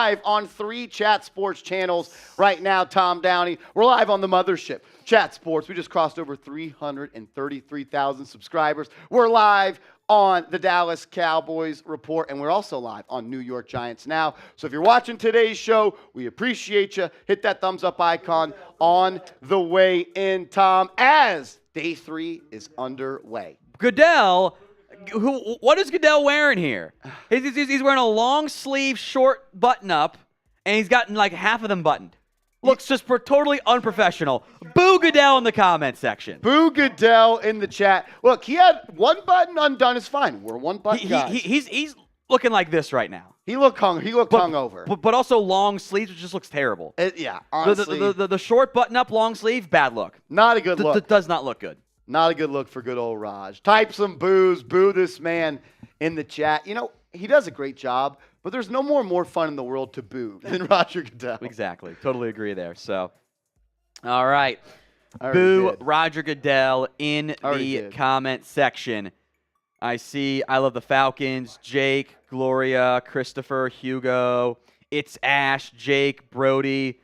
live on 3 Chat Sports channels right now, Tom Downey. We're live on the mothership, Chat Sports. We just crossed over 333,000 subscribers. We're live on the Dallas Cowboys Report, and we're also live on New York Giants Now. So if you're watching today's show, we appreciate you. Hit that thumbs up icon on the way in, Tom, as day 3 is underway. Goodell, what is Goodell wearing here? He's wearing a long sleeve, short button up, and he's gotten like half of them buttoned. Looks just totally unprofessional. Boo Goodell in the comment section. Boo Goodell in the chat. Look, he had one button undone. Is fine. We're one button guys. He's looking like this right now. He looked hungover. But also long sleeves, which just looks terrible. Yeah, honestly. The short button up, long sleeve, bad look. Not a good look. Does not look good. Not a good look for good old Raj. Type some boos. Boo this man in the chat. You know, he does a great job. But there's no more fun in the world to boo than Roger Goodell. Exactly. Totally agree there. So, all right. Boo Roger Goodell in the comment section. I see I love the Falcons. Jake, Gloria, Christopher, Hugo. It's Ash, Jake, Brody,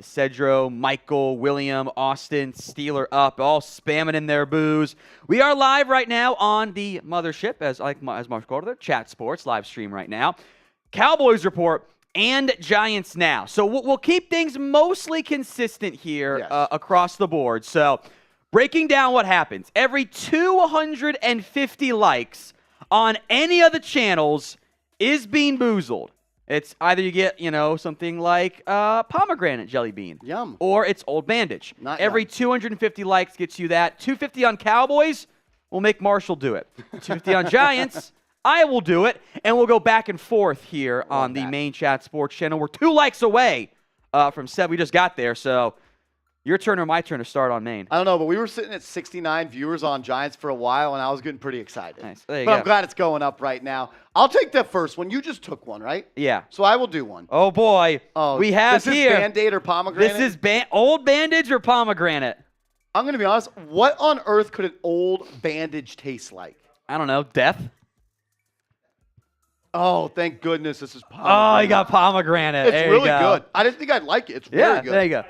Cedro, Michael, William, Austin, Steeler up, all spamming in their boos. We are live right now on the mothership, as Mark called it, Chat Sports live stream right now. Cowboys Report and Giants Now. So we'll keep things mostly consistent here across the board. So breaking down what happens. Every 250 likes on any of the channels is being boozled. It's either you get, something like pomegranate jelly bean. Yum. Or it's Old Bandage. Every 250 likes gets you that. 250 on Cowboys, we'll make Marshall do it. 250 on Giants, I will do it, and we'll go back and forth here on the main Chat Sports channel. We're 2 likes away from 7. We just got there, so your turn or my turn to start on main. I don't know, but we were sitting at 69 viewers on Giants for a while, and I was getting pretty excited. Nice. There you go. go. I'm glad it's going up right now. I'll take the first one. You just took one, right? Yeah. So I will do one. Oh, boy. We have this here. This is Band-Aid or pomegranate? This is Old Bandage or pomegranate? I'm going to be honest. What on earth could an Old Bandage taste like? I don't know. Death? Oh, thank goodness this is pomegranate. Oh, you got pomegranate. It's really good. I didn't think I'd like it. It's very good. There you go.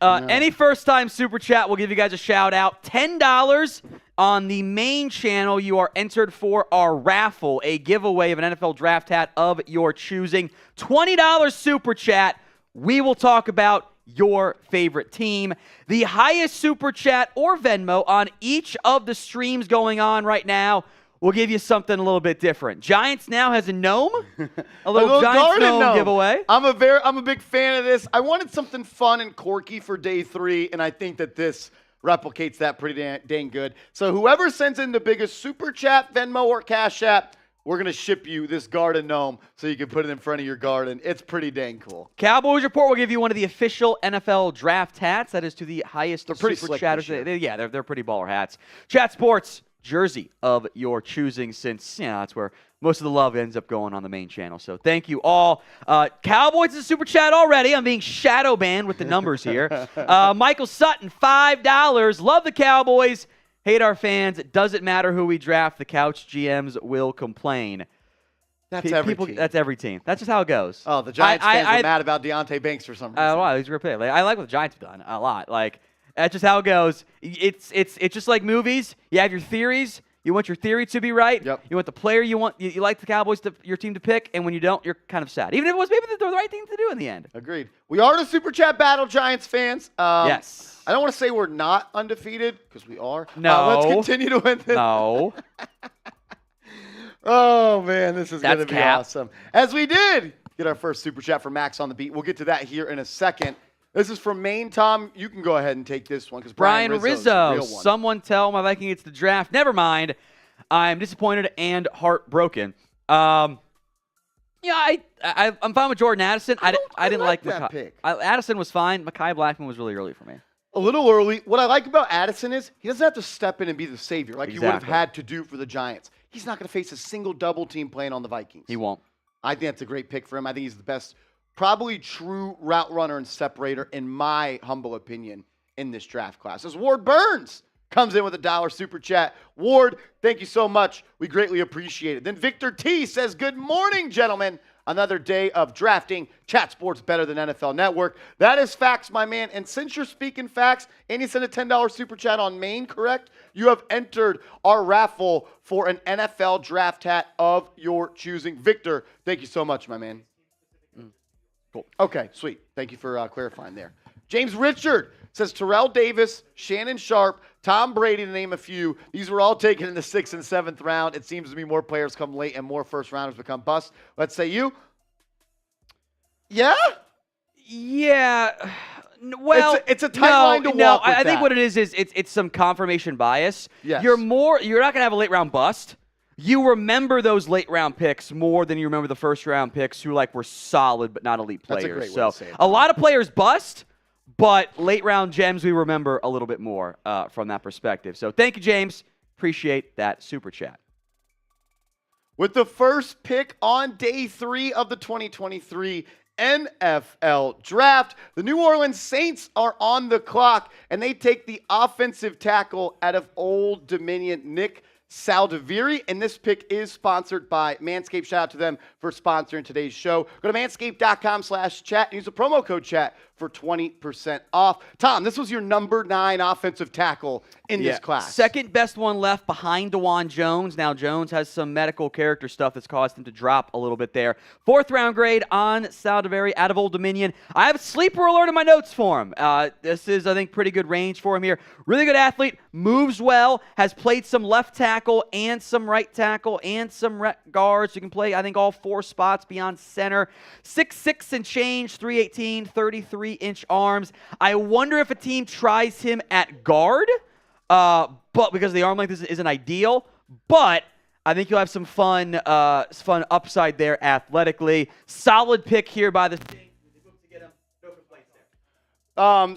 Any first-time Super Chat, we'll give you guys a shout-out. $10 on the main channel. You are entered for our raffle, a giveaway of an NFL Draft hat of your choosing. $20 Super Chat, we will talk about your favorite team. The highest Super Chat or Venmo on each of the streams going on right now, we'll give you something a little bit different. Giants Now has a gnome, a little Giants gnome giveaway. I'm a big fan of this. I wanted something fun and quirky for day 3, and I think that this replicates that pretty dang good. So whoever sends in the biggest Super Chat, Venmo, or Cash App, we're going to ship you this garden gnome so you can put it in front of your garden. It's pretty dang cool. Cowboys Report will give you one of the official NFL Draft hats. That is to the highest They're pretty Super slick Chatters. They're pretty baller hats. Chat Sports jersey of your choosing, since that's where most of the love ends up going on the main channel. So thank you all. Cowboys is Super Chat already. I'm being shadow banned with the numbers here. Michael Sutton, $5. Love the Cowboys. Hate our fans. It doesn't matter who we draft. The couch GMs will complain. That's every team. That's every team. That's just how it goes. Oh, the Giants fans are mad about Deonte Banks for some reason. He's a great player. I like what the Giants have done a lot. That's just how it goes. It's just like movies. You have your theories. You want your theory to be right. Yep. You want the player you like the Cowboys your team to pick, and when you don't, you're kind of sad. Even if it was maybe the right thing to do in the end. Agreed. We are the Super Chat battle, Giants fans. Yes. I don't want to say we're not undefeated, because we are. No. Let's continue to win this. No. Oh, man, this is going to be cap. awesome. As we did get our first Super Chat from Max on the beat. We'll get to that here in a second. This is from Maine. Tom, you can go ahead and take this one, because Brian Rizzo. Someone tell my Viking it's the draft. Never mind. I'm disappointed and heartbroken. I'm fine with Jordan Addison. I didn't like that pick. Addison was fine. Mekhi Blackman was really early for me. A little early. What I like about Addison is he doesn't have to step in and be the savior like he would have had to do for the Giants. He's not going to face a single double team playing on the Vikings. He won't. I think that's a great pick for him. I think he's the best, probably true route runner and separator, in my humble opinion, in this draft class. As Ward Burns comes in with a $1 Super Chat. Ward, thank you so much. We greatly appreciate it. Then Victor T says, good morning, gentlemen. another day of drafting. Chat Sports better than NFL Network. That is facts, my man. And since you're speaking facts, and you sent a $10 super chat on Maine, correct? You have entered our raffle for an NFL Draft hat of your choosing. Victor, thank you so much, my man. Cool. Okay, sweet. Thank you for clarifying there. James Richard says Terrell Davis, Shannon Sharp, Tom Brady, to name a few. These were all taken in the 6th and 7th round. It seems to be more players come late and more first-rounders become busts. Let's say you. Yeah? Yeah. Well, it's a tight line to walk with I think what it is it's some confirmation bias. Yes. You're not going to have a late-round bust. You remember those late-round picks more than you remember the first-round picks who were solid but not elite players. That's a great way to say it. A lot of players bust, but late-round gems we remember a little bit more from that perspective. So thank you, James. Appreciate that super chat. With the first pick on day 3 of the 2023 NFL Draft, the New Orleans Saints are on the clock, and they take the offensive tackle out of Old Dominion, Nick Saldiveri, and this pick is sponsored by Manscaped. Shout out to them for sponsoring today's show. Go to manscaped.com/chat and use the promo code chat for 20% off. Tom, this was your number 9 offensive tackle in this class. Second best one left behind DeJuan Jones. Now, Jones has some medical character stuff that's caused him to drop a little bit there. 4th round grade on Saldiveri out of Old Dominion. I have a sleeper alert in my notes for him. This is, I think, pretty good range for him here. Really good athlete, moves well, has played some left tackle and some right tackle and some guards. You can play, I think, all 4 spots beyond center. 6'6" and change, 318, 33-inch arms. I wonder if a team tries him at guard, but because the arm length isn't ideal. But I think you'll have some fun upside there athletically. Solid pick here by the Saints.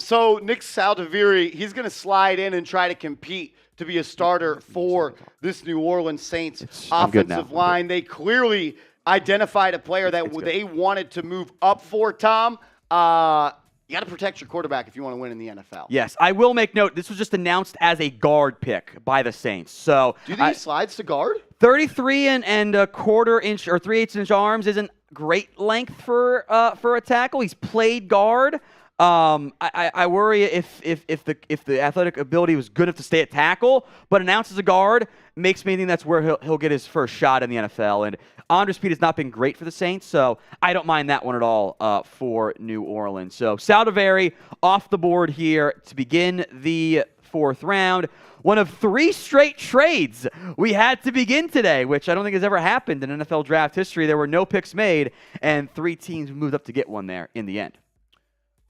So Nick Saldiveri, he's going to slide in and try to compete to be a starter for this New Orleans Saints offensive line. They clearly identified a player that they wanted to move up for, Tom. You got to protect your quarterback if you want to win in the NFL. Yes, I will make note. This was just announced as a guard pick by the Saints. So do you think he slides to guard? 33 and a quarter inch or 3/8 inch arms isn't great length for a tackle. He's played guard. I worry if the athletic ability was good enough to stay at tackle, but announced as a guard makes me think that's where he'll get his first shot in the NFL. And on speed has not been great for the Saints, so I don't mind that one at all for New Orleans. So Saldiveri off the board here to begin the 4th round. One of 3 straight trades we had to begin today, which I don't think has ever happened in NFL draft history. There were no picks made, and 3 teams moved up to get one there in the end.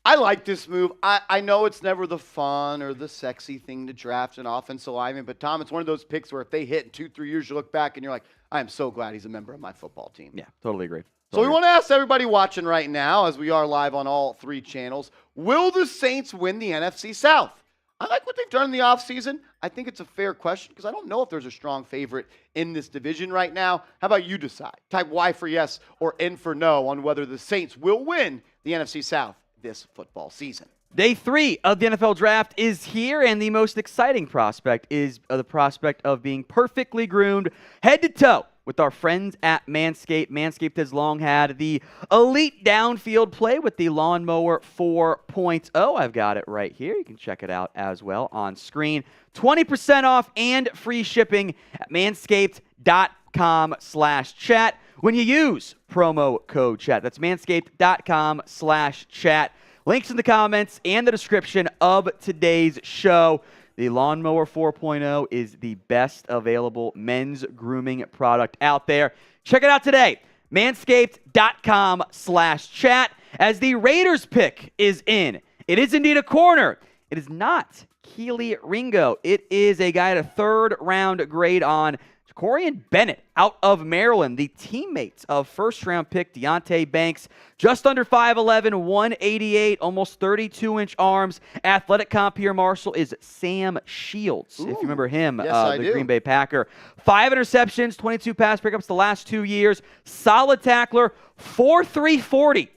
I like this move. I know it's never the fun or the sexy thing to draft an offensive lineman, but Tom, it's one of those picks where if they hit in 2-3 years, you look back and you're like, I am so glad he's a member of my football team. Yeah, totally agree. So we want to ask everybody watching right now, as we are live on all 3 channels, will the Saints win the NFC South? I like what they've done in the offseason. I think it's a fair question because I don't know if there's a strong favorite in this division right now. How about you decide? Type Y for yes or N for no on whether the Saints will win the NFC South this football season. Day 3 of the NFL Draft is here, and the most exciting prospect is the prospect of being perfectly groomed head to toe with our friends at Manscaped. Manscaped has long had the elite downfield play with the Lawnmower 4.0. I've got it right here. You can check it out as well on screen. 20% off and free shipping at manscaped.com/chat when you use promo code chat. That's manscaped.com/chat. Links in the comments and the description of today's show. The Lawnmower 4.0 is the best available men's grooming product out there. Check it out today. Manscaped.com/chat. As the Raiders pick is in, it is indeed a corner. It is not Keely Ringo. It is a guy at a 3rd round grade on Corian Bennett out of Maryland, the teammates of 1st-round pick Deonte Banks, just under 5'11", 188, almost 32-inch arms. Athletic comp here, Marshall, is Sam Shields, if you remember him, yes, the Green Bay Packer. 5 interceptions, 22 pass pickups the last 2 years. Solid tackler, 4.3 40.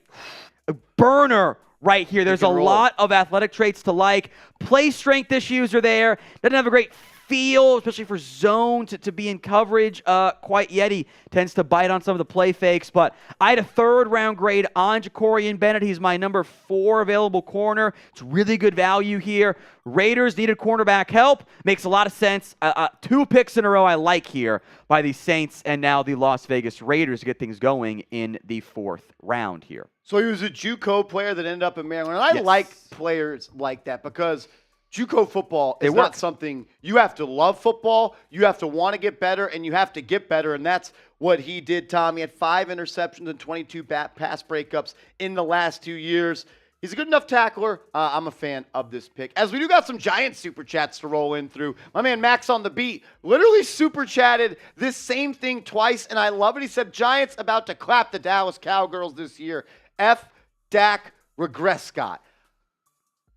A burner right here. There's a lot of athletic traits to like. Play strength issues are there. Doesn't have a great feel, especially for zone, to be in coverage quite yet. He tends to bite on some of the play fakes, but I had a 3rd-round grade on Jacorian Bennett. He's my number 4 available corner. It's really good value here. Raiders needed cornerback help. Makes a lot of sense. 2 picks in a row I like here by the Saints and now the Las Vegas Raiders to get things going in the 4th round here. So he was a JUCO player that ended up in Maryland. And I like players like that because JUCO football is not something you have to love football. You have to want to get better, and you have to get better, and that's what he did, Tom. He had 5 interceptions and 22 pass breakups in the last 2 years. He's a good enough tackler. I'm a fan of this pick. As we do got some Giants super chats to roll in through. My man Max on the beat literally super chatted this same thing twice, and I love it. He said, Giants about to clap the Dallas Cowgirls this year. F. Dak Regress Scott.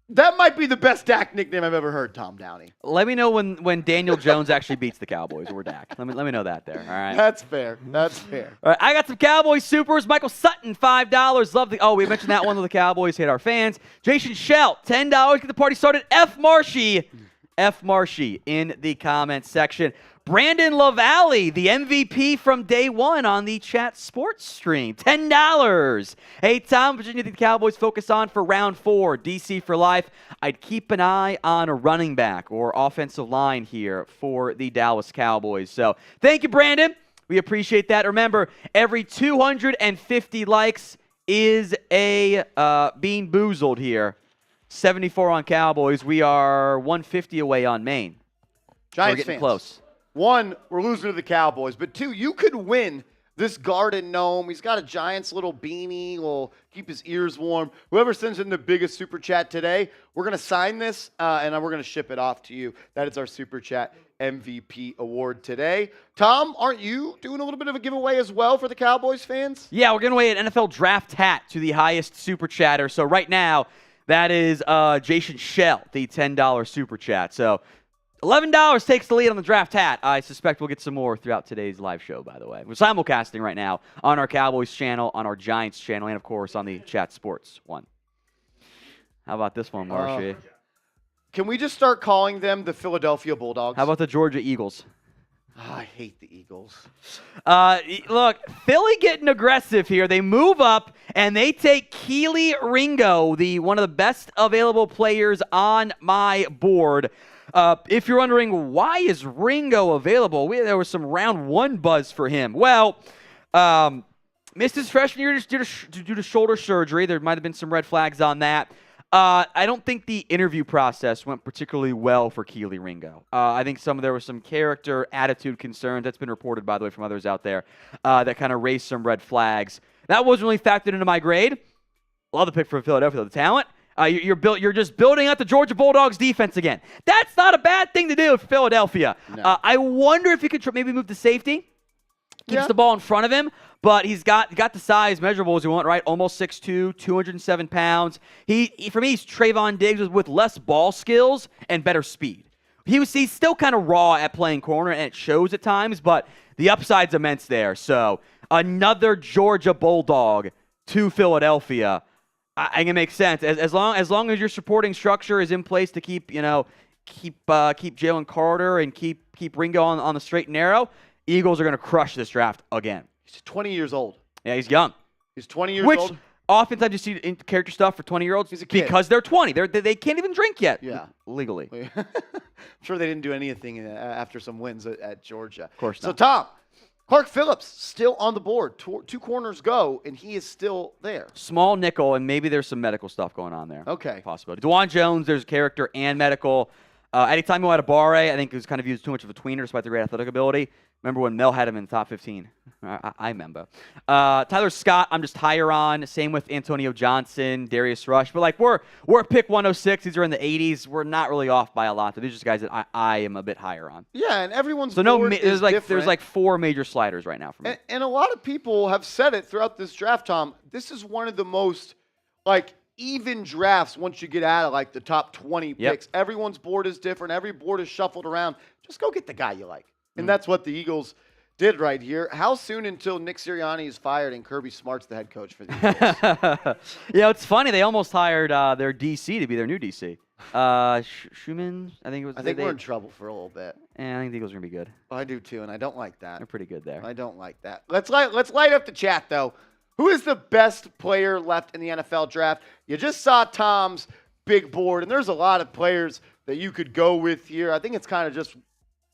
That might be the best Dak nickname I've ever heard, Tom Downey. Let me know when Daniel Jones actually beats the Cowboys or Dak. Let me know that there. All right. That's fair. That's fair. All right, I got some Cowboys supers. Michael Sutton, $5. Love the. Oh, we mentioned that one of the Cowboys hit our fans. Jason Shell, $10. Get the party started. F. Marshy in the comments section. Brandon LaValle, the MVP from day one on the Chat Sports stream, $10. Hey, Tom, Virginia, the Cowboys focus on for round 4, DC for life. I'd keep an eye on a running back or offensive line here for the Dallas Cowboys. So thank you, Brandon. We appreciate that. Remember, every 250 likes is a being boozled here. 74 on Cowboys. We are 150 away on Maine. Giants we're getting fans. Close. 1, we're losing to the Cowboys. But 2, you could win this Garden Gnome. He's got a Giants little beanie. Will keep his ears warm. Whoever sends in the biggest super chat today, we're going to sign this, and we're going to ship it off to you. That is our super chat MVP award today. Tom, aren't you doing a little bit of a giveaway as well for the Cowboys fans? Yeah, we're giving away an NFL Draft hat to the highest super chatter. So right now, that is Jason Shell, the $10 super chat. So $11 takes the lead on the draft hat. I suspect we'll get some more throughout today's live show, by the way. We're simulcasting right now on our Cowboys channel, on our Giants channel, and, of course, on the Chat Sports one. How about this one, Marshy? Can we just start calling them the Philadelphia Bulldogs? How about the Georgia Eagles? Oh, I hate the Eagles. Look, Philly getting aggressive here. They move up, and they take Kelee Ringo, one of the best available players on my board. If you're wondering, why is Ringo available? There was some round 1 buzz for him. Well, missed his freshman year due to shoulder surgery. There might have been some red flags on that. I don't think the interview process went particularly well for Kelee Ringo. I think there were some character, attitude concerns. That's been reported, by the way, from others out there that kind of raised some red flags. That wasn't really factored into my grade. Love the pick for Philadelphia, the talent. You're just building up the Georgia Bulldogs defense again. That's not a bad thing to do for Philadelphia. No. I wonder if he could maybe move to safety. Keeps the ball in front of him, but he's got the size measurables you want, right? Almost 6'2", 207 pounds. For me, he's Trayvon Diggs with less ball skills and better speed. He's still kind of raw at playing corner, and it shows at times, but the upside's immense there. So another Georgia Bulldog to Philadelphia. I can make sense as long as your supporting structure is in place to keep Jalen Carter and keep Ringo on the straight and narrow. Eagles are going to crush this draft again. He's 20 years old. Yeah, he's young. He's 20 years old. Which oftentimes you see in character stuff for 20-year-olds He's a kid. because they're 20. They can't even drink yet. Yeah, legally. I'm sure they didn't do anything after some wins at Georgia. Of course not. So Tom, Clark Phillips still on the board. 2 corners go, and he is still there. Small nickel, and maybe there's some medical stuff going on there. Okay. Possibility. DeJuan Jones, there's character and medical. Anytime you had a Barre, I think he was kind of used too much of a tweener despite the great athletic ability. Remember when Mel had him in the top 15? I remember. Tyler Scott, I'm just higher on. Same with Antonio Johnson, Darius Rush. But we're at pick 106. These are in the 80s. We're not really off by a lot. These are just guys that I am a bit higher on. Yeah, and everyone's board there's is different. There's 4 major sliders right now for me. And a lot of people have said it throughout this draft, Tom. This is one of the most even drafts once you get out of the top 20 picks. Everyone's board is different. Every board is shuffled around. Just go get the guy you like. And that's what the Eagles did right here. How soon until Nick Sirianni is fired and Kirby Smart's the head coach for the Eagles? It's funny. They almost hired their DC to be their new DC. Schumann, I think it was. I think we're in trouble for a little bit. And I think the Eagles are gonna be good. I do too, and I don't like that. They're pretty good there. I don't like that. Let's light up the chat though. Who is the best player left in the NFL draft? You just saw Tom's big board, and there's a lot of players that you could go with here. I think it's kind of just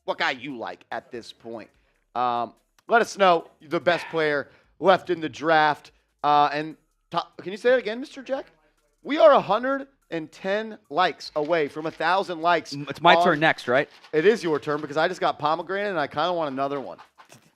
what guy you like at this point. Let us know the best player left in the draft. Can you say that again, Mr. Jack? We are 110 likes away from 1,000 likes. It's my turn next, right? It is your turn because I just got pomegranate, and I kind of want another one.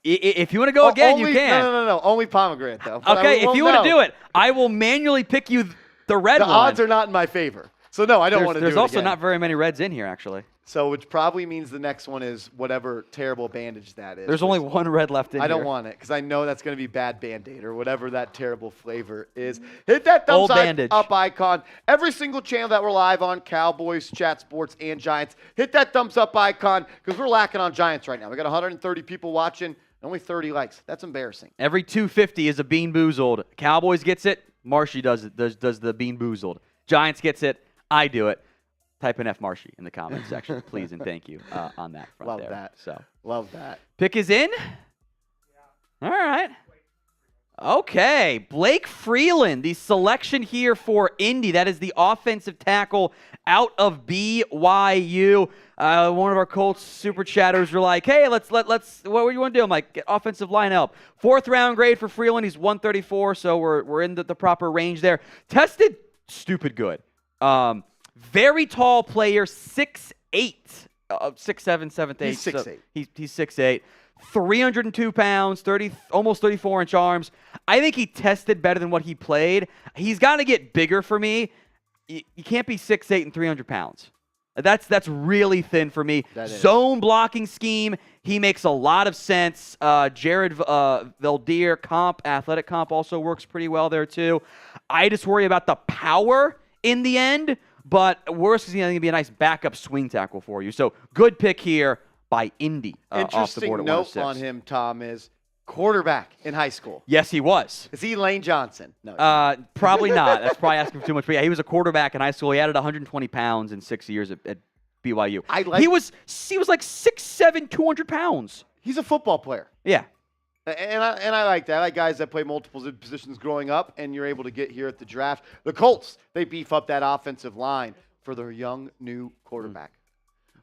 If you want to go again, you can. No. Only pomegranate, though. Okay, if you want to do it, I will manually pick you the red one. The odds are not in my favor. So, no, I don't want to do it There's also again. not very many reds in here, actually. So, which probably means the next one is whatever terrible bandage that is. There's only one red left in here. I don't want it because I know that's going to be bad Band-Aid or whatever that terrible flavor is. Hit that thumbs up icon. Every single channel that we're live on, Cowboys, Chat Sports, and Giants, hit that thumbs up icon because we're lacking on Giants right now. We got 130 people watching. Only 30 likes. That's embarrassing. Every 250 is a Bean Boozled. Cowboys gets it. Marshy does the Bean Boozled. Giants gets it. I do it. Type in F Marshy in the comment section, please, and thank you on that front. Love there. that. So love that. Pick is in. Yeah. All right. Okay, Blake Freeland, the selection here for Indy. That is the offensive tackle out of BYU. One of our Colts super chatters were like, "Hey, let's what do you want to do?" I'm like, "Get offensive line help." 4th round grade for Freeland. He's 134, so we're in the proper range there. Tested stupid good. Very tall player, 6'8", 6'7", 7'8". He's 6'8". So he's 6'8". 302 pounds, almost 34-inch arms. I think he tested better than what he played. He's got to get bigger for me. You can't be 6'8" and 300 pounds. That's really thin for me. Zone blocking scheme, he makes a lot of sense. Jared Valdir athletic comp also works pretty well there too. I just worry about the power in the end, but worse is he's going to be a nice backup swing tackle for you. So good pick here by Indy. Interesting note on him, Tom, is quarterback in high school. Yes, he was. Is he Lane Johnson? No. Probably not. That's probably asking for too much. But yeah, he was a quarterback in high school. He added 120 pounds in 6 years at BYU. He was like 6'7", 200 pounds. He's a football player. Yeah. And I like that. I like guys that play multiple positions growing up, and you're able to get here at the draft. The Colts, they beef up that offensive line for their young new quarterback.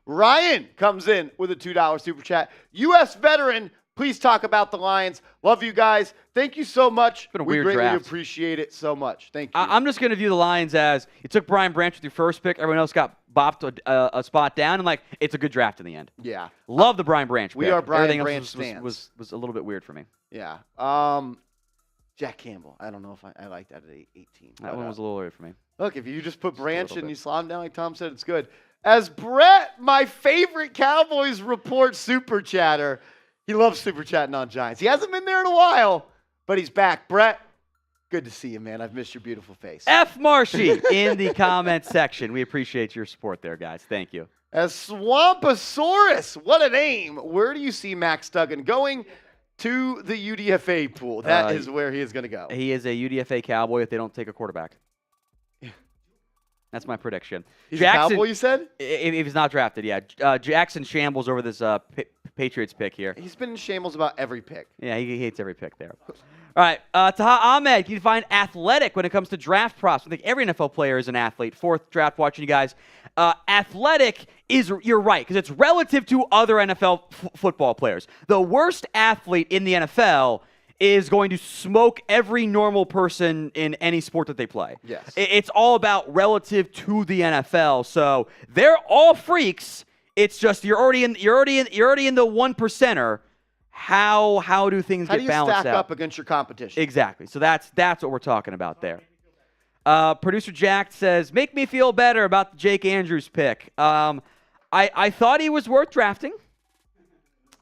Ryan comes in with a $2 super chat. U.S. veteran, please talk about the Lions. Love you guys. Thank you so much. It's been a we weird greatly draft. appreciate it so much. Thank you. I'm just going to view the Lions as you took Brian Branch with your first pick. Everyone else got bopped a spot down, and it's a good draft in the end. Yeah. Love the Brian Branch pick. We are Brian Everything Branch else stands. was a little bit weird for me. Yeah. Jack Campbell. I don't know if I like that at 18. That one was a little weird for me. Look, if you just put Branch and you slot him down like Tom said, it's good. As Brett, my favorite Cowboys report super chatter, he loves super chatting on Giants. He hasn't been there in a while, but he's back. Brett, good to see you, man. I've missed your beautiful face. F. Marshy in the comment section. We appreciate your support there, guys. Thank you. As Swampasaurus, what a name. Where do you see Max Duggan going? To the UDFA pool. That is where he is going to go. He is a UDFA Cowboy if they don't take a quarterback. That's my prediction. He's Jackson, a Cowboy, you said? If he's not drafted, yeah. Jackson shambles over this Patriots pick here. He's been in shambles about every pick. Yeah, he hates every pick there. All right, Taha Ahmed, you can find athletic when it comes to draft props. I think every NFL player is an athlete. 4th draft watching you guys. Athletic is, you're right, because it's relative to other NFL football players. The worst athlete in the NFL is going to smoke every normal person in any sport that they play. Yes. It's all about relative to the NFL. So they're all freaks. It's just you're already in the 1%er. How do things get balanced out? How do you stack up against your competition? Exactly. So that's what we're talking about there. Producer Jack says, make me feel better about the Jake Andrews pick. I thought he was worth drafting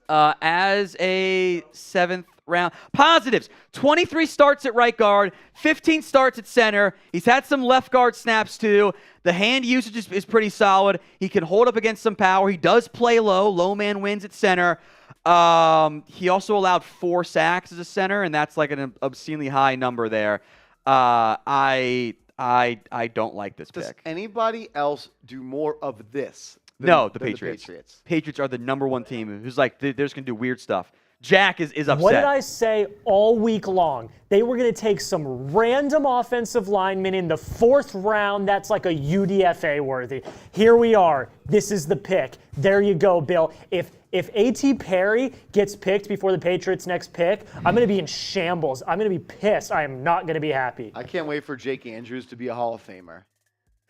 as a 7th round. Positives: 23 starts at right guard, 15 starts at center. He's had some left guard snaps too. The hand usage is pretty solid. He can hold up against some power. He does play low. Low man wins at center. He also allowed 4 sacks as a center, and that's like an obscenely high number there. I I don't like this Does pick. anybody else do more of this? No, the Patriots. Patriots are the #1 team who's like, they're just going to do weird stuff. Jack is upset. What did I say all week long? They were going to take some random offensive lineman in the 4th round that's like a UDFA worthy. Here we are. This is the pick. There you go, Bill. If A.T. Perry gets picked before the Patriots' next pick, I'm going to be in shambles. I'm going to be pissed. I am not going to be happy. I can't wait for Jake Andrews to be a Hall of Famer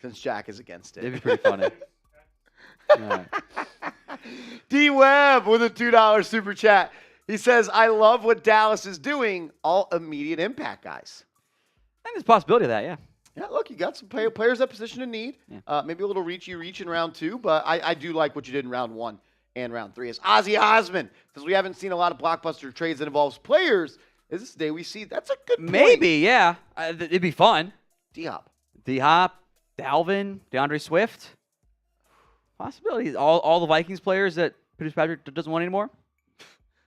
since Jack is against it. It'd be pretty funny. Right. D. Webb with a $2 super chat. He says, I love what Dallas is doing. All immediate impact, guys. I think there's a possibility of that, yeah. Yeah, look, you got some players at position of need. Yeah. Maybe a little reach in round 2, but I do like what you did in round 1 and round 3. It's Ozzy Osmond, because we haven't seen a lot of blockbuster trades that involves players. Is this the day we see? That's a good point. Maybe, yeah. It'd be fun. D-Hop, Dalvin, DeAndre Swift. Possibilities. All the Vikings players that Patrick Patrick doesn't want anymore.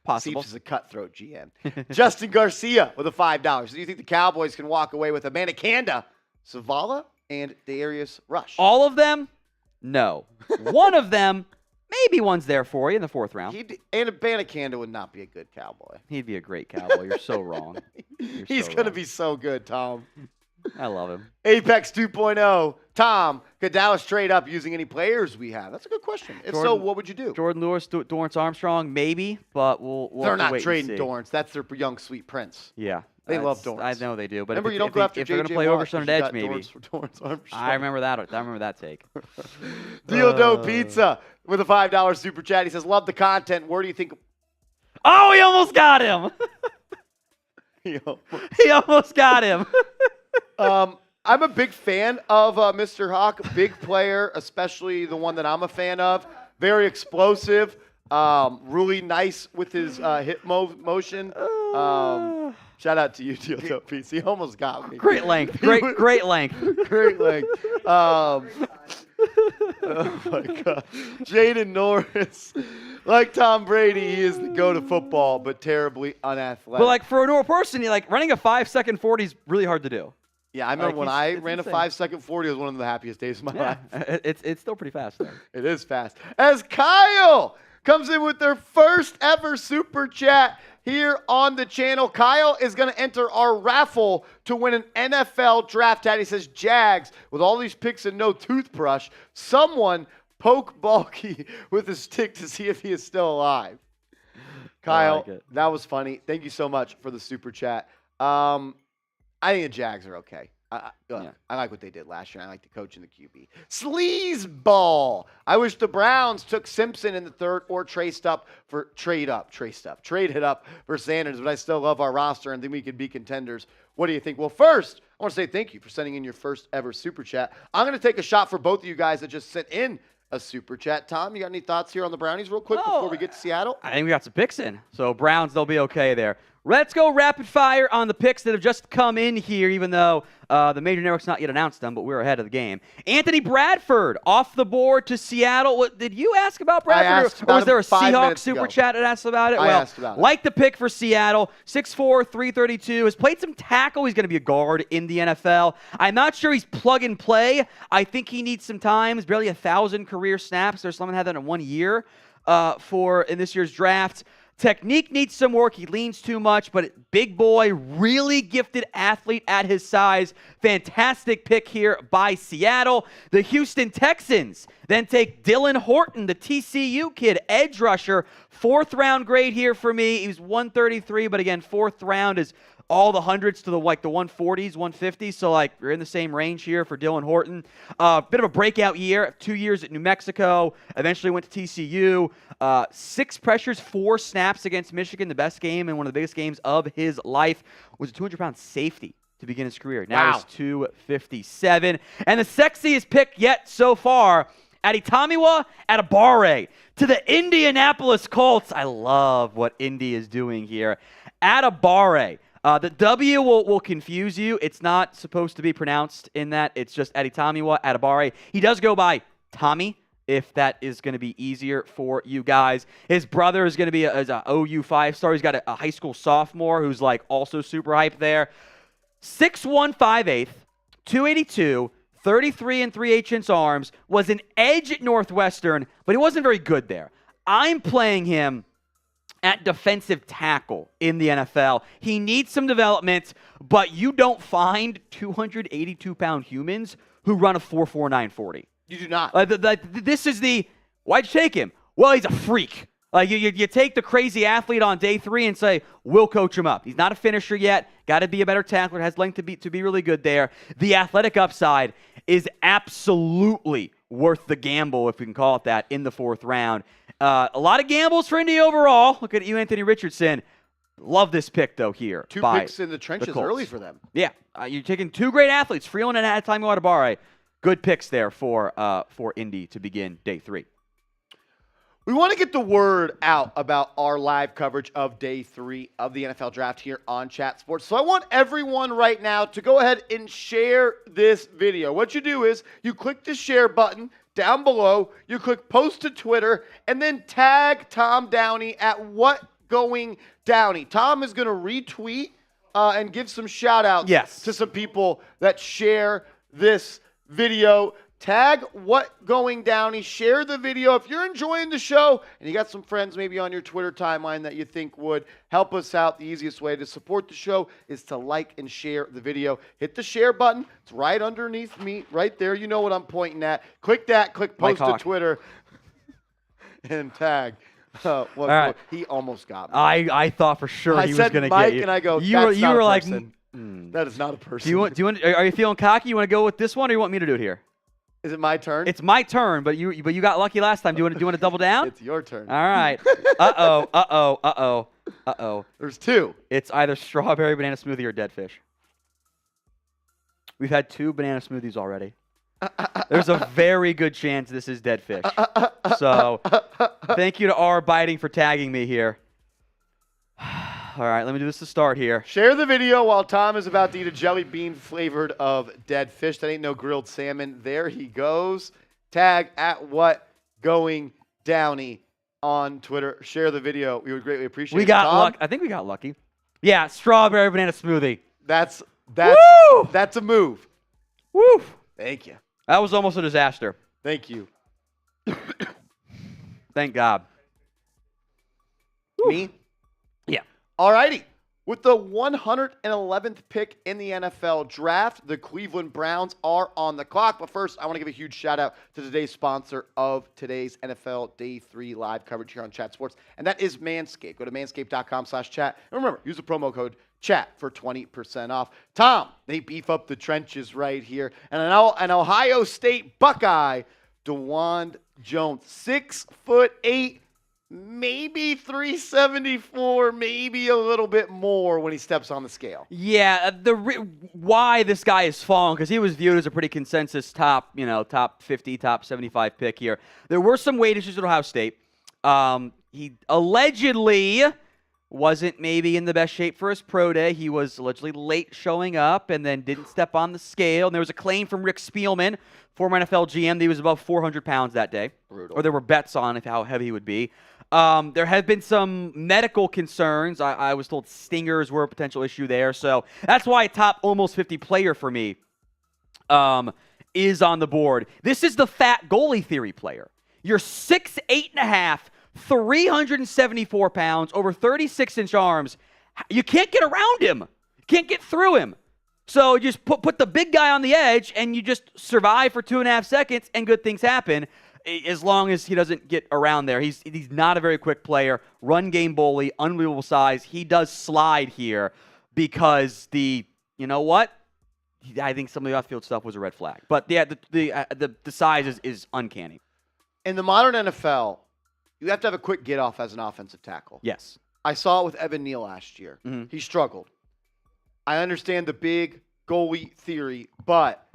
Possible. Seeps is a cutthroat GM. Justin Garcia with a $5. So do you think the Cowboys can walk away with Amanda Kanda, Zavala, and Darius Rush? All of them? No. One of them, maybe one's there for you in the 4th round. And Amanda Kanda would not be a good Cowboy. He'd be a great Cowboy. You're so wrong. He's going to be so good, Tom. I love him. Apex 2.0. Tom, could Dallas trade up using any players we have? That's a good question. If so, what would you do? Jordan Lewis, Dorrance Armstrong, maybe, but we'll They're have to not trading Dorrance. That's their young, sweet prince. Yeah. They love Dorrance. I know they do. But remember, you don't go after if they're going to play over Stone Edge, maybe. Dorrance Armstrong. I remember that take. Dildo Pizza with a $5 super chat. He says, love the content. Where do you think? Oh, he almost got him. He almost got him. I'm a big fan of Mr. Hawk, big player, especially the one that I'm a fan of. Very explosive, really nice with his hip motion. Shout out to you, Dildo Pizza. He almost got me. Great length. Great length. Great length. Oh, my God. Jaden Norris. Like Tom Brady, he is the go to football, but terribly unathletic. But like for a normal person, like running a 5-second 40 is really hard to do. Yeah, I remember when I ran a 5-second 40, it was one of the happiest days of my life. It's still pretty fast, though. It is fast. As Kyle comes in with their first ever super chat here on the channel. Kyle is going to enter our raffle to win an NFL draft hat. He says, Jags, with all these picks and no toothbrush, someone poke Balky with a stick to see if he is still alive. Kyle, that was funny. Thank you so much for the super chat. I think the Jags are okay. I like what they did last year. I like the coach and the QB. Sleazeball. I wish the Browns took Simpson in the 3rd or traded up for Sanders, but I still love our roster and think we could be contenders. What do you think? Well, first, I want to say thank you for sending in your first ever super chat. I'm going to take a shot for both of you guys that just sent in a super chat. Tom, you got any thoughts here on the Brownies real quick before we get to Seattle? I think we got some picks in. So Browns, they'll be okay there. Let's go rapid fire on the picks that have just come in here, even though the major network's not yet announced them, but we're ahead of the game. Anthony Bradford off the board to Seattle. What, did you ask about Bradford? Or was there a Seahawks super chat that asked about it? I asked about it. Like the pick for Seattle, 6'4", 332, has played some tackle. He's going to be a guard in the NFL. I'm not sure he's plug and play. I think he needs some time. He's barely 1,000 career snaps. There's someone had that in 1 year in this year's draft. Technique needs some work. He leans too much, but big boy, really gifted athlete at his size. Fantastic pick here by Seattle. The Houston Texans then take Dylan Horton, the TCU kid, edge rusher. 4th round grade here for me. He was 133, but again, 4th round is all the hundreds to the 140s, 150s. So we're in the same range here for Dylan Horton. Bit of a breakout year. 2 years at New Mexico. Eventually went to TCU. 6 pressures, 4 snaps against Michigan. The best game and one of the biggest games of his life. Was a 200-pound safety to begin his career. Now he's 257. And the sexiest pick yet so far, Adetomiwa Adebawore to the Indianapolis Colts. I love what Indy is doing here. Adebawore. The W will confuse you. It's not supposed to be pronounced in that. It's just Adetomiwa Adebawore. He does go by Tommy, if that is going to be easier for you guys. His brother is going to be an OU 5-star. He's got a high school sophomore who's also super hyped there. 6'1", 5'8", 282, 33 and 3/8 arms, was an edge at Northwestern, but he wasn't very good there. I'm playing him at defensive tackle in the NFL. He needs some development, but you don't find 282-pound humans who run a 4.49 40. You do not. This is why'd you take him? Well, he's a freak. You take the crazy athlete on day 3 and say, we'll coach him up. He's not a finisher yet. Got to be a better tackler. Has length to be really good there. The athletic upside is absolutely worth the gamble, if we can call it that, in the 4th round. A lot of gambles for Indy overall. Look at you, Anthony Richardson. Love this pick, though, here. 2 picks in the trenches early for them. Yeah. You're taking 2 great athletes, Freeland and Taimi Watabare. Good picks there for Indy to begin day 3. We want to get the word out about our live coverage of day 3 of the NFL Draft here on Chat Sports. So I want everyone right now to go ahead and share this video. What you do is you click the share button down below, you click post to Twitter, and then tag Tom Downey at WhatGoingDowney. Tom is going to retweet and give some shout-outs to some people that share this video. Tag WhatGoingDowney. Share the video. If you're enjoying the show and you got some friends maybe on your Twitter timeline that you think would help us out, the easiest way to support the show is to like and share the video. Hit the share button. It's right underneath me, right there. You know what I'm pointing at. Click that. Click post to Twitter. And tag. All right. He almost got me. I thought for sure he was going to get you. I said Mike, and I go, you were like, that is not a person. Do you want? Are you feeling cocky? You want to go with this one, or you want me to do it here? Is it my turn? It's my turn, but you got lucky last time. Do you want to double down? It's your turn. All right. Uh-oh. There's 2. It's either strawberry banana smoothie or dead fish. We've had 2 banana smoothies already. There's a very good chance this is dead fish. So thank you to R Biting for tagging me here. All right, let me do this to start here. Share the video while Tom is about to eat a jelly bean flavored of dead fish. That ain't no grilled salmon. There he goes. Tag at WhatGoingDowney on Twitter. Share the video. We would greatly appreciate it. We got luck. I think we got lucky. Yeah, strawberry banana smoothie. That's a move. Woo! Thank you. That was almost a disaster. Thank you. Thank God. Me? Yeah. All righty. With the 111th pick in the NFL Draft, the Cleveland Browns are on the clock. But first, I want to give a huge shout-out to today's sponsor of today's NFL Day 3 live coverage here on Chat Sports, and that is Manscaped. Go to manscaped.com/chat. And remember, use the promo code CHAT for 20% off. Tom, they beef up the trenches right here. And an Ohio State Buckeye, DeWand Jones, 6'8", maybe 374, maybe a little bit more when he steps on the scale. Yeah, why this guy is falling, because he was viewed as a pretty consensus top 50, top 75 pick here. There were some weight issues at Ohio State. He allegedly wasn't maybe in the best shape for his pro day. He was allegedly late showing up and then didn't step on the scale. And there was a claim from Rick Spielman, former NFL GM, that he was above 400 pounds that day. Brutal. Or there were bets on how heavy he would be. There have been some medical concerns. I was told stingers were a potential issue there. So that's why a top almost 50 player for me is on the board. This is the fat goalie theory player. You're 6'8.5", 374 pounds, over 36-inch arms. You can't get around him. You can't get through him. So you just put the big guy on the edge, and you just survive for 2.5 seconds, and good things happen, as long as he doesn't get around there. He's not a very quick player. Run game bully, unbelievable size. He does slide here because you know what? I think some of the off-field stuff was a red flag. But yeah, the size is uncanny. In the modern NFL, you have to have a quick get-off as an offensive tackle. Yes. I saw it with Evan Neal last year. Mm-hmm. He struggled. I understand the big goalie theory, but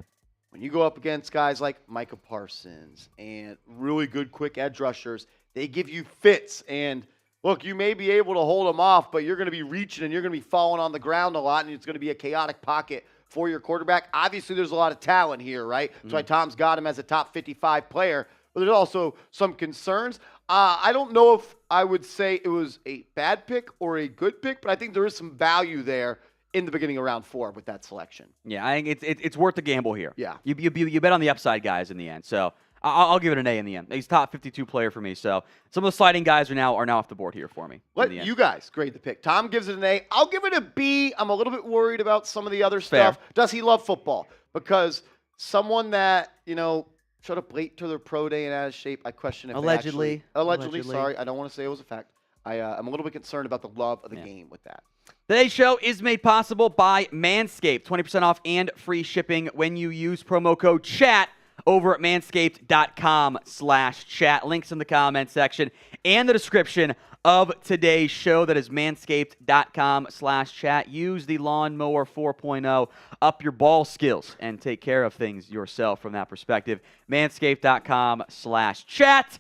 when you go up against guys like Micah Parsons and really good quick edge rushers, they give you fits. And, look, you may be able to hold them off, but you're going to be reaching and you're going to be falling on the ground a lot, and it's going to be a chaotic pocket for your quarterback. Obviously, there's a lot of talent here, right? Mm-hmm. That's why Tom's got him as a top 55 player. But there's also some concerns. I don't know if I would say it was a bad pick or a good pick, but I think there is some value there in the beginning of round 4 with that selection. Yeah, I think it's worth the gamble here. Yeah. You bet on the upside guys in the end. So I'll give it an A in the end. He's top 52 player for me. So some of the sliding guys are now off the board here for me. Let you guys grade the pick. Tom gives it an A. I'll give it a B. I'm a little bit worried about some of the other stuff. Does he love football? Because someone that, showed up late to their pro day and out of shape, I question if allegedly. Sorry, I don't want to say it was a fact. I'm a little bit concerned about the love of the game with that. Today's show is made possible by Manscaped. 20% off and free shipping when you use promo code CHAT over at manscaped.com/chat. Links in the comment section and the description of today's show. That is manscaped.com/chat. Use the Lawnmower 4.0. Up your ball skills and take care of things yourself from that perspective. Manscaped.com/chat.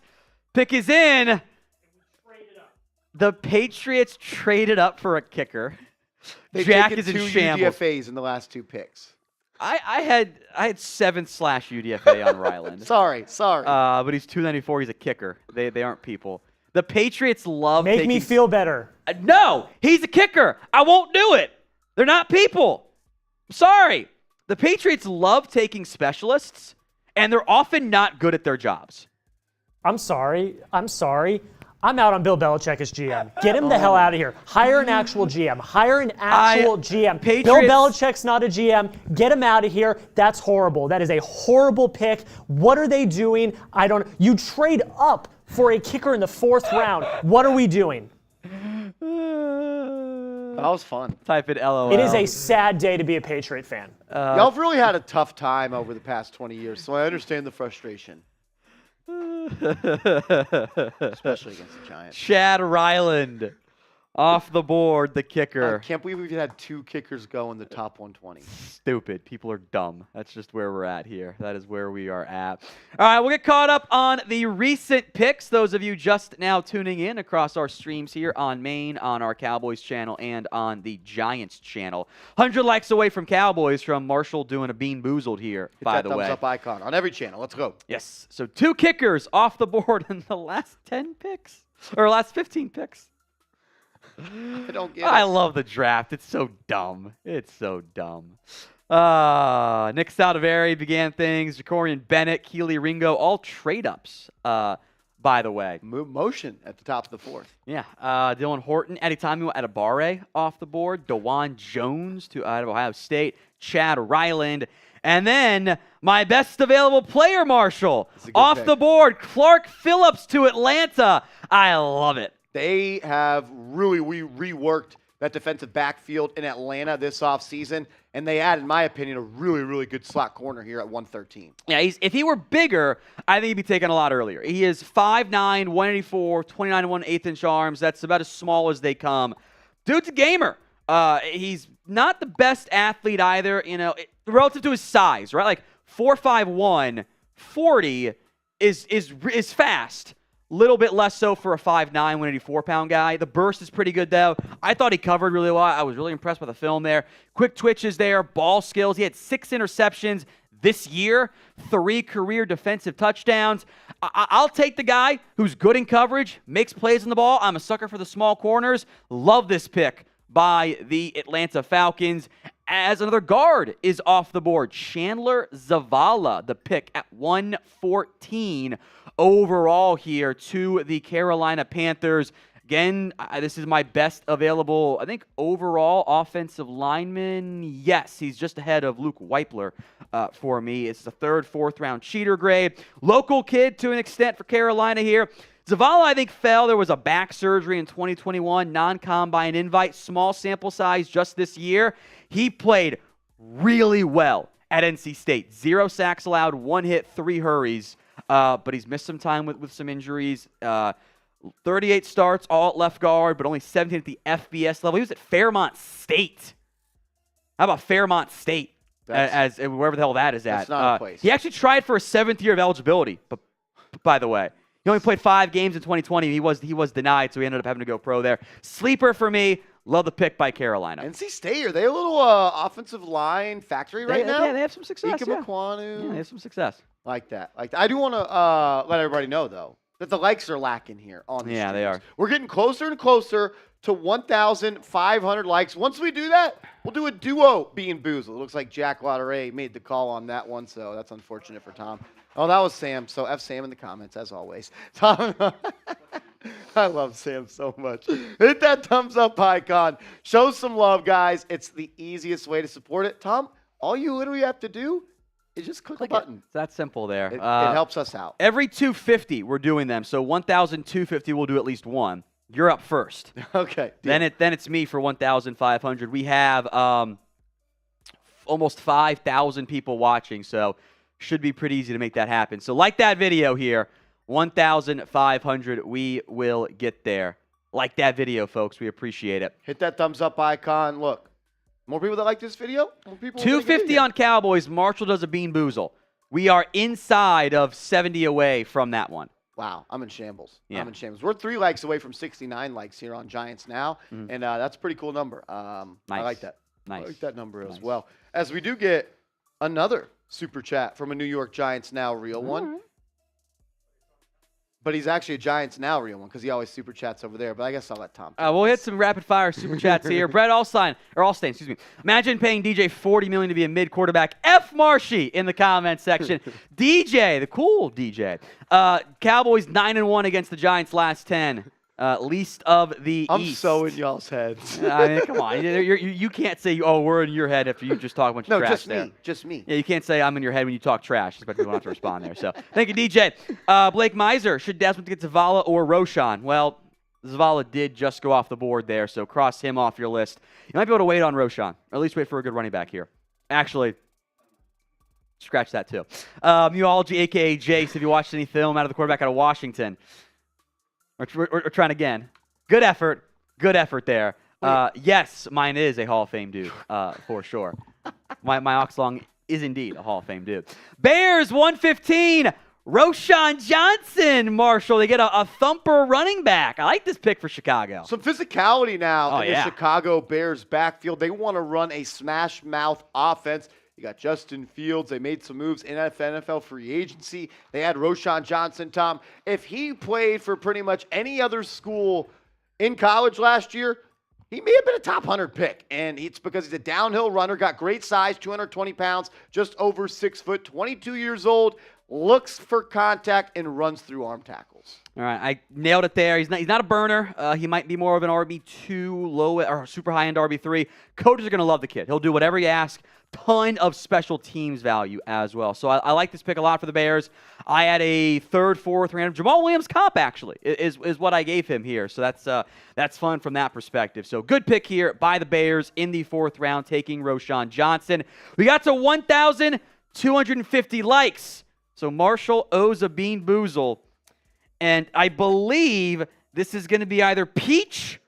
Pick is in. The Patriots traded up for a kicker. Jack is in shambles. 2 UDFAs in the last 2 picks. I had 7/UDFA on Ryland. Sorry. But he's 294. He's a kicker. They aren't people. The Patriots love Make me feel better. No, he's a kicker. I won't do it. They're not people. Sorry. The Patriots love taking specialists, and they're often not good at their jobs. I'm sorry. I'm out on Bill Belichick as GM. Get him the hell out of here. Hire an actual GM. GM. Bill Belichick's not a GM. Get him out of here. That's horrible. That is a horrible pick. What are they doing? You trade up for a kicker in the 4th round. What are we doing? That was fun. Type it LOL. It is a sad day to be a Patriot fan. Y'all have really had a tough time over the past 20 years, so I understand the frustration. Especially against the Giants. Chad Ryland off the board, the kicker. I can't believe we've had 2 kickers go in the top 120. Stupid. People are dumb. That's just where we're at here. That is where we are at. All right, we'll get caught up on the recent picks. Those of you just now tuning in across our streams here on Maine, on our Cowboys channel, and on the Giants channel. 100 likes away from Cowboys from Marshall doing a bean boozled here, by the way. Thumbs up icon on every channel. Let's go. Yes. So 2 kickers off the board in the last 10 picks, or last 15 picks. I don't get it. I love the draft. It's so dumb. Nick Saldivari began things. Jacorian Bennett, Keely Ringo, all trade-ups, by the way. Motion at the top of the 4th. Yeah. Dylan Horton, Adetomiwa Adebawore off the board. DeJuan Jones out of Ohio State. Chad Ryland. And then my best available player, Marshall, off the board. Clark Phillips to Atlanta. I love it. They have really reworked that defensive backfield in Atlanta this offseason, and they added, in my opinion, a really, really good slot corner here at 113. Yeah, if he were bigger, I think he'd be taken a lot earlier. He is 5'9", 184, 29 1/8 inch arms. That's about as small as they come. Dude's a gamer. He's not the best athlete either, relative to his size, right? Like 4'5", 40 is fast. Little bit less so for a 5'9", 184-pound guy. The burst is pretty good, though. I thought he covered really well. I was really impressed by the film there. Quick twitches there, ball skills. He had 6 interceptions this year, 3 career defensive touchdowns. I'll take the guy who's good in coverage, makes plays on the ball. I'm a sucker for the small corners. Love this pick by the Atlanta Falcons. As another guard is off the board, Chandler Zavala, the pick at 114 overall here to the Carolina Panthers. Again, this is my best available, I think, overall offensive lineman. Yes, he's just ahead of Luke Weipler for me. It's the 3rd, 4th round cheater grade. Local kid to an extent for Carolina here. Zavala, I think, fell. There was a back surgery in 2021, non-combine invite, small sample size just this year. He played really well at NC State. 0 sacks allowed, 1 hit, 3 hurries. But he's missed some time with some injuries. 38 starts, all at left guard, but only 17 at the FBS level. He was at Fairmont State. How about Fairmont State? As wherever the hell that is at. That's not a place. He actually tried for a 7th year of eligibility, but by the way. He only played 5 games in 2020. He was denied, so he ended up having to go pro there. Sleeper for me. Love the pick by Carolina. NC State, are they a little offensive line factory right now? Yeah, they have some success. Ika Makwanu. Yeah, they have some success. Like that. I do want to let everybody know, though, that the likes are lacking here on the Yeah, they streams. are. We're getting closer and closer to 1,500 likes. Once we do that, we'll do a duo Bean Boozle. It looks like Jack Lotteray made the call on that one, so that's unfortunate for Tom. Oh, that was Sam. So F Sam in the comments, as always. Tom, I love Sam so much. Hit that thumbs up icon. Show some love, guys. It's the easiest way to support it. Tom, all you literally have to do is just click a button. It's that simple there. It helps us out. Every 250, we're doing them. So 1,250, we'll do at least one. You're up first. Okay. Then it's me for 1,500. We have almost 5,000 people watching, so should be pretty easy to make that happen. So like that video here, 1,500, we will get there. Like that video, folks. We appreciate it. Hit that thumbs up icon. Look, more people that like this video, more people. 250 on Cowboys. Marshall does a Bean Boozle. We are inside of 70 away from that one. Wow, I'm in shambles. Yeah. I'm in shambles. We're 3 likes away from 69 likes here on Giants Now, and that's a pretty cool number. Nice. I like that. Nice. I like that number as well. As we do get another super chat from a New York Giants Now real one. But he's actually a Giants Now real one because he always super chats over there. But I guess I'll let Tom. We'll hit some rapid fire super chats here. Brett Allstain, excuse me. Imagine paying DJ $40 million to be a mid quarterback. F Marshy in the comment section. DJ, the cool DJ. Cowboys 9-1 against the Giants last 10. Least of the I'm East. so in y'all's heads. I mean, come on. You can't say, oh, we're in your head after you just talk a bunch of trash there. No, just me. Yeah, you can't say I'm in your head when you talk trash. Expect people not to respond there. So thank you, DJ. Blake Miser, should Desmond get Zavala or Roshan? Well, Zavala did just go off the board there, so cross him off your list. You might be able to wait on Roshan, or at least wait for a good running back here. Actually, scratch that too. Muology, a.k.a. Jace, have you watched any film out of the quarterback out of Washington? We're trying again. Good effort there. Yes, mine is a Hall of Fame dude, for sure. My Oxlong is indeed a Hall of Fame dude. Bears 115. Roshan Johnson, Marshall. They get a thumper running back. I like this pick for Chicago. Some physicality now in the Chicago Bears backfield. They want to run a smash mouth offense. You got Justin Fields. They made some moves in NFL free agency. They had Roshan Johnson, Tom. If he played for pretty much any other school in college last year, he may have been a top 100 pick. And it's because he's a downhill runner, got great size, 220 pounds, just over 6 foot, 22 years old, looks for contact, and runs through arm tackles. All right, I nailed it there. He's not a burner. He might be more of an RB2, low or super high-end RB3. Coaches are going to love the kid. He'll do whatever you ask. Ton of special teams value as well. So I like this pick a lot for the Bears. I had a third, fourth, random. Jamal Williams comp, actually, is what I gave him here. So that's fun from that perspective. So good pick here by the Bears in the 4th round, taking Roshan Johnson. We got to 1,250 likes. So Marshall owes a Bean Boozle. And I believe this is going to be either peach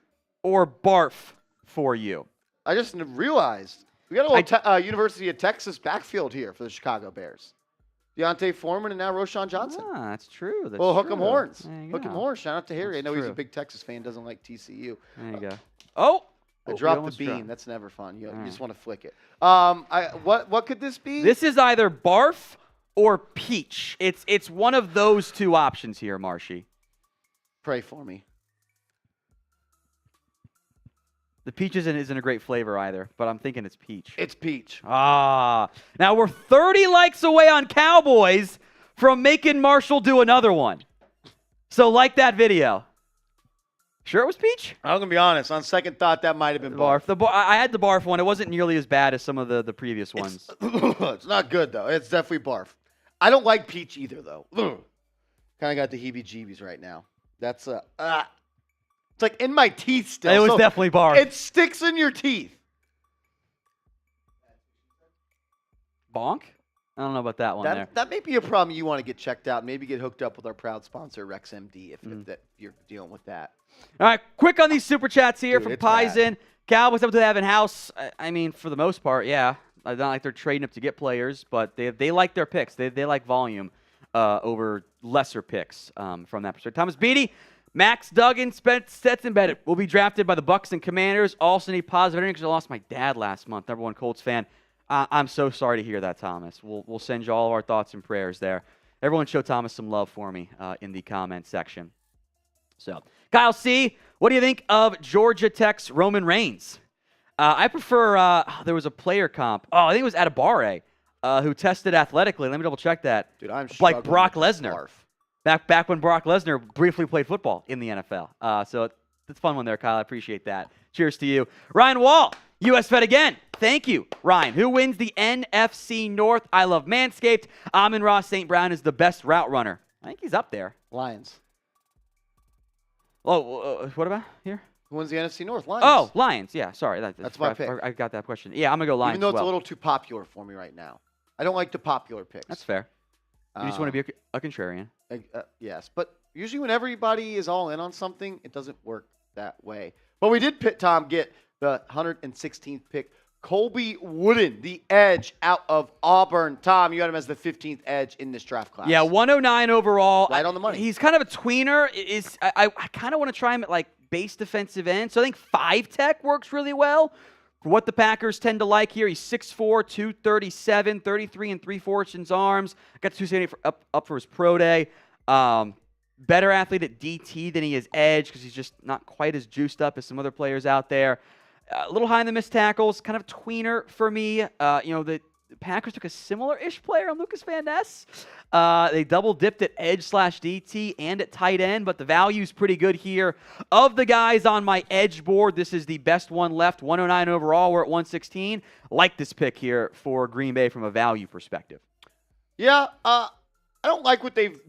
or barf for you. I just realized we got a little University of Texas backfield here for the Chicago Bears. Deonte Foreman and now Roshan Johnson. Ah, that's true. Well, hook 'em horns. Hook 'em horns. Shout out to Harry. I know true. He's a big Texas fan, doesn't like TCU. There you go. Oh! I dropped the bean. Dropped. That's never fun. You just want to flick it. What could this be? This is either barf or peach. It's one of those two options here, Marshy. Pray for me. The peach isn't a great flavor either, but I'm thinking it's peach. It's peach. Now we're 30 likes away on Cowboys from making Marshall do another one. So like that video. Sure it was peach? I'm going to be honest. On second thought, that might have been barf. I had the barf one. It wasn't nearly as bad as some of the previous ones. It's not good, though. It's definitely barf. I don't like peach either, though. Kind of got the heebie-jeebies right now. That's it's like in my teeth still. It was definitely barf. It sticks in your teeth. Bonk? I don't know about that one there. That may be a problem you want to get checked out. Maybe get hooked up with our proud sponsor, RexMD, if you're dealing with that. All right, quick on these super chats here from it's Paizen. Cowboys have to have in-house. I mean, for the most part, yeah. It's not like they're trading up to get players, but they like their picks. They like volume over lesser picks from that perspective. Thomas Beatty, Max Duggan, Stetson Bennett will be drafted by the Bucs and Commanders. Also need positive energy because I lost my dad last month, number one Colts fan. I'm so sorry to hear that, Thomas. We'll send you all of our thoughts and prayers there. everyone show Thomas some love for me in the comment section. So, Kyle C., what do you think of Georgia Tech's Roman Reigns? I prefer, there was a player comp. Oh, I think it was Adibare who tested athletically. Let me double check that. Dude, I'm like Brock Lesnar. Back when Brock Lesnar briefly played football in the NFL. So it's a fun one there, Kyle. I appreciate that. Cheers to you. Ryan Wall, US Vet again. Thank you, Ryan. Who wins the NFC North? I love Manscaped. Amon-Ra St. Brown is the best route runner. I think he's up there. Lions. Oh, what about here? Who wins the NFC North? Lions. Oh, Lions. Yeah, sorry. That's my pick. I got that question. Yeah, I'm going to go Lions. Even though it's a little too popular for me right now. I don't like the popular picks. That's fair. You just want to be a contrarian. Yes, but usually when everybody is all in on something, it doesn't work that way. But we did, Tom, get the 116th pick. Colby Wooden, the edge out of Auburn. Tom, you had him as the 15th edge in this draft class. Yeah, 109 overall. Right on the money. He's kind of a tweener. I kind of want to try him at like base defensive end. So I think 5-tech works really well for what the Packers tend to like here. He's 6'4", 237, 33 3/4 arms. Got 278 up for his pro day. Better athlete at DT than he is edge because he's just not quite as juiced up as some other players out there. A little high in the missed tackles, kind of tweener for me. The Packers took a similar-ish player on Lucas Van Ness. They double-dipped at edge/DT and at tight end, but the value's pretty good here. Of the guys on my edge board, this is the best one left, 109 overall. We're at 116. Like this pick here for Green Bay from a value perspective. Yeah, I don't like what they've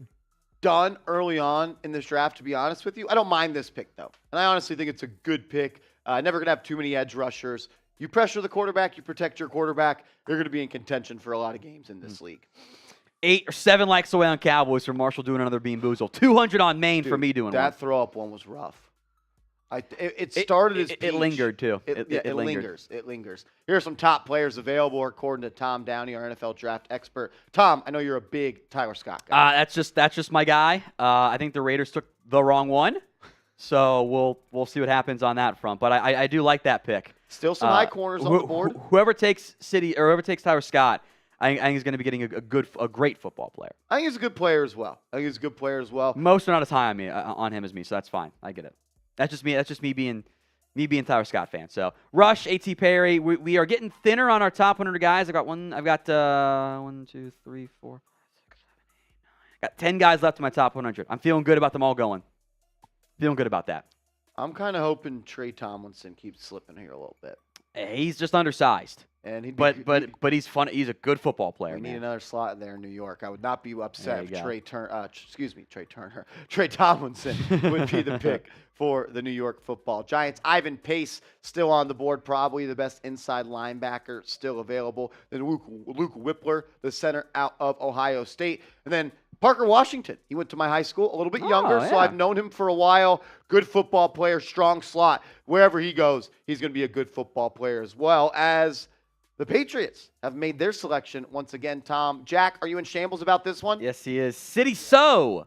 done early on in this draft, to be honest with you. I don't mind this pick, though. And I honestly think it's a good pick. Never going to have too many edge rushers. You pressure the quarterback, you protect your quarterback, you're going to be in contention for a lot of games in this league. 8 or 7 likes away on Cowboys for Marshall doing another Bean Boozle. 200 on Maine for me doing that one. That throw-up one was rough. It started as peach. It lingered, too. It lingers. It lingers. Here are some top players available according to Tom Downey, our NFL draft expert. Tom, I know you're a big Tyler Scott guy. That's just my guy. I think the Raiders took the wrong one. So we'll see what happens on that front. But I do like that pick. Still some high corners on the board. Whoever takes whoever takes Tyler Scott, I think he's going to be getting a great football player. I think he's a good player as well. Most are not as high on him as me, so that's fine. I get it. That's just me being Tyler Scott fan. So Rush, A.T. Perry, we are getting thinner on our top 100 guys. I've got 1, 2, 3, 4, 5, 6, 7, 8, 9. Got 10 guys left in my top 100. I'm feeling good about them all going. Feeling good about that. I'm kind of hoping Trey Tomlinson keeps slipping here a little bit. He's just undersized. And but he's fun. He's a good football player. We need another slot there in New York. I would not be upset if Trey Tomlinson would be the pick for the New York Football Giants. Ivan Pace still on the board, probably the best inside linebacker still available. Then Luke Whippler, the center out of Ohio State, and then Parker Washington. He went to my high school, a little bit younger, so I've known him for a while. Good football player, strong slot. Wherever he goes, he's going to be a good football player as well. As the Patriots have made their selection once again. Tom, Jack, are you in shambles about this one? Yes, he is. City Sow,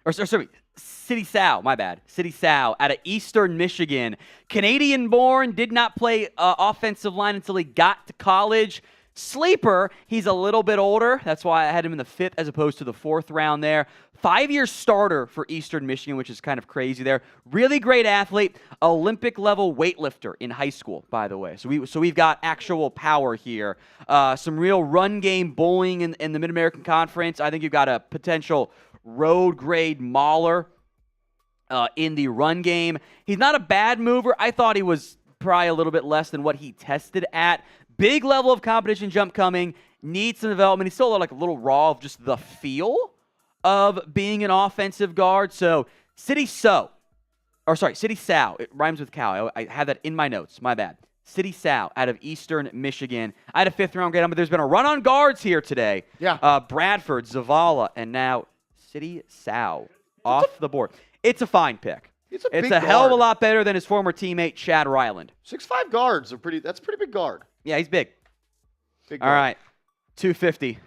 my bad. City Sow out of Eastern Michigan. Canadian-born, did not play offensive line until he got to college. Sleeper, he's a little bit older. That's why I had him in the 5th as opposed to the 4th round there. 5-year starter for Eastern Michigan, which is kind of crazy there. Really great athlete. Olympic-level weightlifter in high school, by the way. So we've got actual power here. Some real run game bullying in the Mid-American Conference. I think you've got a potential road-grade mauler in the run game. He's not a bad mover. I thought he was probably a little bit less than what he tested at. Big level of competition jump coming. Needs some development. He's still like a little raw of just the feel of being an offensive guard. So City Sow. It rhymes with cow. I had that in my notes. My bad. City Sow out of Eastern Michigan. I had a 5th round grade on, but there's been a run on guards here today. Yeah. Bradford, Zavala, and now City Sow off the board. It's a fine pick. It's a hell of a lot better than his former teammate, Chad Ryland. 6'5" guards that's a pretty big guard. Yeah, he's big. Big All guard. right. 250.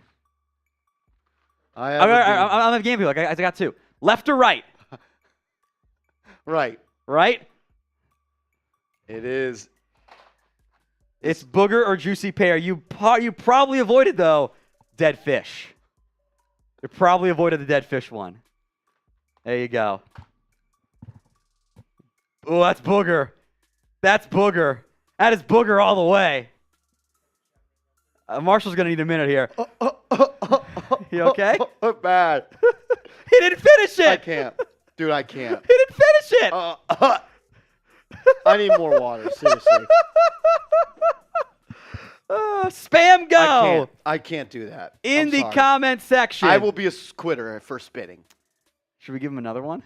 I'm a game view. I got 2. Left or right? Right. Right? It is. It's booger or juicy pear. You probably avoided, though, dead fish. You probably avoided the dead fish one. There you go. Oh, that's booger. That's booger. That is booger all the way. Marshall's going to need a minute here. You okay? Bad. He didn't finish it. I can't. Dude, I can't. He didn't finish it. I need more water, seriously. Spam go. I can't do that. In the comment section. I will be a quitter for spitting. Should we give him another one?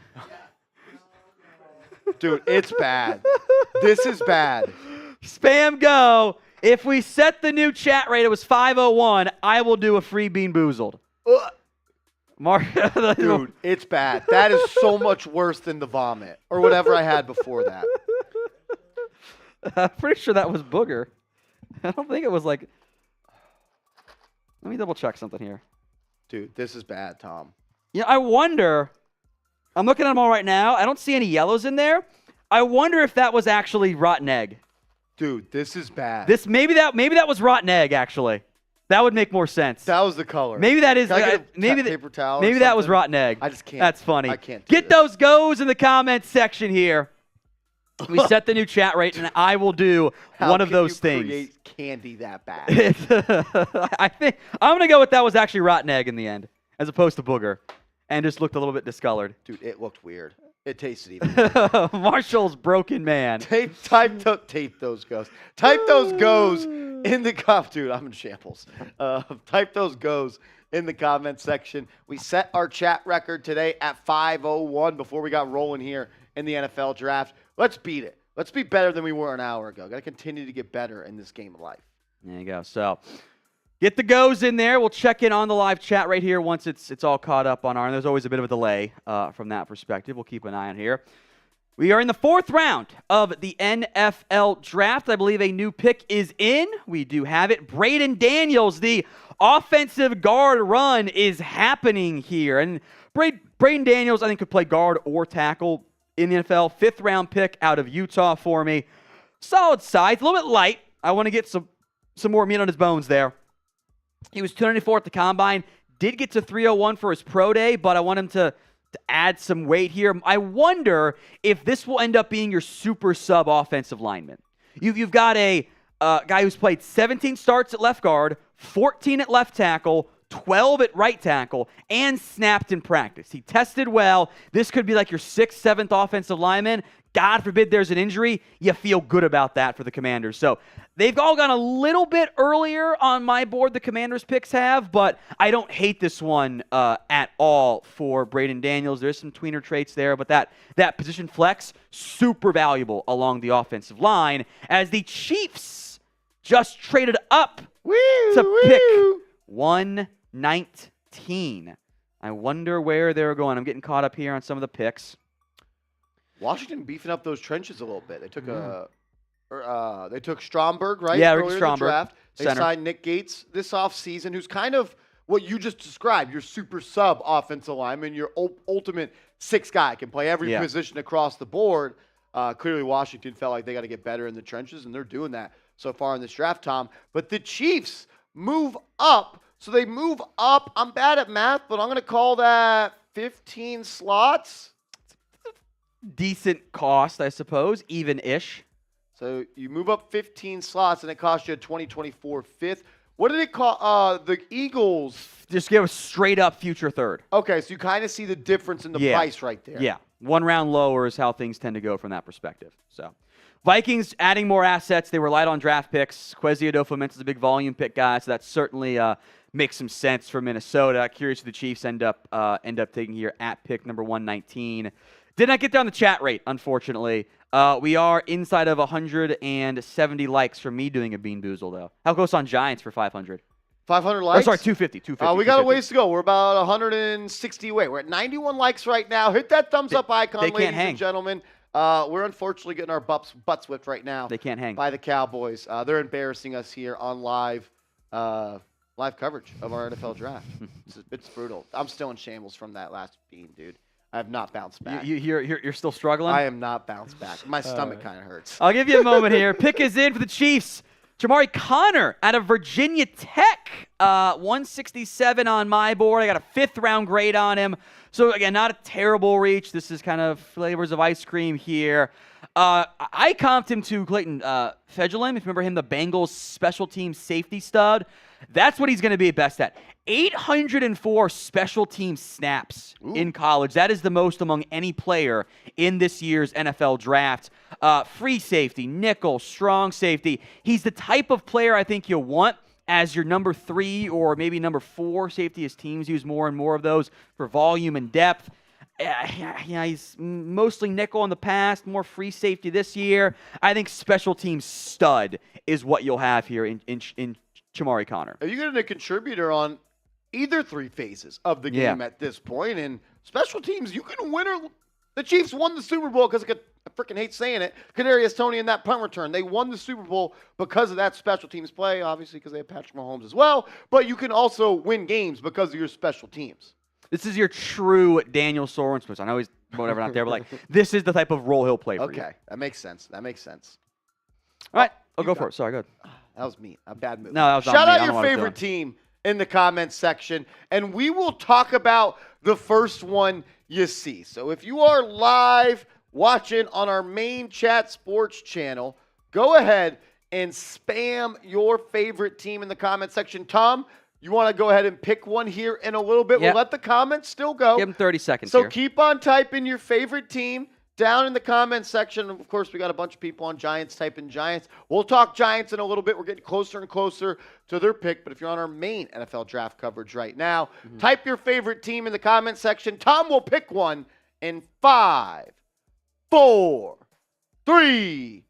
Dude, it's bad. This is bad. Spam go. If we set the new chat rate, it was 501, I will do a free Bean Boozled. Dude, it's bad. That is so much worse than the vomit or whatever I had before that. I'm pretty sure that was booger. I don't think it was like... Let me double check something here. Dude, this is bad, Tom. Yeah, I wonder... I'm looking at them all right now. I don't see any yellows in there. I wonder if that was actually rotten egg. Dude, this is bad. Maybe that was rotten egg, actually. That would make more sense. That was the color. Maybe that is... paper towel maybe that was rotten egg. I just can't. That's funny. I can't Get those goes in the comments section here. We set the new chat rate, and I will do one of those things. Create candy that bad? I think I'm gonna go with that was actually rotten egg in the end, as opposed to booger, and just looked a little bit discolored. Dude, it looked weird. It tasted even weird. Marshall's broken man. Tape those goes. Type those goes in the dude, I'm in shambles. Type those goes in the comment section. We set our chat record today at 5:01 before we got rolling here in the NFL draft. Let's beat it. Let's be better than we were an hour ago. Got to continue to get better in this game of life. There you go. So get the goes in there. We'll check in on the live chat right here once it's all caught up on our. And there's always a bit of a delay from that perspective. We'll keep an eye on here. We are in the 4th round of the NFL draft. I believe a new pick is in. We do have it. Braden Daniels, the offensive guard run is happening here. And Braden Daniels, I think, could play guard or tackle in the NFL. 5th round pick out of Utah for me. Solid size, a little bit light. I want to get some more meat on his bones there. He was 294 at the combine. Did get to 301 for his pro day, but I want him to add some weight here. I wonder if this will end up being your super sub offensive lineman. You've got a guy who's played 17 starts at left guard, 14 at left tackle, 12 at right tackle, and snapped in practice. He tested well. This could be like your 6th, 7th offensive lineman. God forbid there's an injury. You feel good about that for the Commanders. So they've all gone a little bit earlier on my board, the Commanders picks have, but I don't hate this one at all for Braden Daniels. There's some tweener traits there, but that position flex, super valuable along the offensive line as the Chiefs just traded up to pick 119. I wonder where they're going. I'm getting caught up here on some of the picks. Washington beefing up those trenches a little bit. They took they took Stromberg, right? Yeah, earlier Rick Stromberg. in the draft. They Center. signed Nick Gates this offseason, who's kind of what you just described, your super sub offensive lineman, your ultimate 6 guy, can play every position across the board. Clearly, Washington felt like they got to get better in the trenches, and they're doing that so far in this draft, Tom. But the Chiefs move up. So they move up. I'm bad at math, but I'm going to call that 15 slots. Decent cost, I suppose, even-ish. So you move up 15 slots, and it cost you a 2024 5th. What did it cost? The Eagles just give a straight-up future 3rd. Okay, so you kind of see the difference in the price right there. Yeah, 1 round lower is how things tend to go from that perspective. So Vikings adding more assets. They were light on draft picks. Kwesi Adofo-Mensah's a big volume pick guy, so that certainly makes some sense for Minnesota. Curious who the Chiefs end up taking here at pick number 119. Did not get there on the chat rate, unfortunately. We are inside of 170 likes from me doing a Bean Boozle, though. How close on Giants for 500? 500 likes? Oh, sorry, 250. We got a ways to go. We're about 160 away. We're at 91 likes right now. Hit that thumbs up icon, ladies and gentlemen. We're unfortunately getting our butts whipped right now. They can't hang. By the Cowboys. They're embarrassing us here on live coverage of our NFL draft. It's brutal. I'm still in shambles from that last Bean, dude. I have not bounced back. You're still struggling? I am not bounced back. My stomach kind of hurts. I'll give you a moment here. Pick is in for the Chiefs. Jamari Connor out of Virginia Tech, 167 on my board. I got a 5th-round grade on him. So, again, not a terrible reach. This is kind of flavors of ice cream here. I comped him to Clayton Fejedelem. If you remember him, the Bengals special team safety stud. That's what he's going to be best at. 804 special team snaps in college. That is the most among any player in this year's NFL draft. Free safety, nickel, strong safety. He's the type of player I think you'll want as your number 3 or maybe number 4 safety, as teams use more and more of those for volume and depth. Yeah, he's mostly nickel in the past, more free safety this year. I think special team stud is what you'll have here in Jamari Connor. Are you getting a contributor on either 3 phases of the game at this point? And special teams, you can win or the Chiefs won the Super Bowl because I freaking hate saying it. Kadarius Toney in that punt return. They won the Super Bowl because of that special teams play, obviously because they have Patrick Mahomes as well. But you can also win games because of your special teams. This is your true Daniel Sorensen. I know he's whatever not there, but this is the type of role he'll play for you. Okay, that makes sense. All right, I'll go for it. Sorry, go ahead. That was me. A bad move. No, that was Shout not out me. your favorite team in the comments section, and we will talk about the first one you see. So if you are live watching on our main Chat Sports channel, go ahead and spam your favorite team in the comment section. Tom, you want to go ahead and pick one here in a little bit? Yep. We'll let the comments still go. Give them 30 seconds So here. keep on typing your favorite team down in the comments section. Of course, we got a bunch of people on Giants typing Giants. We'll talk Giants in a little bit. We're getting closer and closer to their pick. But if you're on our main NFL draft coverage right now, type your favorite team in the comment section. Tom will pick one in 5, 4, 3,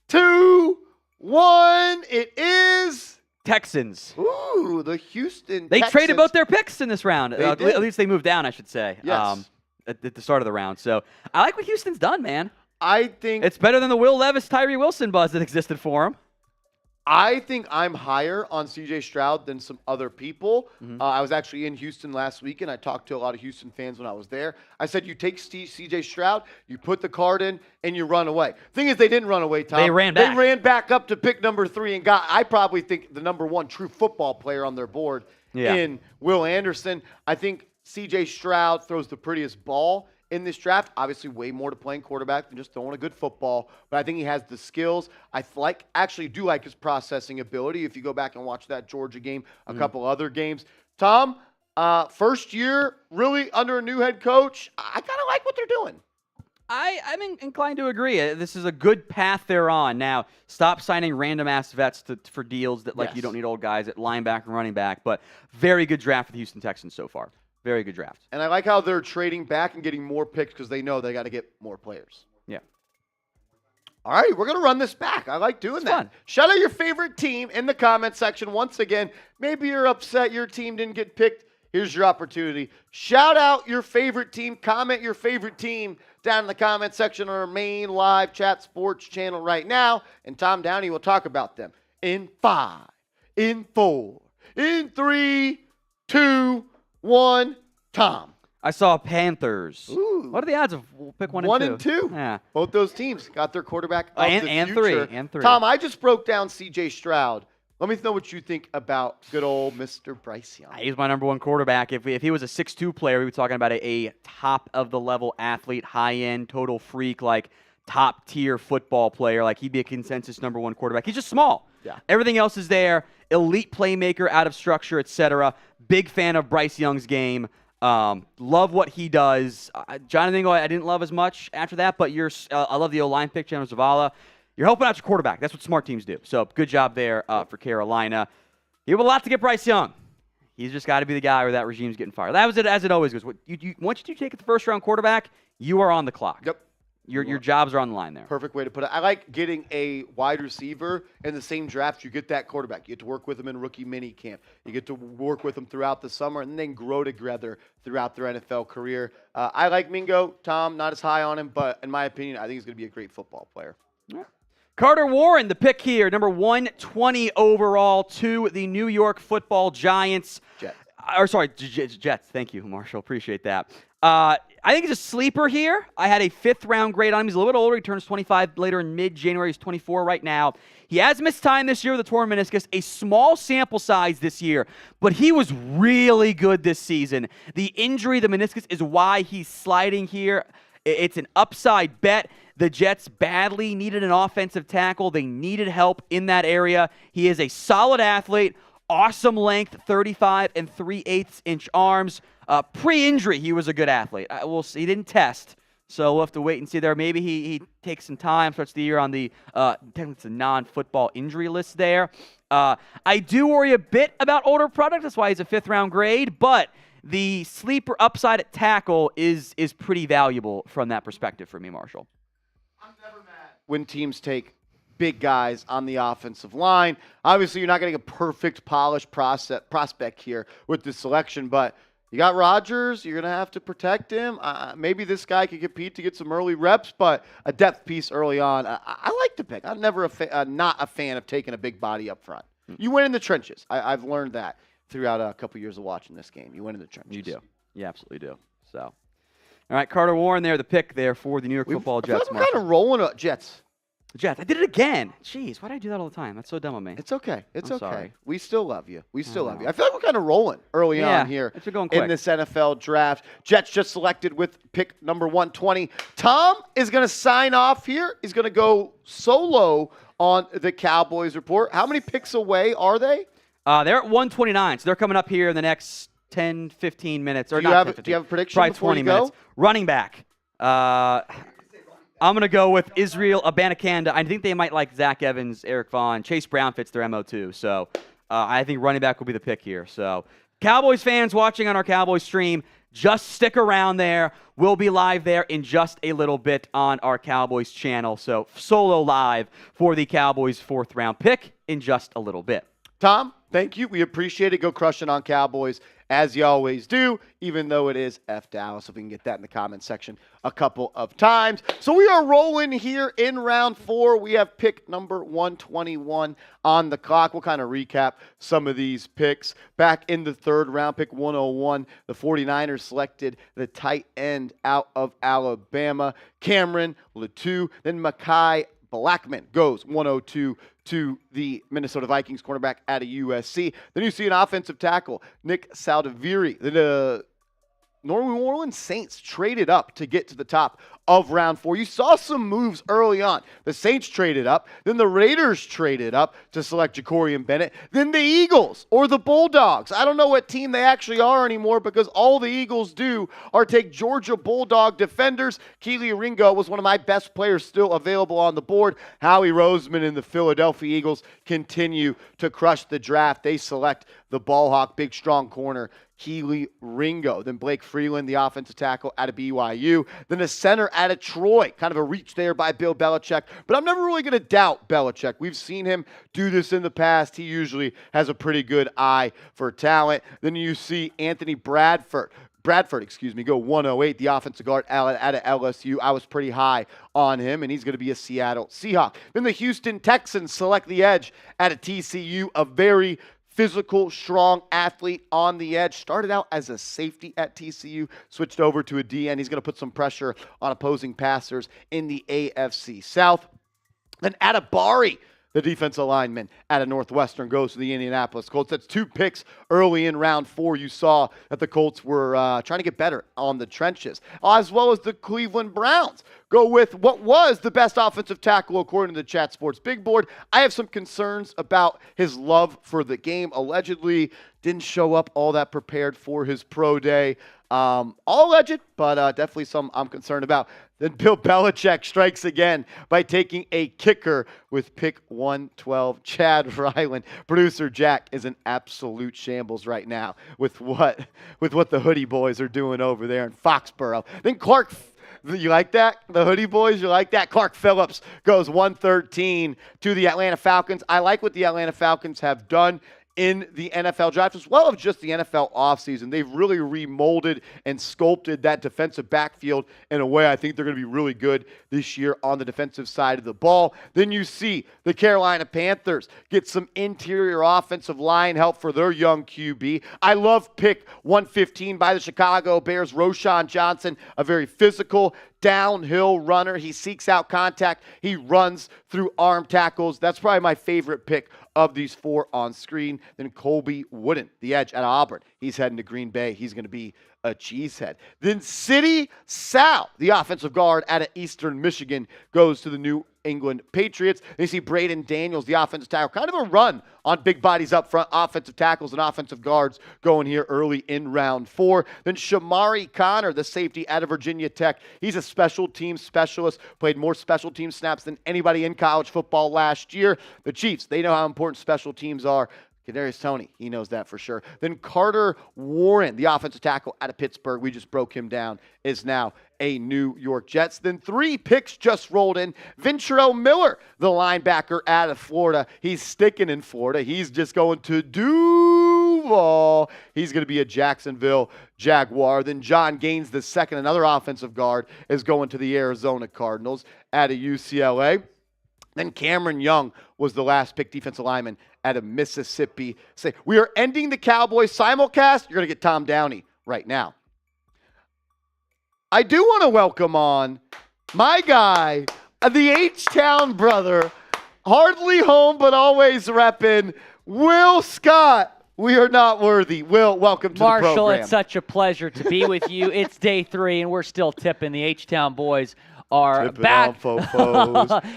2, 1. It is Texans. Ooh, the Houston They Texans. traded both their picks in this round. They At least they moved down, I should say. Yes. At the start of the round. So I like what Houston's done, man. I think it's better than the Will Levis, Tyree Wilson buzz that existed for him. I think I'm higher on C.J. Stroud than some other people. I was actually in Houston last weekend. I talked to a lot of Houston fans when I was there. I said, you take C.J. Stroud, you put the card in, and you run away. Thing is, they didn't run away, Tom. They ran back. They ran back up to pick number 3 and got, I probably think, the number 1 true football player on their board in Will Anderson. I think C.J. Stroud throws the prettiest ball in this draft. Obviously, way more to playing quarterback than just throwing a good football. But I think he has the skills. I actually do like his processing ability. If you go back and watch that Georgia game, a couple other games. Tom, first year, really under a new head coach. I kind of like what they're doing. I'm inclined to agree. This is a good path they're on. Now, stop signing random-ass vets for deals that you don't need old guys at linebacker and running back. But very good draft for the Houston Texans so far. Very good draft. And I like how they're trading back and getting more picks because they know they got to get more players. Yeah. All right, we're going to run this back. I like doing that. Fun. Shout out your favorite team in the comment section. Once again, maybe you're upset your team didn't get picked. Here's your opportunity. Shout out your favorite team. Comment your favorite team down in the comment section on our main live Chat Sports channel right now. And Tom Downey will talk about them in 5, in 4, in 3, 2, 1. Tom. I saw Panthers. Ooh. What are the odds of we'll pick 1 and 2? 1 and 2. Yeah. Both those teams got their quarterback of the and future. 3. And 3. Tom, I just broke down C.J. Stroud. Let me know what you think about good old Mr. Bryce Young. He's my number 1 quarterback. If he was a 6'2 player, we were talking about a top-of-the-level athlete, high-end, total freak, top-tier football player. He'd be a consensus number 1 quarterback. He's just small. Yeah. Everything else is there. Elite playmaker, out of structure, etc. Big fan of Bryce Young's game. Love what he does. Jonathan, I didn't love as much after that, but I love the O-line pick, General Zavala. You're helping out your quarterback. That's what smart teams do. So good job there for Carolina. You have a lot to get Bryce Young. He's just got to be the guy where that regime's getting fired. That was it, as it always goes. Once you take the first-round quarterback, you are on the clock. Yep. Your jobs are on the line there. Perfect way to put it. I like getting a wide receiver in the same draft. You get that quarterback. You get to work with them in rookie mini camp. You get to work with them throughout the summer and then grow together throughout their NFL career. I like Mingo. Tom, not as high on him, but in my opinion, I think he's going to be a great football player. Yeah. Carter Warren, the pick here, number 120 overall to the New York Football Giants. Jets. Jets. Thank you, Marshall. Appreciate that. I I think he's a sleeper here. I had a 5th-round grade on him. He's a little bit older. He turns 25 later in mid-January. He's 24 right now. He has missed time this year with a torn meniscus, a small sample size this year, but he was really good this season. The injury, the meniscus, is why he's sliding here. It's an upside bet. The Jets badly needed an offensive tackle. They needed help in that area. He is a solid athlete, awesome length, 35 and 3/8 inch arms. Pre-injury, he was a good athlete. We'll see. He didn't test, so we'll have to wait and see there. Maybe he takes some time, starts the year on the technically it's a non-football injury list there. I do worry a bit about older product. That's why he's a 5th-round grade, but the sleeper upside at tackle is pretty valuable from that perspective for me, Marshall. I'm never mad when teams take big guys on the offensive line. Obviously, you're not getting a perfect, polished prospect here with this selection, but you got Rodgers. You're going to have to protect him. Maybe this guy could compete to get some early reps, but a depth piece early on. I like the pick. I'm never not a fan of taking a big body up front. You win in the trenches. I've learned that throughout a couple years of watching this game. You win in the trenches. You do. You absolutely do. So, all right, Carter Warren there, the pick there for the New York Football Jets. We're kind of rolling up Jets. Jets. I did it again. Jeez, why do I do that all the time? That's so dumb of me. It's okay. I'm okay. Sorry. We still love you. We still love you. I feel like we're kind of rolling early on here in this NFL draft. Jets just selected with pick number 120. Tom is going to sign off here. He's going to go solo on the Cowboys report. How many picks away are they? They're at 129, so they're coming up here in the next 10, 15 minutes. Or do you have a prediction probably before 20 you go? minutes. Running back. I'm going to go with Israel Abanikanda. I think they might like Zach Evans, Eric Vaughn. Chase Brown fits their MO too. So I think running back will be the pick here. So Cowboys fans watching on our Cowboys stream, just stick around there. We'll be live there in just a little bit on our Cowboys channel. So solo live for the Cowboys 4th-round pick in just a little bit. Tom, thank you. We appreciate it. Go crushing on Cowboys as you always do, even though it is F Dallas. If we can get that in the comment section a couple of times. So we are rolling here in round 4. We have pick number 121 on the clock. We'll kind of recap some of these picks. Back in the 3rd round, pick 101, the 49ers selected the tight end out of Alabama, Cameron Latou. Then Mekhi Blackman goes 102 to the Minnesota Vikings cornerback out of USC. Then you see an offensive tackle, Nick Saldiviri. The New Orleans Saints traded up to get to the top of round 4. You saw some moves early on. The Saints traded up. Then the Raiders traded up to select Ja'Cory Bennett. Then the Eagles or the Bulldogs. I don't know what team they actually are anymore because all the Eagles do are take Georgia Bulldog defenders. Kelee Ringo was one of my best players still available on the board. Howie Roseman and the Philadelphia Eagles continue to crush the draft. They select the ball hawk, big, strong corner, Kelee Ringo. Then Blake Freeland, the offensive tackle out of BYU. Then the center out of Troy. Kind of a reach there by Bill Belichick. But I'm never really going to doubt Belichick. We've seen him do this in the past. He usually has a pretty good eye for talent. Then you see Anthony Bradford, go 108, the offensive guard out of LSU. I was pretty high on him, and he's going to be a Seattle Seahawk. Then the Houston Texans select the edge out of TCU, a very physical, strong athlete on the edge. Started out as a safety at TCU, switched over to a DN. He's going to put some pressure on opposing passers in the AFC South. Then Adibari, the defensive lineman out of Northwestern, goes to the Indianapolis Colts. That's 2 picks early in round 4. You saw that the Colts were trying to get better on the trenches, as well as the Cleveland Browns go with what was the best offensive tackle according to the Chat Sports Big Board. I have some concerns about his love for the game. Allegedly didn't show up all that prepared for his pro day. All alleged, but definitely some I'm concerned about. Then Bill Belichick strikes again by taking a kicker with pick 112, Chad Ryland. Producer Jack is an absolute shambles right now with what the Hoodie Boys are doing over there in Foxborough. Then Clark, you like that? The Hoodie Boys, you like that? Clark Phillips goes 113 to the Atlanta Falcons. I like what the Atlanta Falcons have done in the NFL draft, as well as just the NFL offseason. They've really remolded and sculpted that defensive backfield in a way I think they're going to be really good this year on the defensive side of the ball. Then you see the Carolina Panthers get some interior offensive line help for their young QB. I love pick 115 by the Chicago Bears, Roschon Johnson, a very physical downhill runner. He seeks out contact. He runs through arm tackles. That's probably my favorite pick of these 4 on screen. Then Colby Wooden, the edge out of Auburn. He's heading to Green Bay. He's going to be a cheesehead. Then City Sal, the offensive guard out of Eastern Michigan, goes to the New England Patriots. They see Braden Daniels, the offensive tackle, kind of a run on big bodies up front, offensive tackles and offensive guards going here early in round 4. Then Shamari Connor, the safety out of Virginia Tech. He's a special team specialist, played more special team snaps than anybody in college football last year. The Chiefs, they know how important special teams are. Kadarius Toney, he knows that for sure. Then Carter Warren, the offensive tackle out of Pittsburgh, we just broke him down, is now a New York Jets. Then 3 picks just rolled in. Ventrell Miller, the linebacker out of Florida. He's sticking in Florida. He's just going to Duval. He's going to be a Jacksonville Jaguar. Then John Gaines, the second, another offensive guard, is going to the Arizona Cardinals out of UCLA. Then Cameron Young was the last pick, defensive lineman out of Mississippi. Say, we are ending the Cowboys simulcast. You're going to get Tom Downey right now. I do want to welcome on my guy, the H-Town brother, hardly home but always repping, Will Scott. We are not worthy. Will, welcome to the program. Marshall, it's such a pleasure to be with you. It's day 3, and we're still tipping. The H-Town boys are Tipping back.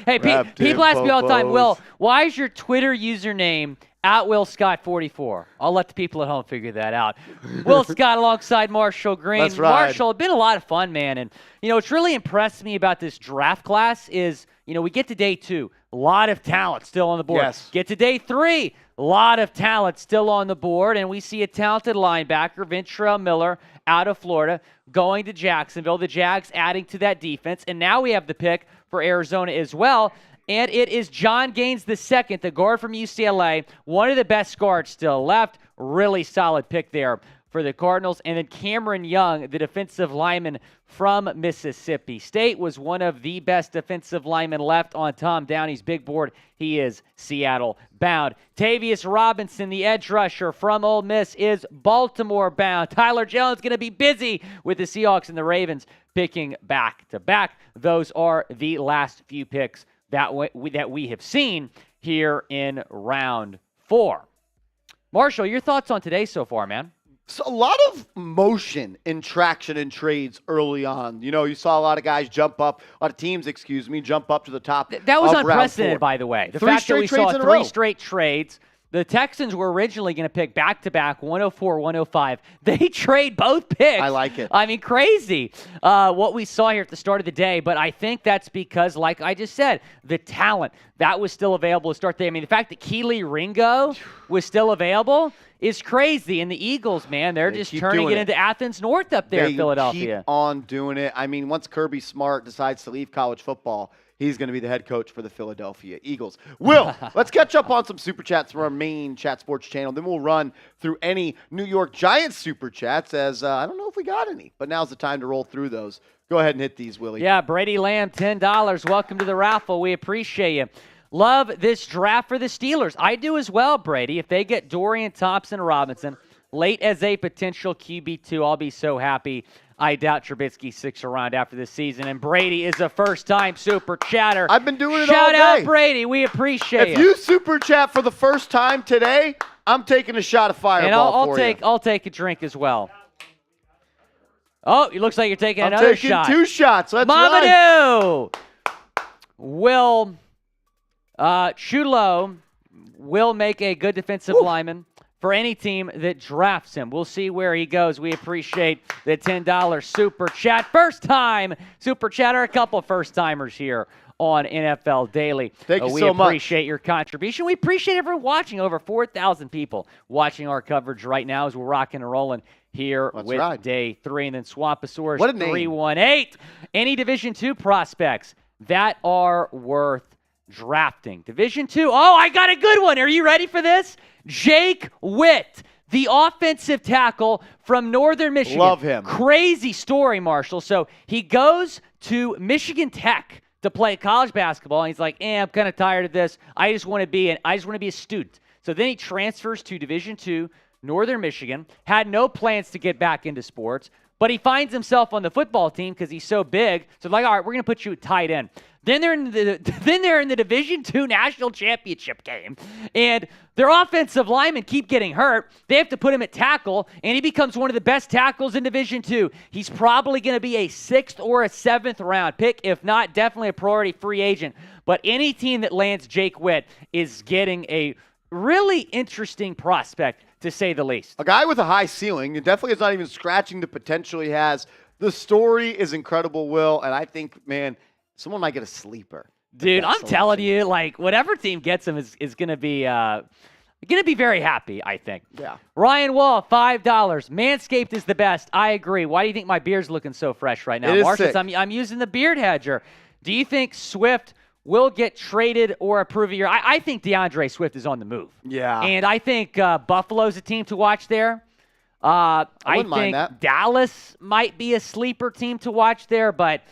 Hey, people ask me all the time, Will, why is your Twitter username @WillScott44? I'll let the people at home figure that out. Will Scott alongside Marshall Green. Let's ride. Marshall, it's been a lot of fun, man. And, what's really impressed me about this draft class is, we get to day 2, a lot of talent still on the board. Yes. Get to day 3, a lot of talent still on the board, and we see a talented linebacker, Ventrell Miller, out of Florida, going to Jacksonville. The Jags adding to that defense, and now we have the pick for Arizona as well, and it is John Gaines II, the guard from UCLA, one of the best guards still left. Really solid pick there for the Cardinals. And then Cameron Young, the defensive lineman from Mississippi State, was one of the best defensive linemen left on Tom Downey's big board. He is Seattle bound. Tavius Robinson, the edge rusher from Ole Miss, is Baltimore bound. Tyler Jones going to be busy with the Seahawks and the Ravens picking back-to-back. Those are the last few picks that we have seen here in round 4. Marshall, your thoughts on today so far, man? So a lot of motion and traction in trades early on. You saw a lot of guys jump up, a lot of teams, jump up to the top. That was of unprecedented, by the way. The fact that we saw 3 straight trades. The Texans were originally going to pick back-to-back 104, 105. They trade both picks. I like it. I mean, crazy what we saw here at the start of the day. But I think that's because, like I just said, the talent, that was still available to start the day. I mean, the fact that Kelee Ringo was still available is crazy. And the Eagles, man, they're just turning it into Athens North up there in Philadelphia. Keep on doing it. I mean, once Kirby Smart decides to leave college football, he's going to be the head coach for the Philadelphia Eagles. Will, let's catch up on some Super Chats from our main Chat Sports channel. Then we'll run through any New York Giants Super Chats as I don't know if we got any, but now's the time to roll through those. Go ahead and hit these, Willie. Yeah, Brady Lamb, $10. Welcome to the raffle. We appreciate you. Love this draft for the Steelers. I do as well, Brady. If they get Dorian Thompson-Robinson late as a potential QB2, I'll be so happy. I doubt Trubisky sticks around after this season. And Brady is a first-time Super Chatter. I've been doing it Shout all day. out, Brady. We appreciate it. If you Super Chat for the first time today, I'm taking a shot of Fireball and for you. I'll take a drink as well. Oh, it looks like you're taking I'm another taking shot. 2 shots. Let's ride. Mamadou! Will Chulo will make a good defensive lineman for any team that drafts him. We'll see where he goes. We appreciate the $10 Super Chat. First time Super Chatter, a couple first-timers here on NFL Daily. Thank you so much. We appreciate your contribution. We appreciate everyone watching. Over 4,000 people watching our coverage right now as we're rocking and rolling here with Day 3. And then Swampasaurus 318. Any Division II prospects that are worth drafting. Division II. Oh, I got a good one. Are you ready for this? Jake Witt, the offensive tackle from Northern Michigan. Love him. Crazy story, Marshall. So he goes to Michigan Tech to play college basketball, and he's like, I'm kind of tired of this. I just want to be a student. So then he transfers to Division II, Northern Michigan, had no plans to get back into sports, but he finds himself on the football team because he's so big. So like, all right, we're going to put you at tight end. Then they're in the Division II national championship game, and their offensive linemen keep getting hurt. They have to put him at tackle, and he becomes one of the best tackles in Division II. He's probably going to be a 6th or a 7th round pick, if not definitely a priority free agent. But any team that lands Jake Witt is getting a really interesting prospect, to say the least. A guy with a high ceiling, and definitely is not even scratching the potential he has. The story is incredible, Will, and I think, man, someone might get a sleeper. Dude, I'm telling you, like, whatever team gets him is going to be very happy, I think. Yeah. Ryan Wall, $5. Manscaped is the best. I agree. Why do you think my beard's looking so fresh right now? It is Marshall, sick. I'm using the beard hedger. Do you think Swift will get traded or approve a year? I think DeAndre Swift is on the move. Yeah. And I think Buffalo's a team to watch there. I wouldn't mind think that. Dallas might be a sleeper team to watch there, but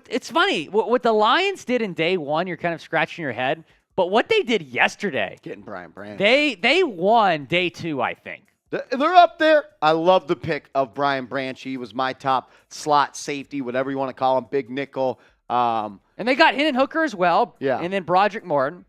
it's funny. What the Lions did in day one, you're kind of scratching your head. But what they did yesterday, Getting Brian Branch. they won day two, I think. They're up there. I love the pick of Brian Branch. He was my top slot safety, whatever you want to call him, big nickel. And they got Hendon Hooker as well. Yeah. And then Broderick Morton,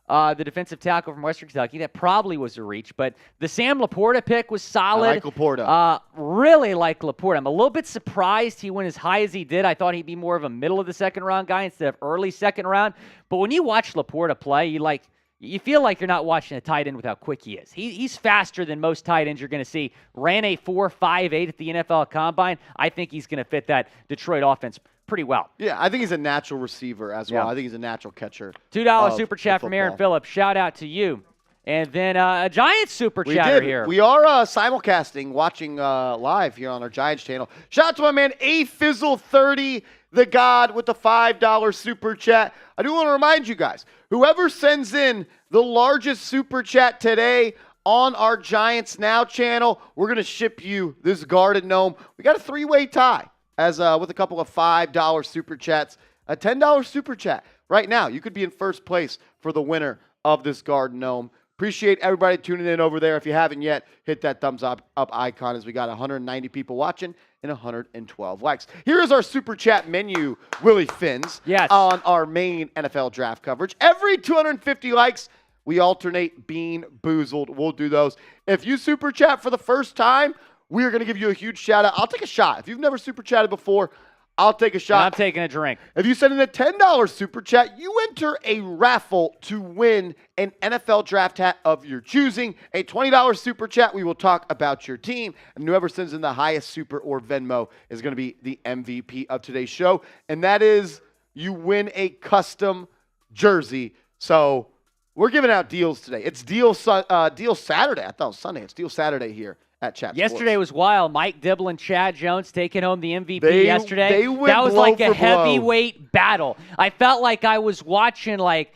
the defensive tackle from Western Kentucky. That probably was a reach. But the Sam Laporta pick was solid. I like Laporta. Really like Laporta. I'm a little bit surprised he went as high as he did. I thought he'd be more of a middle of the second round guy instead of early second round. But when you watch Laporta play, you feel like you're not watching a tight end with how quick he is. He's faster than most tight ends you're going to see. Ran a 4.58 at the NFL Combine. I think he's going to fit that Detroit offense pretty well. Yeah, I think he's a natural receiver as well. Yeah. I think he's a natural catcher. $2 super chat from Aaron Phillips. Shout out to you. And then a Giants super chatter here. We are simulcasting, watching live here on our Giants channel. Shout out to my man AFizzle30, the God with the $5 super chat. I do want to remind you guys, whoever sends in the largest super chat today on our Giants Now channel, we're going to ship you this Garden Gnome. We got a 3-way tie as with a couple of $5 super chats, a $10 super chat. Right now, you could be in first place for the winner of this Garden Gnome. Appreciate everybody tuning in over there. If you haven't yet, hit that thumbs up icon as we got 190 people watching and 112 likes. Here is our super chat menu, Willie Finns, Yes. on our main NFL draft coverage. Every 250 likes, we alternate Bean Boozled. We'll do those. If you super chat for the first time, we are going to give you a huge shout out. I'll take a shot. If you've never super chatted before, I'll take a shot. And I'm taking a drink. If you send in a $10 super chat, you enter a raffle to win an NFL draft hat of your choosing. A $20 super chat, we will talk about your team. And whoever sends in the highest super or Venmo is going to be the MVP of today's show. And that is, you win a custom jersey. So we're giving out deals today. It's Deal Saturday. I thought it was Sunday. It's Deal Saturday here at Chat Yesterday Sports. was wild. Mike Daboll and Chad Jones taking home the MVP yesterday. They went that was blow like a for blow. heavyweight battle. I felt like I was watching like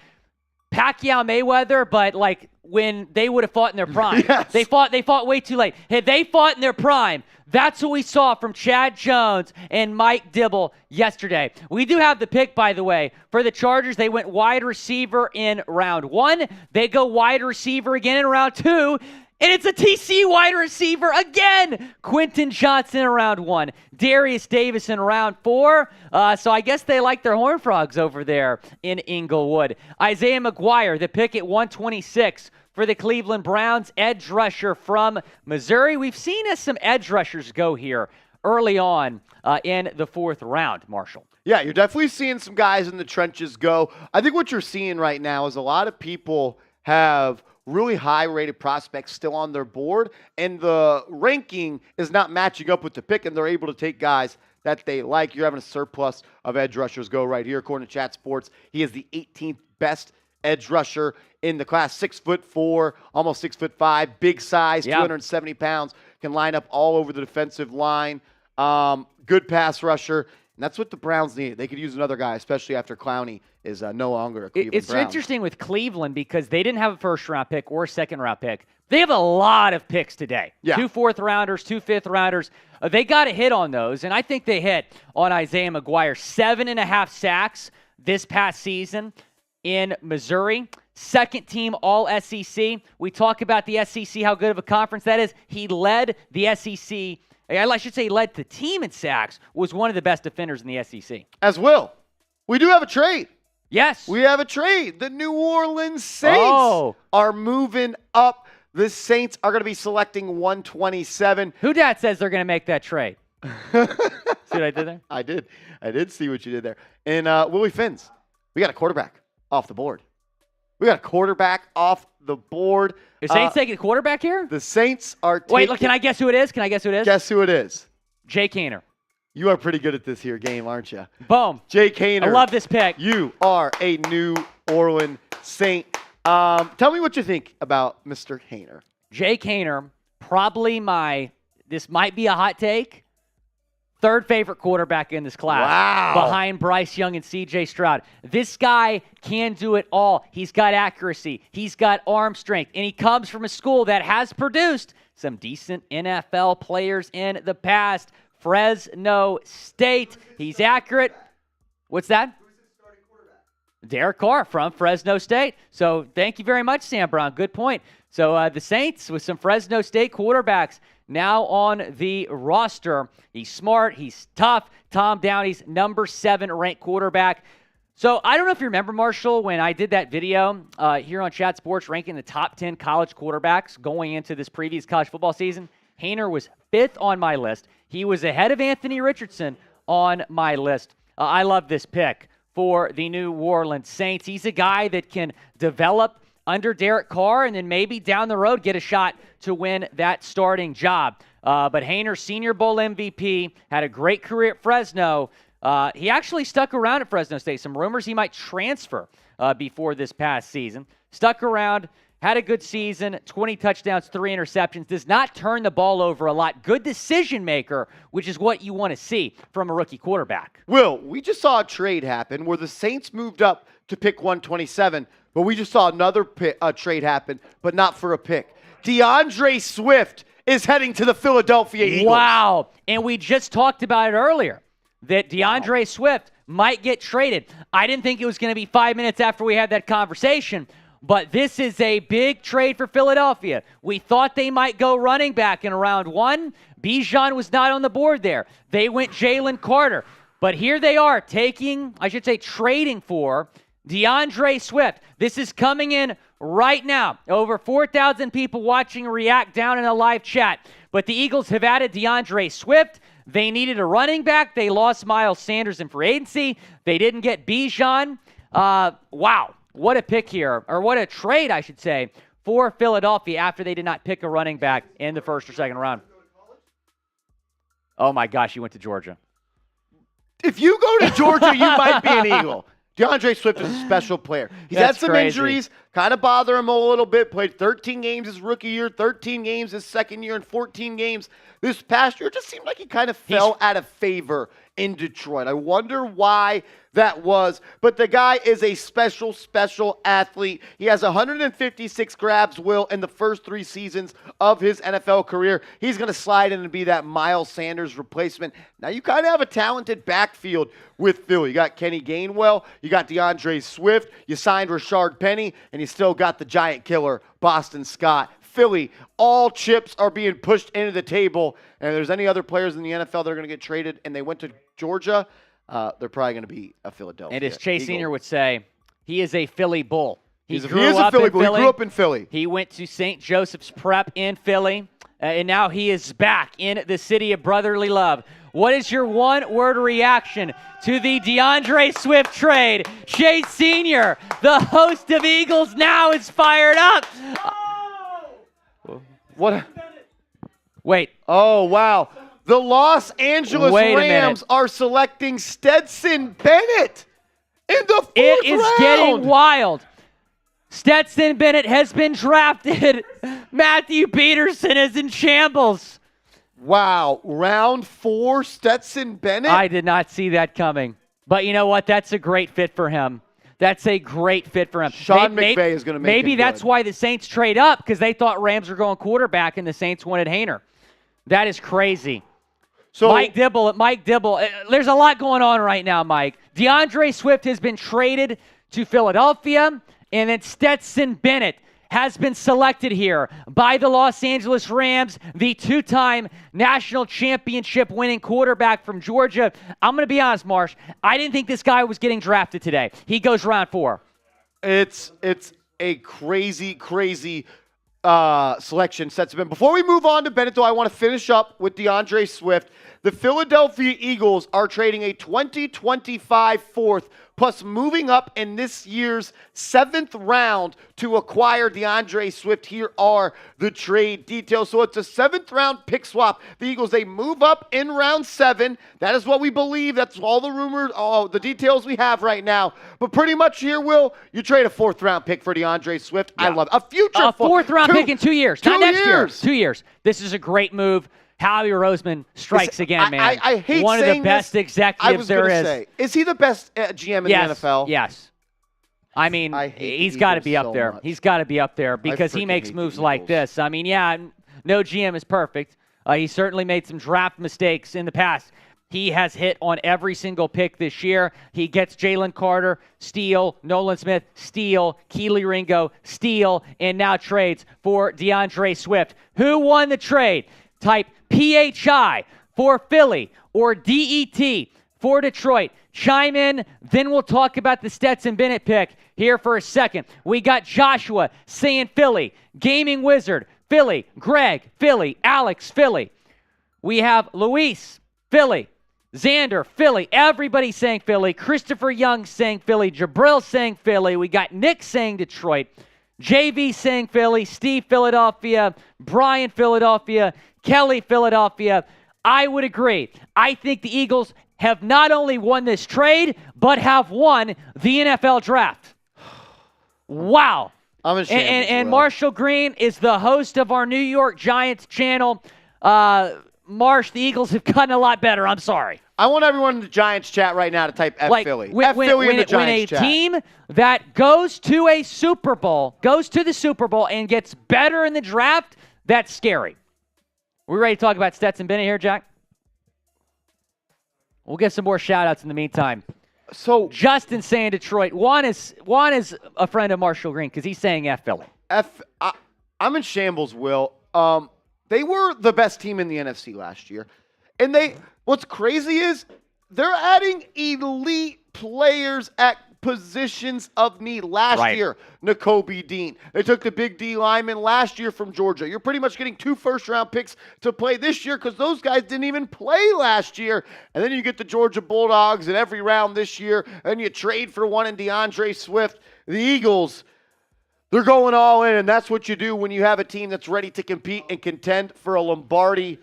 Pacquiao Mayweather, but like when they would have fought in their prime. Yes. They fought way too late. Had they fought in their prime, that's what we saw from Chad Jones and Mike Daboll yesterday. We do have the pick, by the way. For the Chargers, they went wide receiver in round 1. They go wide receiver again in round 2. And it's a TC wide receiver again. Quentin Johnson in round 1. Darius Davis in round 4. So I guess they like their Horned Frogs over there in Inglewood. Isaiah McGuire, the pick at 126 for the Cleveland Browns, edge rusher from Missouri. We've seen some edge rushers go here early on in the 4th round, Marshall. Yeah, you're definitely seeing some guys in the trenches go. I think what you're seeing right now is a lot of people have really high-rated prospects still on their board, and the ranking is not matching up with the pick, and they're able to take guys that they like. You're having a surplus of edge rushers go right here. According to Chat Sports, he is the 18th best edge rusher in the class. 6'4", almost 6'5", big size, 270 pounds, can line up all over the defensive line. Good pass rusher. And that's what the Browns need. They could use another guy, especially after Clowney is no longer a Cleveland It's Brown. interesting with Cleveland because they didn't have a first-round pick or a second-round pick. They have a lot of picks today. Yeah. 2 fourth-rounders, 2 fifth-rounders. They got to hit on those, and I think they hit on Isaiah McGuire. 7.5 sacks this past season in Missouri. Second team All-SEC. We talk about the SEC, how good of a conference that is. He led the SEC. I should say he led the team in sacks, was one of the best defenders in the SEC. As will. We do have a trade. Yes. We have a trade. The New Orleans Saints are moving up. The Saints are going to be selecting 127. Who dat says they're going to make that trade? See what I did there? I did. I did see what you did there. And Willie Finns, we got a quarterback off the board. We got a quarterback off the board. The Saints taking a quarterback here? The Saints are taking... Wait, look, can I guess who it is? Guess who it is. Jake Haener. You are pretty good at this here game, aren't you? Boom. Jake Haener. I love this pick. You are a New Orleans Saint. Tell me what you think about Mr. Haener. Jake Haener, probably this might be a hot take, third favorite quarterback in this class. Wow. Behind Bryce Young and C.J. Stroud. This guy can do it all. He's got accuracy. He's got arm strength. And he comes from a school that has produced some decent NFL players in the past. Fresno State. He's accurate. What's that? Derek Carr from Fresno State. So thank you very much, Sam Brown. Good point. So the Saints with some Fresno State quarterbacks now on the roster. He's smart. He's tough. Tom Downey's number 7 ranked quarterback. So I don't know if you remember, Marshall, when I did that video here on Chat Sports ranking the top 10 college quarterbacks going into this previous college football season. Haener was 5th on my list. He was ahead of Anthony Richardson on my list. I love this pick for the New Orleans Saints. He's a guy that can develop under Derek Carr and then maybe down the road get a shot to win that starting job. But Haener, Senior Bowl MVP, had a great career at Fresno. He actually stuck around at Fresno State. Some rumors he might transfer before this past season. Stuck around, had a good season, 20 touchdowns, 3 interceptions. Does not turn the ball over a lot. Good decision maker, which is what you want to see from a rookie quarterback. Will, we just saw a trade happen where the Saints moved up to pick 127, but we just saw another trade happen, but not for a pick. DeAndre Swift is heading to the Philadelphia Eagles. Wow. And we just talked about it earlier, that DeAndre Swift might get traded. I didn't think it was going to be 5 minutes after we had that conversation, but this is a big trade for Philadelphia. We thought they might go running back in round 1. Bijan was not on the board there. They went Jalin Carter. But here they are trading for DeAndre Swift. This is coming in right now. Over 4,000 people watching react down in a live chat. But the Eagles have added DeAndre Swift. They needed a running back. They lost Miles Sanders in free agency. They didn't get Bijan. Wow. What a pick here, or what a trade, I should say, for Philadelphia after they did not pick a running back in the first or second round. Oh, my gosh, he went to Georgia. If you go to Georgia, you might be an Eagle. DeAndre Swift is a special player. He's had some injuries, kind of bother him a little bit. Played 13 games his rookie year, 13 games his second year, and 14 games this past year. It just seemed like he kind of fell out of favor in Detroit. I wonder why that was. But the guy is a special, special athlete. He has 156 grabs, Will, in the first 3 seasons of his NFL career. He's going to slide in and be that Miles Sanders replacement. Now, you kind of have a talented backfield with Philly. You got Kenny Gainwell. You got DeAndre Swift. You signed Rashard Penny. And you still got the giant killer, Boston Scott. Philly, all chips are being pushed into the table. And if there's any other players in the NFL that are going to get traded and they went to Georgia, they're probably going to be a Philadelphia. And as Chase Senior would say, he is a Philly Bull. He is a Philly Bull. He grew up in Philly. He went to St. Joseph's Prep in Philly, and now he is back in the city of brotherly love. What is your one-word reaction to the DeAndre Swift trade? Chase Senior, the host of Eagles Now, is fired up. What? Wait. Oh, wow. The Los Angeles Rams are selecting Stetson Bennett in the 4th round. It is getting wild. Stetson Bennett has been drafted. Matthew Peterson is in shambles. Wow. Round 4, Stetson Bennett? I did not see that coming. But you know what? That's a great fit for him. That's a great fit for him. Sean McVay is going to make Maybe him that's good. why the Saints trade up, because they thought Rams were going quarterback and the Saints wanted Haener. That is crazy. So Mike Dibble. There's a lot going on right now, Mike. DeAndre Swift has been traded to Philadelphia, and then Stetson Bennett has been selected here by the Los Angeles Rams, the two-time national championship winning quarterback from Georgia. I'm going to be honest, Marsh. I didn't think this guy was getting drafted today. He goes round 4. It's a crazy selection. Before we move on to Bennett, though, I want to finish up with DeAndre Swift. The Philadelphia Eagles are trading a 2025 fourth plus moving up in this year's 7th round to acquire DeAndre Swift. Here are the trade details. So it's a 7th round pick swap. The Eagles, they move up in round 7. That is what we believe. That's all the rumors, all the details we have right now. But pretty much here, Will, you trade a 4th round pick for DeAndre Swift. Yeah. I love it. A future 4th round pick in 2 years. 2 Not next year. years. 2 years. This is a great move. Howie Roseman strikes again, man. I hate one of the best this. executives there is. Say, is he the best GM in the NFL? Yes. I mean, he's got to be up there. He's got to be up there because he makes moves like this. I mean, yeah, no GM is perfect. He certainly made some draft mistakes in the past. He has hit on every single pick this year. He gets Jalin Carter, steal, Nolan Smith, steal, Keely Ringo, steal, and now trades for DeAndre Swift. Who won the trade? Type PHI for Philly or DET for Detroit. Chime in, then we'll talk about the Stetson Bennett pick here for a second. We got Joshua saying Philly, Gaming Wizard, Philly, Greg, Philly, Alex, Philly. We have Luis, Philly, Xander, Philly. Everybody saying Philly. Christopher Young saying Philly. Jabril saying Philly. We got Nick saying Detroit. JV saying Philly. Steve, Philadelphia. Brian, Philadelphia. Kelly, Philadelphia. I would agree. I think the Eagles have not only won this trade, but have won the NFL Draft. Wow. I'm ashamed. And Marshall Green is the host of our New York Giants channel. Marsh, the Eagles have gotten a lot better. I'm sorry. I want everyone in the Giants chat right now to type F Philly. Philly in the Giants chat. When a team that goes to a Super Bowl, goes to the Super Bowl and gets better in the draft, that's scary. We ready to talk about Stetson Bennett here, Jack? We'll get some more shout-outs in the meantime. So Justin saying Detroit. Juan is a friend of Marshall Green because he's saying F Philly. I'm in shambles, Will. They were the best team in the NFC last year. And what's crazy is they're adding elite players at positions of need. Last year, Nakobe Dean. They took the big D lineman last year from Georgia. You're pretty much getting 2 first-round picks to play this year because those guys didn't even play last year. And then you get the Georgia Bulldogs in every round this year, and you trade for one in DeAndre Swift. The Eagles, they're going all in, and that's what you do when you have a team that's ready to compete and contend for a Lombardi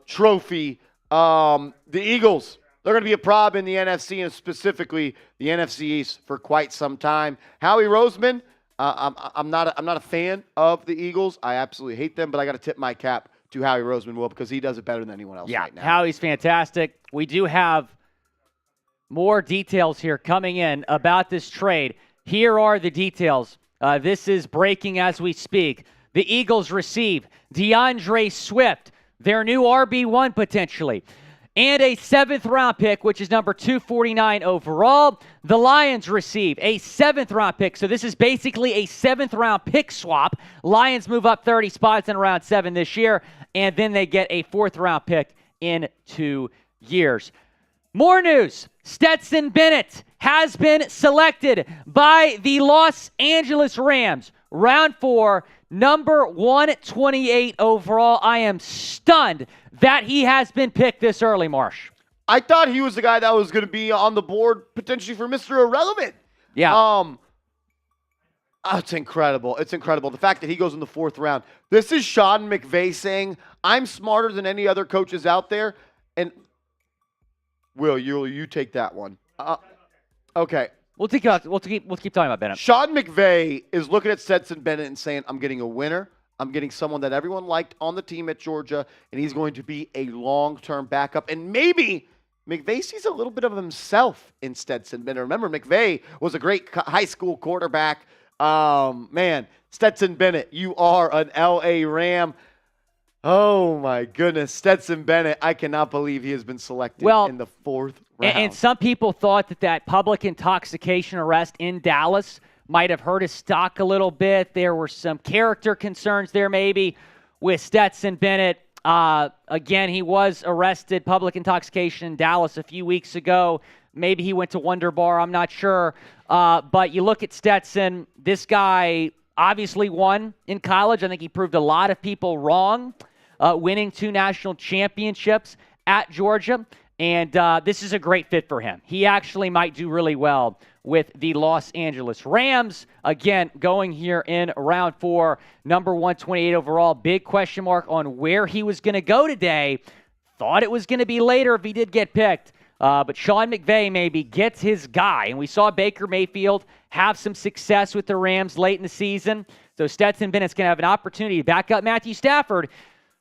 trophy. The Eagles, they're going to be a problem in the NFC and specifically the NFC East for quite some time. Howie Roseman, I'm not a fan of the Eagles. I absolutely hate them, but I got to tip my cap to Howie Roseman, Will, because he does it better than anyone else right now. Howie's fantastic. We do have more details here coming in about this trade. Here are the details. This is breaking as we speak. The Eagles receive DeAndre Swift, their new RB1 potentially, and a 7th round pick, which is number 249 overall. The Lions receive a 7th round pick. So this is basically a 7th round pick swap. Lions move up 30 spots in round 7 this year, and then they get a 4th round pick in 2 years. More news. Stetson Bennett has been selected by the Los Angeles Rams. Round 4, number 128 overall. I am stunned that he has been picked this early, Marsh. I thought he was the guy that was going to be on the board potentially for Mr. Irrelevant. Yeah. It's incredible. It's incredible. The fact that he goes in the 4th round. This is Sean McVay saying, I'm smarter than any other coaches out there. And Will, you take that one. Okay. We'll keep talking about Bennett. Sean McVay is looking at Stetson Bennett and saying, I'm getting a winner. I'm getting someone that everyone liked on the team at Georgia, and he's going to be a long-term backup. And maybe McVay sees a little bit of himself in Stetson Bennett. Remember, McVay was a great high school quarterback. Man, Stetson Bennett, you are an L.A. Ram. Oh, my goodness. Stetson Bennett, I cannot believe he has been selected in the 4th round. And some people thought that public intoxication arrest in Dallas might have hurt his stock a little bit. There were some character concerns there maybe with Stetson Bennett. Again, he was arrested, public intoxication in Dallas a few weeks ago. Maybe he went to Wonder Bar, I'm not sure. But you look at Stetson, this guy obviously won in college. I think he proved a lot of people wrong, winning 2 national championships at Georgia. And this is a great fit for him. He actually might do really well with the Los Angeles Rams. Again, going here in round 4, number 128 overall. Big question mark on where he was going to go today. Thought it was going to be later if he did get picked. But Sean McVay maybe gets his guy. And we saw Baker Mayfield have some success with the Rams late in the season. So Stetson Bennett's going to have an opportunity to back up Matthew Stafford,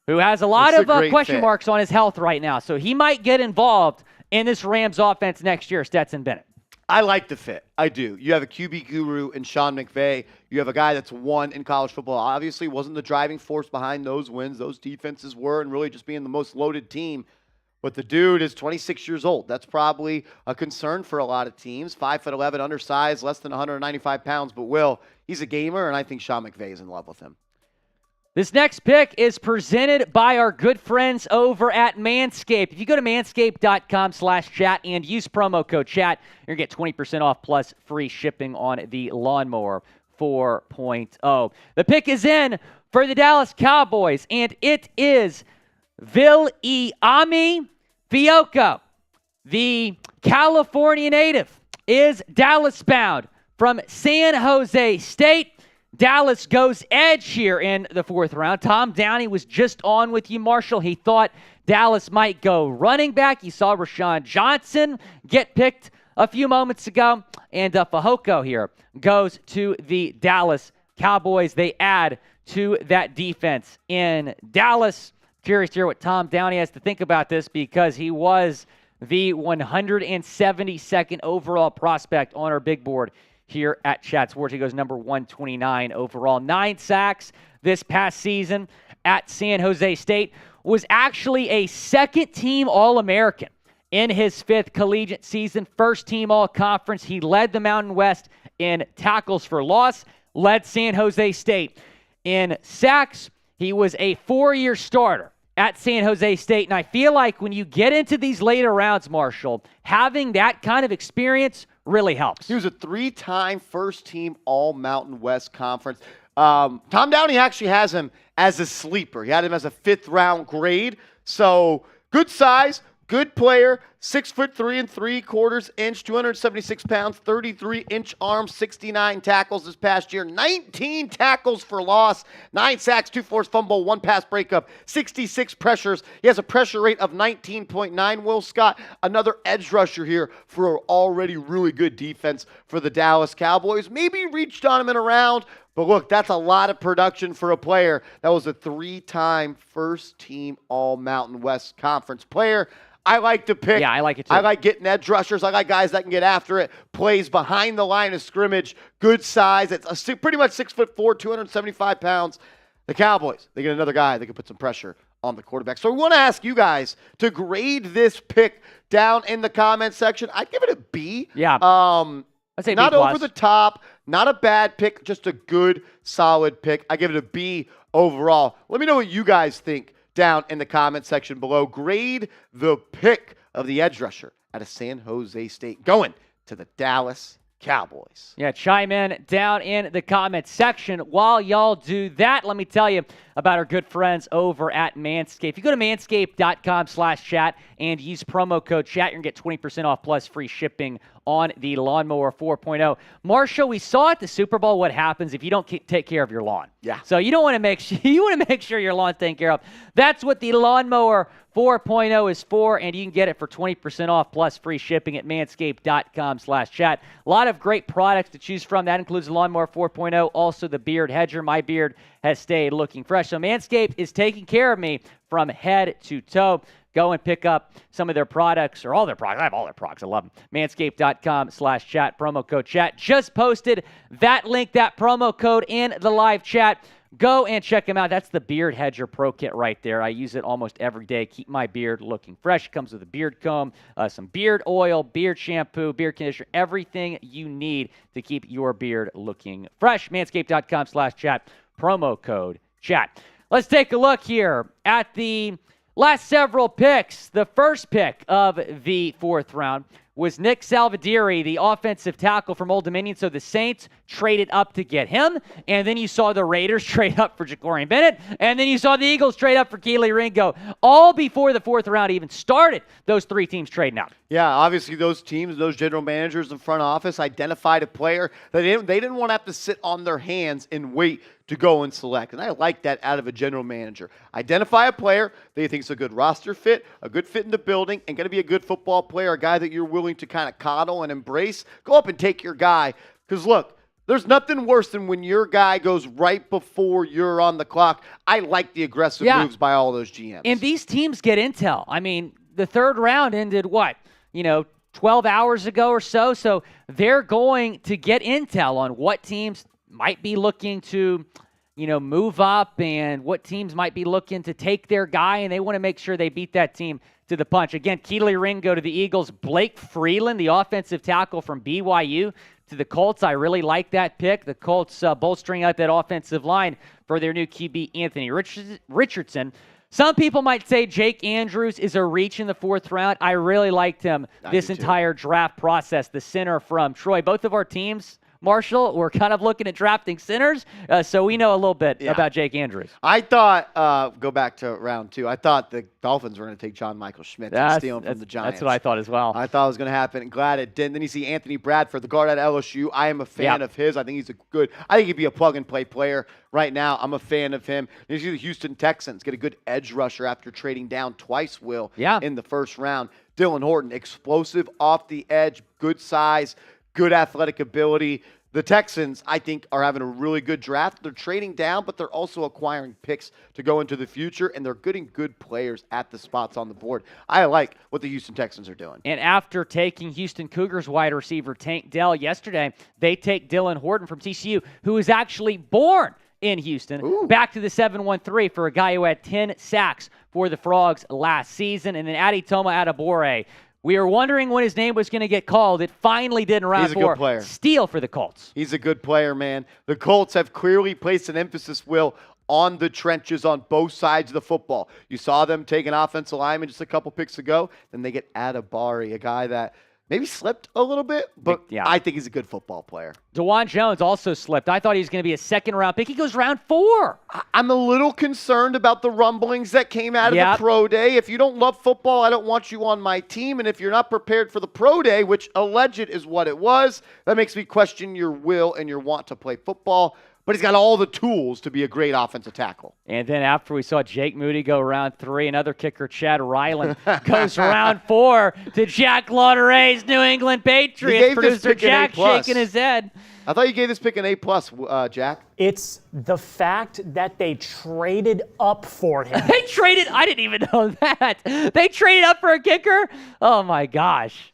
who has a lot of question marks on his health right now. So he might get involved in this Rams offense next year, Stetson Bennett. I like the fit. I do. You have a QB guru in Sean McVay. You have a guy that's won in college football. Obviously wasn't the driving force behind those wins. Those defenses were, and really just being the most loaded team. But the dude is 26 years old. That's probably a concern for a lot of teams. 5'11", undersized, less than 195 pounds. But he's a gamer, and I think Sean McVay is in love with him. This next pick is presented by our good friends over at Manscaped. If you go to manscaped.com/chat and use promo code chat, you're going to get 20% off plus free shipping on the Lawnmower 4.0. The pick is in for the Dallas Cowboys, and it is Viliami Fehoko. The California native is Dallas-bound from San Jose State. Dallas goes edge here in the 4th round. Tom Downey was just on with you, Marshall. He thought Dallas might go running back. You saw Rashawn Johnson get picked a few moments ago. And Fehoko here goes to the Dallas Cowboys. They add to that defense in Dallas. Curious to hear what Tom Downey has to think about this, because he was the 172nd overall prospect on our big board here at Chat Sports. He goes number 129 overall. 9 sacks this past season at San Jose State. Was actually a second-team All-American in his 5th collegiate season. First-team All-Conference. He led the Mountain West in tackles for loss. Led San Jose State in sacks. He was a 4-year starter at San Jose State. And I feel like when you get into these later rounds, Marshall, having that kind of experience really helps. He was a 3-time first-team All-Mountain West Conference. Tom Downey actually has him as a sleeper. He had him as a 5th-round grade. So good size, good player, 6'3" 3/4", 276 pounds, 33-inch arms, 69 tackles this past year, 19 tackles for loss, 9 sacks, 2 forced fumble, 1 pass breakup, 66 pressures. He has a pressure rate of 19.9. Will Scott, another edge rusher here for an already really good defense for the Dallas Cowboys. Maybe reached on him in a round, but look, that's a lot of production for a player that was a 3-time first-team All-Mountain West Conference player. I like the pick. Yeah, I like it too. I like getting edge rushers. I like guys that can get after it. Plays behind the line of scrimmage. Good size. It's pretty much 6'4", 275 pounds. The Cowboys, they get another guy that can put some pressure on the quarterback. So we want to ask you guys to grade this pick down in the comments section. I'd give it a B. Yeah. I'd say not B+. over the top, not a bad pick, just a good, solid pick. I give it a B overall. Let me know what you guys think down in the comment section below. Grade the pick of the edge rusher out of San Jose State going to the Dallas Cowboys. Yeah, chime in down in the comment section. While y'all do that, let me tell you about our good friends over at Manscaped. If you go to manscaped.com/chat and use promo code chat, you're going to get 20% off plus free shipping on the Lawnmower 4.0. Marshall, we saw at the Super Bowl what happens if you don't take care of your lawn. Yeah. So you want to make sure your lawn's taken care of. That's what the Lawnmower 4.0 is for, and you can get it for 20% off plus free shipping at manscaped.com/chat. A lot of great products to choose from. That includes the Lawnmower 4.0, also the Beard Hedger. My beard has stayed looking fresh. So Manscaped is taking care of me from head to toe. Go and pick up some of their products, or all their products. I have all their products. I love them. Manscaped.com/chat, promo code chat. Just posted that link, that promo code in the live chat. Go and check them out. That's the Beard Hedger Pro Kit right there. I use it almost every day. Keep my beard looking fresh. It comes with a beard comb, some beard oil, beard shampoo, beard conditioner, everything you need to keep your beard looking fresh. Manscaped.com/chat, promo code chat. Let's take a look here at the last several picks. The first pick of the fourth round was Nick Salvadiri, the offensive tackle from Old Dominion. So the Saints traded up to get him. And then you saw the Raiders trade up for Jacorian Bennett. And then you saw the Eagles trade up for Keely Ringo. All before the fourth round even started, those three teams trading out. Yeah, obviously those teams, those general managers in front office identified a player that they didn't want to have to sit on their hands and wait to go and select. And I like that out of a general manager. Identify a player that you think is a good roster fit, a good fit in the building, and going to be a good football player, a guy that you're willing to kind of coddle and embrace. Go up and take your guy. Because look, there's nothing worse than when your guy goes right before you're on the clock. I like the aggressive moves by all those GMs. And these teams get intel. I mean, the third round ended what? 12 hours ago or so. So they're going to get intel on what teams might be looking to, move up and what teams might be looking to take their guy, and they want to make sure they beat that team to the punch. Again, Keely Ringo to the Eagles. Blake Freeland, the offensive tackle from BYU, to the Colts. I really like that pick. The Colts bolstering up that offensive line for their new QB, Anthony Richardson. Some people might say Jake Andrews is a reach in the fourth round. I really liked him this entire draft process, the center from Troy. Both of our teams, Marshall, we're kind of looking at drafting centers, so we know a little bit about Jake Andrews. I thought, go back to round two, I thought the Dolphins were going to take John Michael Schmitz and steal him from the Giants. That's what I thought as well. I thought it was going to happen. Glad it didn't. Then you see Anthony Bradford, the guard at LSU. I am a fan of his. I think he'd be a plug-and-play player right now. I'm a fan of him. You see the Houston Texans get a good edge rusher after trading down twice, in the first round. Dylan Horton, explosive off the edge, good size, good athletic ability. The Texans, I think, are having a really good draft. They're trading down, but they're also acquiring picks to go into the future, and they're getting good players at the spots on the board. I like what the Houston Texans are doing. And after taking Houston Cougars wide receiver Tank Dell yesterday, they take Dylan Horton from TCU, who was actually born in Houston, back to the 7-1-3 for a guy who had 10 sacks for the Frogs last season. And then Aditoma Adebore. We were wondering when his name was going to get called. It finally did in round 4. He's a good player. Steal for the Colts. He's a good player, man. The Colts have clearly placed an emphasis, on the trenches on both sides of the football. You saw them take an offensive lineman just a couple picks ago. Then they get Adebare, a guy that maybe slipped a little bit, but I think he's a good football player. DeJuan Jones also slipped. I thought he was going to be a second-round pick. He goes round 4. I'm a little concerned about the rumblings that came out of the pro day. If you don't love football, I don't want you on my team. And if you're not prepared for the pro day, which alleged is what it was, that makes me question your will and your want to play football. But he's got all the tools to be a great offensive tackle. And then after we saw Jake Moody go round 3, another kicker, Chad Ryland, goes round 4 to Jack Lauderay's New England Patriots. Producer Jack shaking his head. I thought you gave this pick an A+, Jack. It's the fact that they traded up for him. They traded? I didn't even know that. They traded up for a kicker? Oh, my gosh.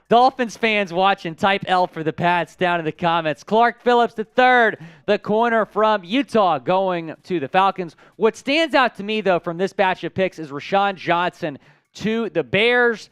Dolphins fans watching, type L for the Pats down in the comments. Clark Phillips III, the corner from Utah, going to the Falcons. What stands out to me, though, from this batch of picks is Rashawn Johnson to the Bears.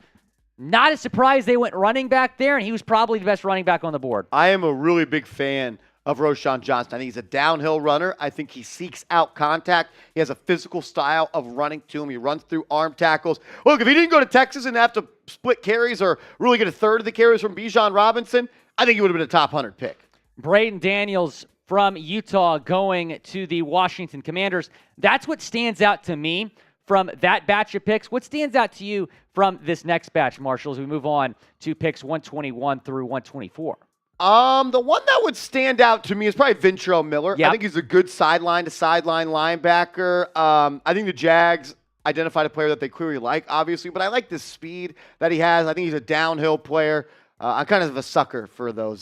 Not a surprise they went running back there, and he was probably the best running back on the board. I am a really big fan of Rashawn Johnson. I think he's a downhill runner. I think he seeks out contact. He has a physical style of running to him. He runs through arm tackles. Look, if he didn't go to Texas and have to split carries or really get a third of the carries from Bijan Robinson, I think he would have been a top 100 pick. Braden Daniels from Utah going to the Washington Commanders. That's what stands out to me from that batch of picks. What stands out to you from this next batch, Marshall, as we move on to picks 121 through 124? The one that would stand out to me is probably Ventrell Miller. Yep. I think he's a good sideline-to-sideline linebacker. I think the Jags identified a player that they clearly like, obviously, but I like the speed that he has. I think he's a downhill player. I'm kind of a sucker for those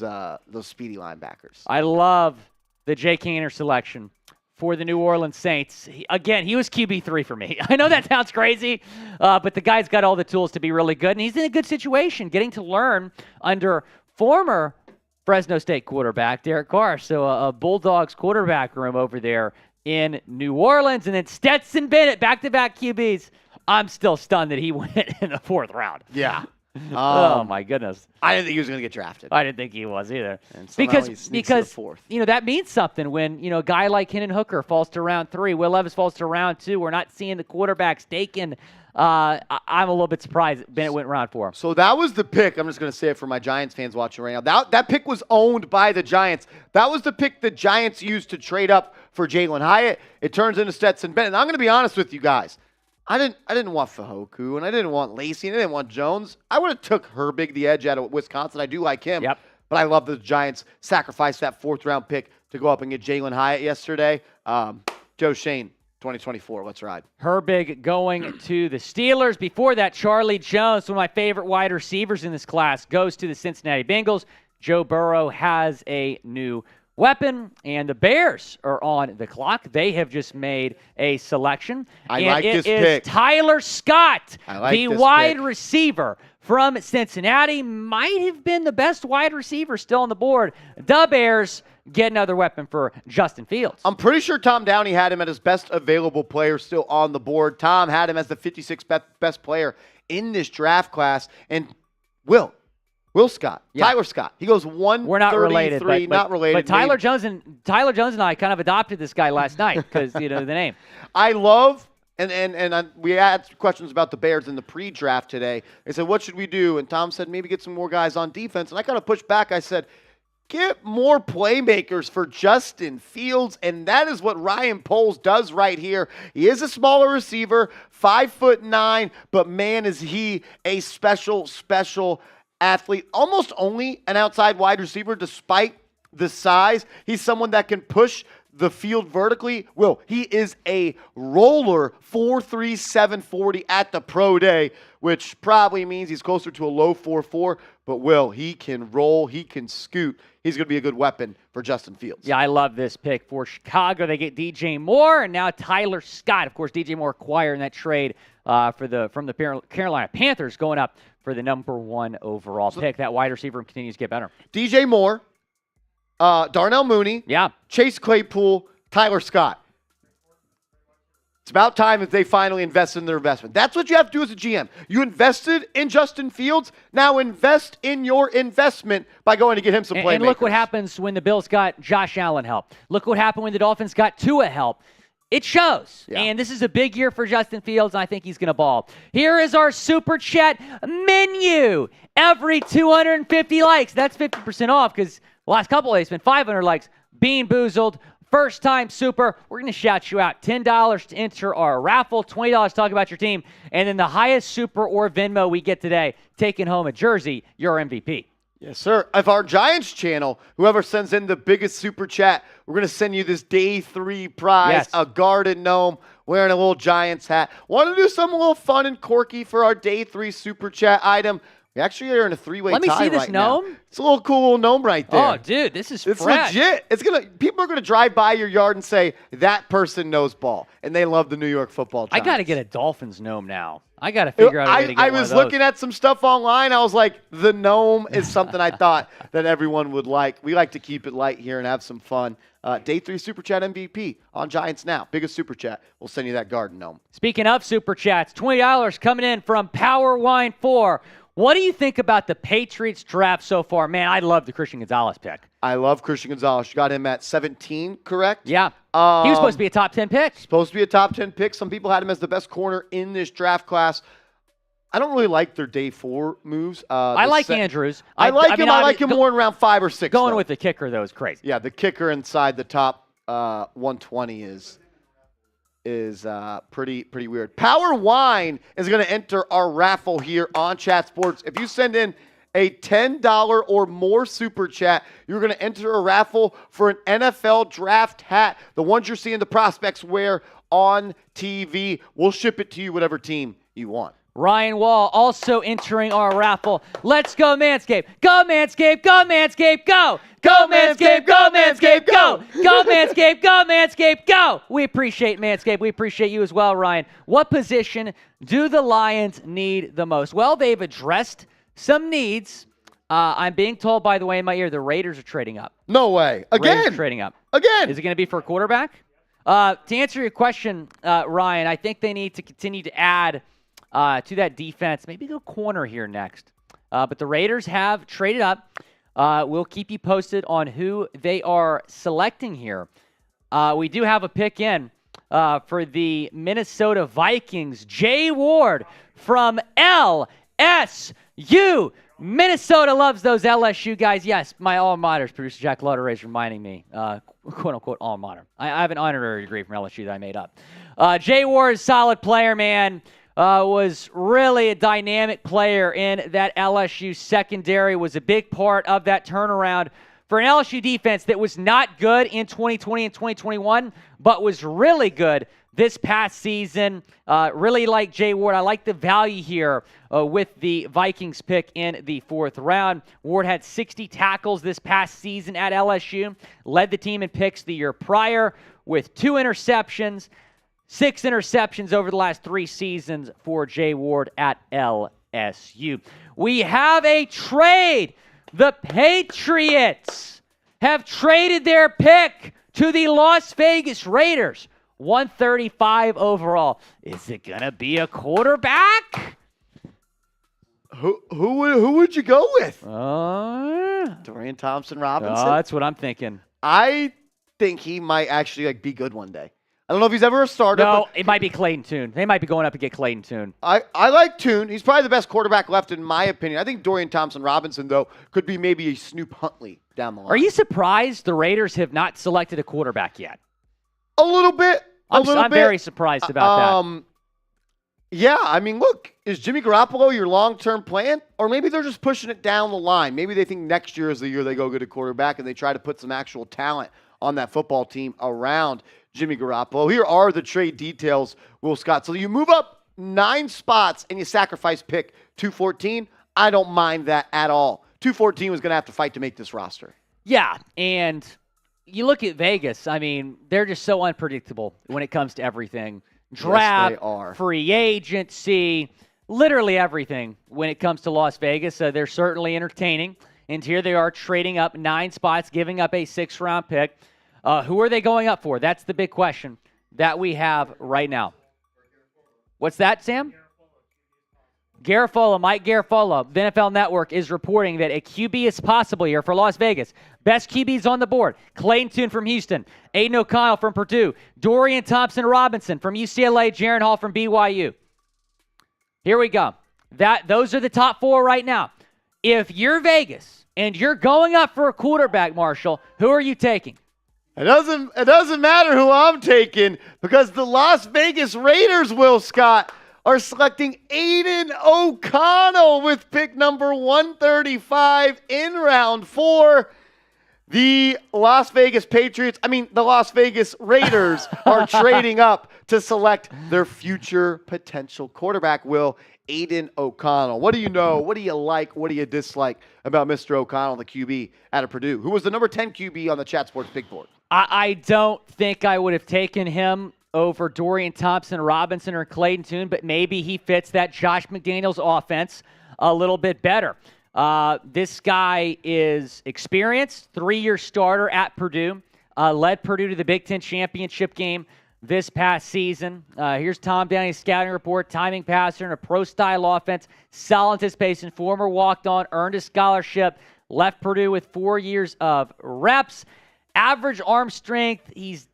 speedy linebackers. I love the Jay Kanner selection for the New Orleans Saints. He was QB3 for me. I know that sounds crazy, but the guy's got all the tools to be really good, and he's in a good situation, getting to learn under former Fresno State quarterback Derek Carr. So a Bulldogs quarterback room over there in New Orleans. And then Stetson Bennett, back-to-back QBs. I'm still stunned that he went in the 4th round. Yeah. Oh, my goodness. I didn't think he was going to get drafted. I didn't think he was either. And because he sneaks to the 4th. That means something when, a guy like Hendon Hooker falls to round 3, Will Levis falls to round 2. We're not seeing the quarterbacks taken. I'm a little bit surprised Bennett went round 4. So that was the pick. I'm just going to say it for my Giants fans watching right now. That pick was owned by the Giants. That was the pick the Giants used to trade up for Jalin Hyatt. It turns into Stetson Bennett. And I'm going to be honest with you guys. I didn't want Fajoku, and I didn't want Lacey, and I didn't want Jones. I would have took Herbig, the edge out of Wisconsin. I do like him. Yep. But I love the Giants sacrificed that 4th-round pick to go up and get Jalin Hyatt yesterday. Joe Schoen, 2024. Let's ride. Herbig going to the Steelers. Before that, Charlie Jones, one of my favorite wide receivers in this class, goes to the Cincinnati Bengals. Joe Burrow has a new weapon, and the Bears are on the clock. They have just made a selection. I like this pick. It is Tyler Scott, the wide pick. receiver from Cincinnati. Might have been the best wide receiver still on the board. The Bears get another weapon for Justin Fields. I'm pretty sure Tom Downey had him at his best available player still on the board. Tom had him as the 56th best player in this draft class. And Will Scott, Yeah. Tyler Scott. He goes 133. We're not related, but, not related. But Tyler Jones and I kind of adopted this guy last night because the name. I love, and we had questions about the Bears in the pre-draft today. They said, what should we do? And Tom said, maybe get some more guys on defense. And I kind of pushed back. I said, get more playmakers for Justin Fields, and that is what Ryan Poles does right here. He is a smaller receiver, 5'9", but man, is he a special athlete. Almost only an outside wide receiver despite the size. He's someone that can push the field vertically. He is a roller 4.37 40 at the pro day, which probably means he's closer to a low 4.4, but he can roll, he can scoot. He's going to be a good weapon for Justin Fields. Yeah, I love this pick for Chicago. They get DJ Moore and now Tyler Scott. Of course, DJ Moore acquiring that trade from the Carolina Panthers, going up for the number 1 overall pick. That wide receiver continues to get better. DJ Moore, Darnell Mooney, Chase Claypool, Tyler Scott. It's about time that they finally invested in their investment. That's what you have to do as a GM. You invested in Justin Fields. Now invest in your investment by going to get him some playmakers. And look what happens when the Bills got Josh Allen help. Look what happened when the Dolphins got Tua help. It shows. Yeah. And this is a big year for Justin Fields, and I think he's going to ball. Here is our Super Chat menu. Every 250 likes, that's 50% off because the last couple of days, it's been 500 likes. Bean Boozled, first time super. We're going to shout you out. $10 to enter our raffle, $20 to talk about your team, and then the highest super or Venmo we get today, taking home a jersey, your MVP. Yes, sir. Of our Giants channel, whoever sends in the biggest super chat, we're going to send you this day 3 prize, a garden gnome wearing a little Giants hat. Want to do something a little fun and quirky for our day 3 super chat item? We actually are in a 3-way tie right now. Let me see this gnome. It's a little cool little gnome right there. Oh, dude, this is It's fresh. legit. People are going to drive by your yard and say, that person knows ball, and they love the New York Football Giants. I got to get a Dolphins gnome now. I got to figure out a way to get I one was of those. looking at some stuff online. I was like, the gnome is something I thought that everyone would like. We like to keep it light here and have some fun. Day 3 Super Chat MVP on Giants Now. Biggest Super Chat. We'll send you that garden gnome. Speaking of Super Chats, $20 coming in from Power Wine 4. What do you think about the Patriots draft so far? Man, I love the Christian Gonzalez pick. I love Christian Gonzalez. You got him at 17, correct? Yeah. He was supposed to be a top 10 pick. Supposed to be a top 10 pick. Some people had him as the best corner in this draft class. I don't really like their day 4 moves. I like Andrews. I like him more in round 5 or 6. Going with the kicker, though, is crazy. Yeah, the kicker inside the top 120 is is pretty weird. Power Wine is going to enter our raffle here on Chat Sports. If you send in a $10 or more super chat, you're going to enter a raffle for an NFL Draft hat. The ones you're seeing the prospects wear on TV. We'll ship it to you, whatever team you want. Ryan Wall also entering our raffle. Let's go, Manscaped. Go, Manscaped. Go, Manscaped. Go. Go, Manscaped. Go, Manscaped. Go. Go, Manscaped. Go, Manscaped. Go. We appreciate Manscaped. We appreciate you as well, Ryan. What position do the Lions need the most? Well, they've addressed some needs. I'm being told, by the way, in my ear, the Raiders are trading up. No way. Again. Raiders are trading up. Again. Is it going to be for a quarterback? To answer your question, Ryan, I think they need to continue to add to that defense. Maybe go corner here next. But the Raiders have traded up. We'll keep you posted on who they are selecting here. We do have a pick in for the Minnesota Vikings. Jay Ward from LSU. Minnesota loves those LSU guys. Yes, my alma mater, producer Jack Lauder is reminding me, quote-unquote alma mater. I have an honorary degree from LSU that I made up. Jay Ward is a solid player, man. Was really a dynamic player in that LSU secondary, was a big part of that turnaround for an LSU defense that was not good in 2020 and 2021, but was really good this past season. Really like Jay Ward. I like the value here with the Vikings pick in the 4th round. Ward had 60 tackles this past season at LSU, led the team in picks the year prior with 2 interceptions. 6 interceptions over the last 3 seasons for Jay Ward at LSU. We have a trade. The Patriots have traded their pick to the Las Vegas Raiders. 135 overall. Is it going to be a quarterback? Who would you go with? Dorian Thompson-Robinson? That's what I'm thinking. I think he might actually be good one day. I don't know if he's ever a starter. No, it might be Clayton Tune. They might be going up to get Clayton Tune. I like Tune. He's probably the best quarterback left in my opinion. I think Dorian Thompson-Robinson, though, could be maybe a Snoop Huntley down the line. Are you surprised the Raiders have not selected a quarterback yet? A little bit. I'm very surprised about that. Yeah, I mean, look, is Jimmy Garoppolo your long-term plan? Or maybe they're just pushing it down the line. Maybe they think next year is the year they go get a quarterback and they try to put some actual talent on that football team around Jimmy Garoppolo. Here are the trade details, Will Scott. So you move up 9 spots and you sacrifice pick 214. I don't mind that at all. 214 was going to have to fight to make this roster. Yeah, and you look at Vegas, I mean, they're just so unpredictable when it comes to everything. Draft, yes, they are. Free agency, literally everything when it comes to Las Vegas. They're certainly entertaining. And here they are trading up 9 spots, giving up a 6th-round pick. Who are they going up for? That's the big question that we have right now. What's that, Sam? Garafolo, Mike Garafolo, the NFL Network is reporting that a QB is possible here for Las Vegas. Best QBs on the board. Clayton Tune from Houston, Aiden O'Connell from Purdue, Dorian Thompson-Robinson from UCLA, Jaron Hall from BYU. Here we go. Those are the top 4 right now. If you're Vegas and you're going up for a quarterback, Marshall, who are you taking? It doesn't matter who I'm taking because the Las Vegas Raiders, Will Scott, are selecting Aiden O'Connell with pick number 135 in round 4. The Las Vegas Raiders are trading up to select their future potential quarterback, Will, Aiden O'Connell. What do you know? What do you like? What do you dislike about Mr. O'Connell, the QB out of Purdue, who was the number 10 QB on the Chat Sports Big Board? I don't think I would have taken him over Dorian Thompson-Robinson or Clayton Tune, but maybe he fits that Josh McDaniels offense a little bit better. This guy is experienced, 3-year starter at Purdue, led Purdue to the Big Ten championship game this past season. Here's Tom Downey's scouting report. Timing passer in a pro-style offense, solid anticipation, former walked-on, earned a scholarship, left Purdue with 4 years of reps. Average arm strength, he's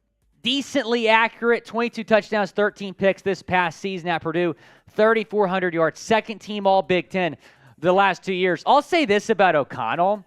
decently accurate, 22 touchdowns, 13 picks this past season at Purdue, 3,400 yards, second team all Big Ten the last 2 years. I'll say this about O'Connell.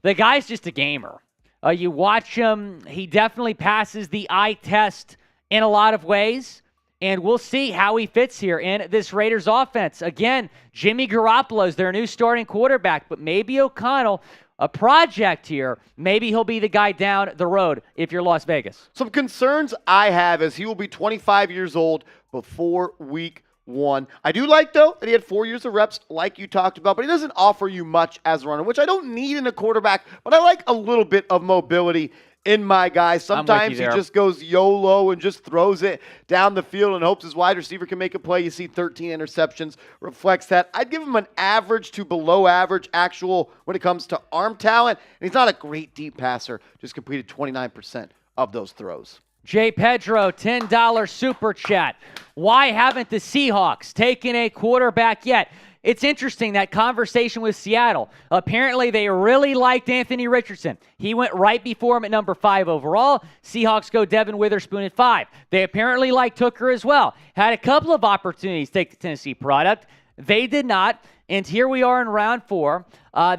The guy's just a gamer. You watch him, he definitely passes the eye test in a lot of ways. And we'll see how he fits here in this Raiders offense. Again, Jimmy Garoppolo is their new starting quarterback, but maybe O'Connell, a project here, maybe he'll be the guy down the road if you're Las Vegas. Some concerns I have is he will be 25 years old before week 1. I do like, though, that he had 4 years of reps like you talked about, but he doesn't offer you much as a runner, which I don't need in a quarterback, but I like a little bit of mobility in my guy. Sometimes he just goes YOLO and just throws it down the field and hopes his wide receiver can make a play. You see 13 interceptions reflects that. I'd give him an average to below average actual when it comes to arm talent. And he's not a great deep passer. Just completed 29% of those throws. Jay Pedro, $10 super chat. Why haven't the Seahawks taken a quarterback yet? It's interesting, that conversation with Seattle. Apparently, they really liked Anthony Richardson. He went right before him at number 5 overall. Seahawks go Devin Witherspoon at 5. They apparently liked Hooker as well. Had a couple of opportunities to take the Tennessee product. They did not. And here we are in round 4.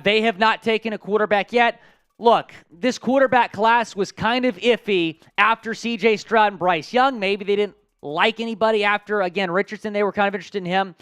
They have not taken a quarterback yet. Look, this quarterback class was kind of iffy after C.J. Stroud and Bryce Young. Maybe they didn't like anybody after, again, Richardson. They were kind of interested in him.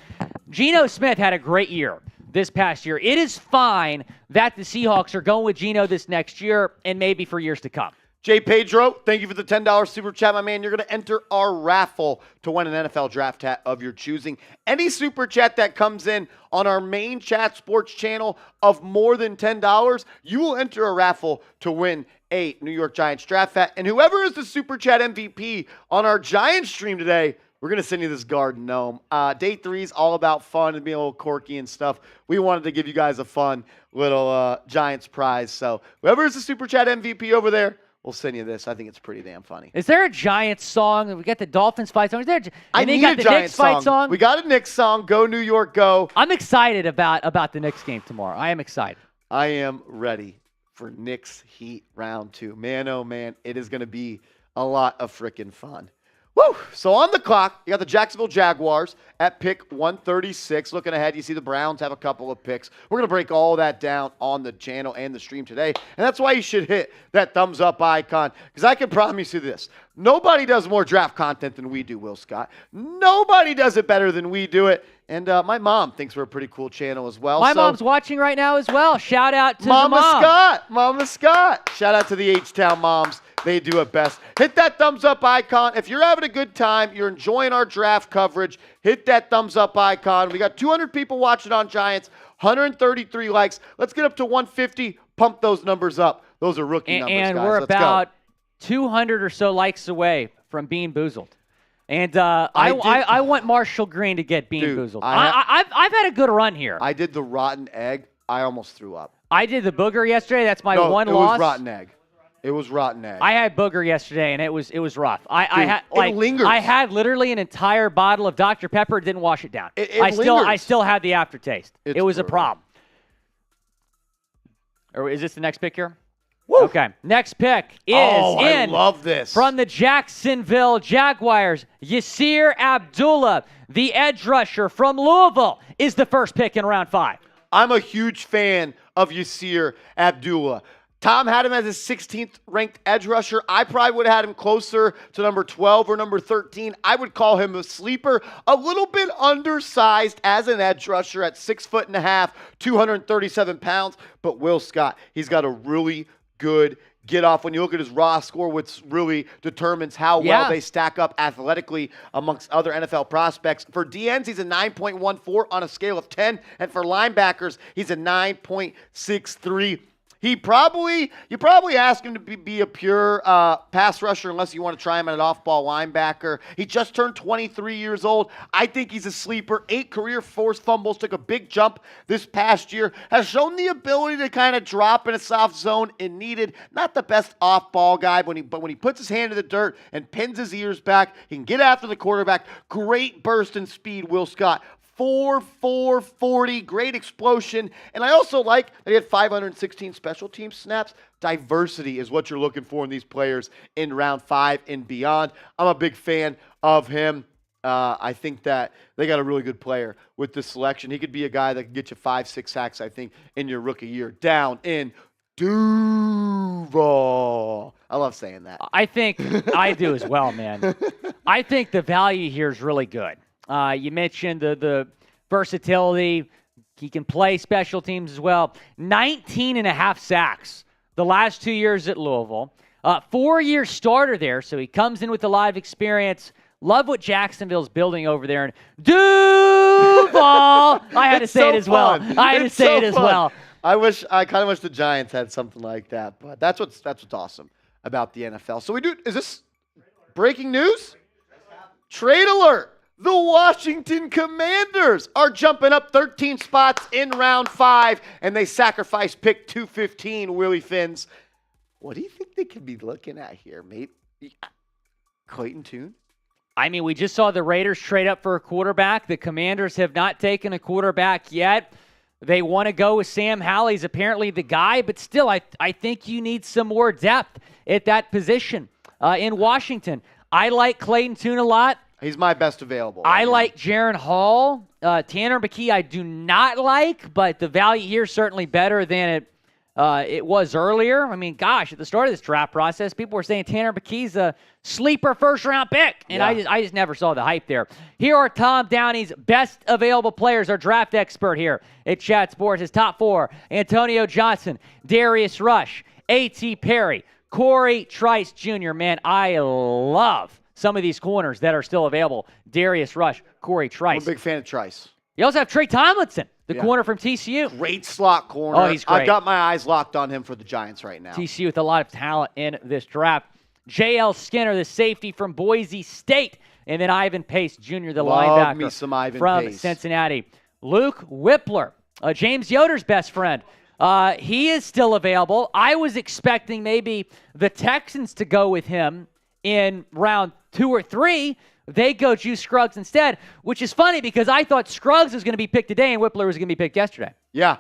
Geno Smith had a great year this past year. It is fine that the Seahawks are going with Geno this next year and maybe for years to come. Jay Pedro, thank you for the $10 super chat, my man. You're going to enter our raffle to win an NFL draft hat of your choosing. Any super chat that comes in on our main chat sports channel of more than $10, you will enter a raffle to win a New York Giants draft hat. And whoever is the super chat MVP on our Giants stream today, we're going to send you this garden gnome. Day 3 is all about fun and being a little quirky and stuff. We wanted to give you guys a fun little Giants prize. So whoever is the super chat MVP over there, we'll send you this. I think it's pretty damn funny. Is there a Giants song? We got the Dolphins fight song. Is there? I need a Giants fight song. We got a Knicks song. Go New York, go. I'm excited about the Knicks game tomorrow. I am excited. I am ready for Knicks Heat round 2. Man, oh man, it is going to be a lot of freaking fun. Woo! So on the clock, you got the Jacksonville Jaguars at pick 136. Looking ahead, you see the Browns have a couple of picks. We're going to break all that down on the channel and the stream today. And that's why you should hit that thumbs up icon. Because I can promise you this. Nobody does more draft content than we do, Will Scott. Nobody does it better than we do it. And my mom thinks we're a pretty cool channel as well. My mom's watching right now as well. Shout out to Mama the mom. Scott. Mama Scott. Shout out to the H-Town moms. They do it best. Hit that thumbs up icon. If you're having a good time, you're enjoying our draft coverage, hit that thumbs up icon. We got 200 people watching on Giants, 133 likes. Let's get up to 150. Pump those numbers up. Those are rookie numbers, guys. And we're Let's about go. 200 or so likes away from being boozled. And I want Marshall Green to get bean boozled. I've had a good run here. I did the rotten egg. I almost threw up. I did the booger yesterday. That's my one loss. It was rotten egg. It was rotten egg. I had booger yesterday, and it was rough. It lingers. I had literally an entire bottle of Dr. Pepper. Didn't wash it down. I still had the aftertaste. It was brutal. A problem. Or is this the next pick here? Woo. Okay. Next pick is I love this. From the Jacksonville Jaguars, Yasir Abdullah, the edge rusher from Louisville, is the first pick in round 5. I'm a huge fan of Yasir Abdullah. Tom had him as his 16th ranked edge rusher. I probably would have had him closer to number 12 or number 13. I would call him a sleeper, a little bit undersized as an edge rusher at 6'1", 237 pounds. But Will Scott, he's got a really good get off. When you look at his raw score, which really determines how well they stack up athletically amongst other NFL prospects. For DNs, he's a 9.14 on a scale of 10. And for linebackers, he's a 9.63. You probably ask him to be a pure pass rusher unless you want to try him at an off-ball linebacker. He just turned 23 years old. I think he's a sleeper. 8 career forced fumbles, took a big jump this past year. Has shown the ability to kind of drop in a soft zone if needed. Not the best off-ball guy, but when he puts his hand in the dirt and pins his ears back, he can get after the quarterback. Great burst and speed, Will Scott. 4.40, great explosion. And I also like that he had 516 special team snaps. Diversity is what you're looking for in these players in round 5 and beyond. I'm a big fan of him. I think that they got a really good player with this selection. He could be a guy that can get you 5-6 sacks, I think, in your rookie year. Down in Duval. I love saying that. I think I do as well, man. I think the value here is really good. You mentioned the versatility. He can play special teams as well. 19.5 sacks the last 2 years at Louisville. 4-year starter there, so he comes in with a lot of experience. Love what Jacksonville's building over there. And Duval! I had to say it as well. I had to say it as well. I kind of wish the Giants had something like that, but that's what's awesome about the NFL. So is this breaking news? Trade alert. The Washington Commanders are jumping up 13 spots in round 5, and they sacrifice pick 215, Willie Finns. What do you think they could be looking at here? Maybe Clayton Tune? I mean, we just saw the Raiders trade up for a quarterback. The Commanders have not taken a quarterback yet. They want to go with Sam Howell. He's apparently the guy, but still, I think you need some more depth at that position in Washington. I like Clayton Tune a lot. He's my best available. I like Jaron Hall. Tanner McKee I do not like, but the value here is certainly better than it was earlier. I mean, gosh, at the start of this draft process, people were saying Tanner McKee's a sleeper first-round pick, and I just never saw the hype there. Here are Tom Downey's best available players, our draft expert here at Chat Sports. His top 4, Antonio Johnson, Darius Rush, A.T. Perry, Corey Trice Jr. Man, I love some of these corners that are still available. Darius Rush, Corey Trice. I'm a big fan of Trice. You also have Trey Tomlinson, the corner from TCU. Great slot corner. Oh, he's great. I've got my eyes locked on him for the Giants right now. TCU with a lot of talent in this draft. J.L. Skinner, the safety from Boise State. And then Ivan Pace Jr., the linebacker me some Ivan from Pace. Cincinnati. Luke Whippler, James Yoder's best friend. He is still available. I was expecting maybe the Texans to go with him in round 2 or 3. They go Juice Scruggs instead, which is funny because I thought Scruggs was going to be picked today and Whippler was going to be picked yesterday. Yeah.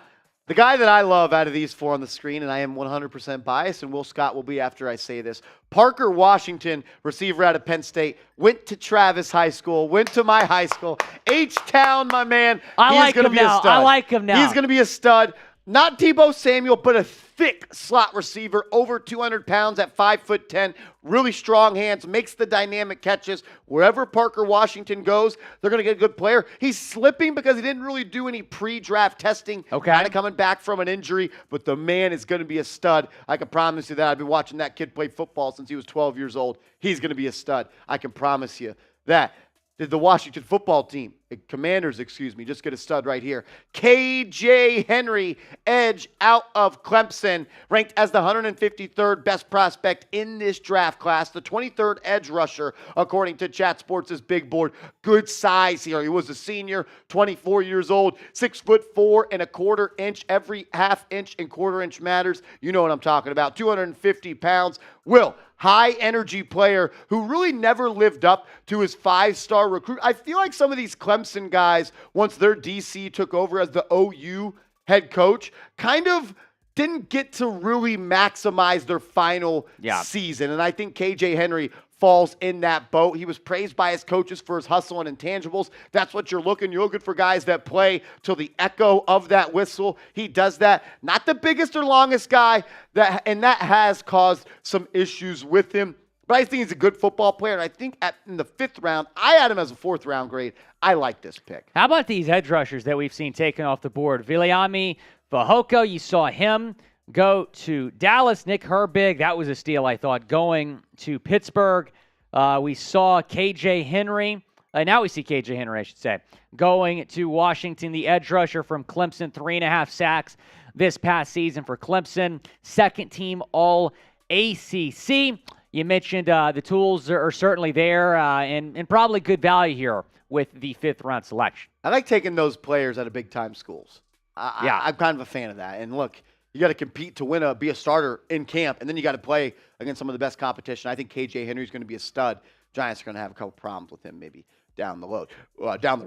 The guy that I love out of these 4 on the screen, and I am 100% biased, and Will Scott will be after I say this, Parker Washington, receiver out of Penn State, went to Travis High School, went to my high school. H-Town, my man. I like him now. I like him now. He's going to be a stud. Not Tebow Samuel, but a thick slot receiver, over 200 pounds at 5'10", really strong hands, makes the dynamic catches. Wherever Parker Washington goes, they're going to get a good player. He's slipping because he didn't really do any pre-draft testing. Okay. Kind of coming back from an injury, but the man is going to be a stud. I can promise you that. I've been watching that kid play football since he was 12 years old. He's going to be a stud. I can promise you that. Did the Washington football team, Commanders, just get a stud right here. KJ Henry, edge out of Clemson, ranked as the 153rd best prospect in this draft class, the 23rd edge rusher, according to Chat Sports' big board. Good size here. He was a senior, 24 years old, 6'4" and a quarter inch. Every half inch and quarter inch matters. You know what I'm talking about. 250 pounds. Will, high energy player who really never lived up to his 5-star recruit. I feel like some of these Clemson guys, once their DC took over as the OU head coach, kind of didn't get to really maximize their final season. And I think KJ Henry falls in that boat. He was praised by his coaches for his hustle and intangibles. That's what you're looking. You're looking for guys that play till the echo of that whistle. He does that. Not the biggest or longest guy, and that has caused some issues with him. But I think he's a good football player. And I think in the 5th round, I had him as a 4th-round grade. I like this pick. How about these edge rushers that we've seen taken off the board? Viliami Fehoko, you saw him go to Dallas. Nick Herbig, that was a steal, I thought, going to Pittsburgh. We saw KJ Henry. Now we see KJ Henry, I should say, going to Washington. The edge rusher from Clemson, 3.5 sacks this past season for Clemson. 2nd team All-ACC. You mentioned the tools are certainly there and probably good value here with the 5th-round selection. I like taking those players out of big-time schools. I'm kind of a fan of that. And look, you got to compete to be a starter in camp, and then you got to play against some of the best competition. I think KJ Henry's going to be a stud. Giants are going to have a couple problems with him maybe down the road. Not down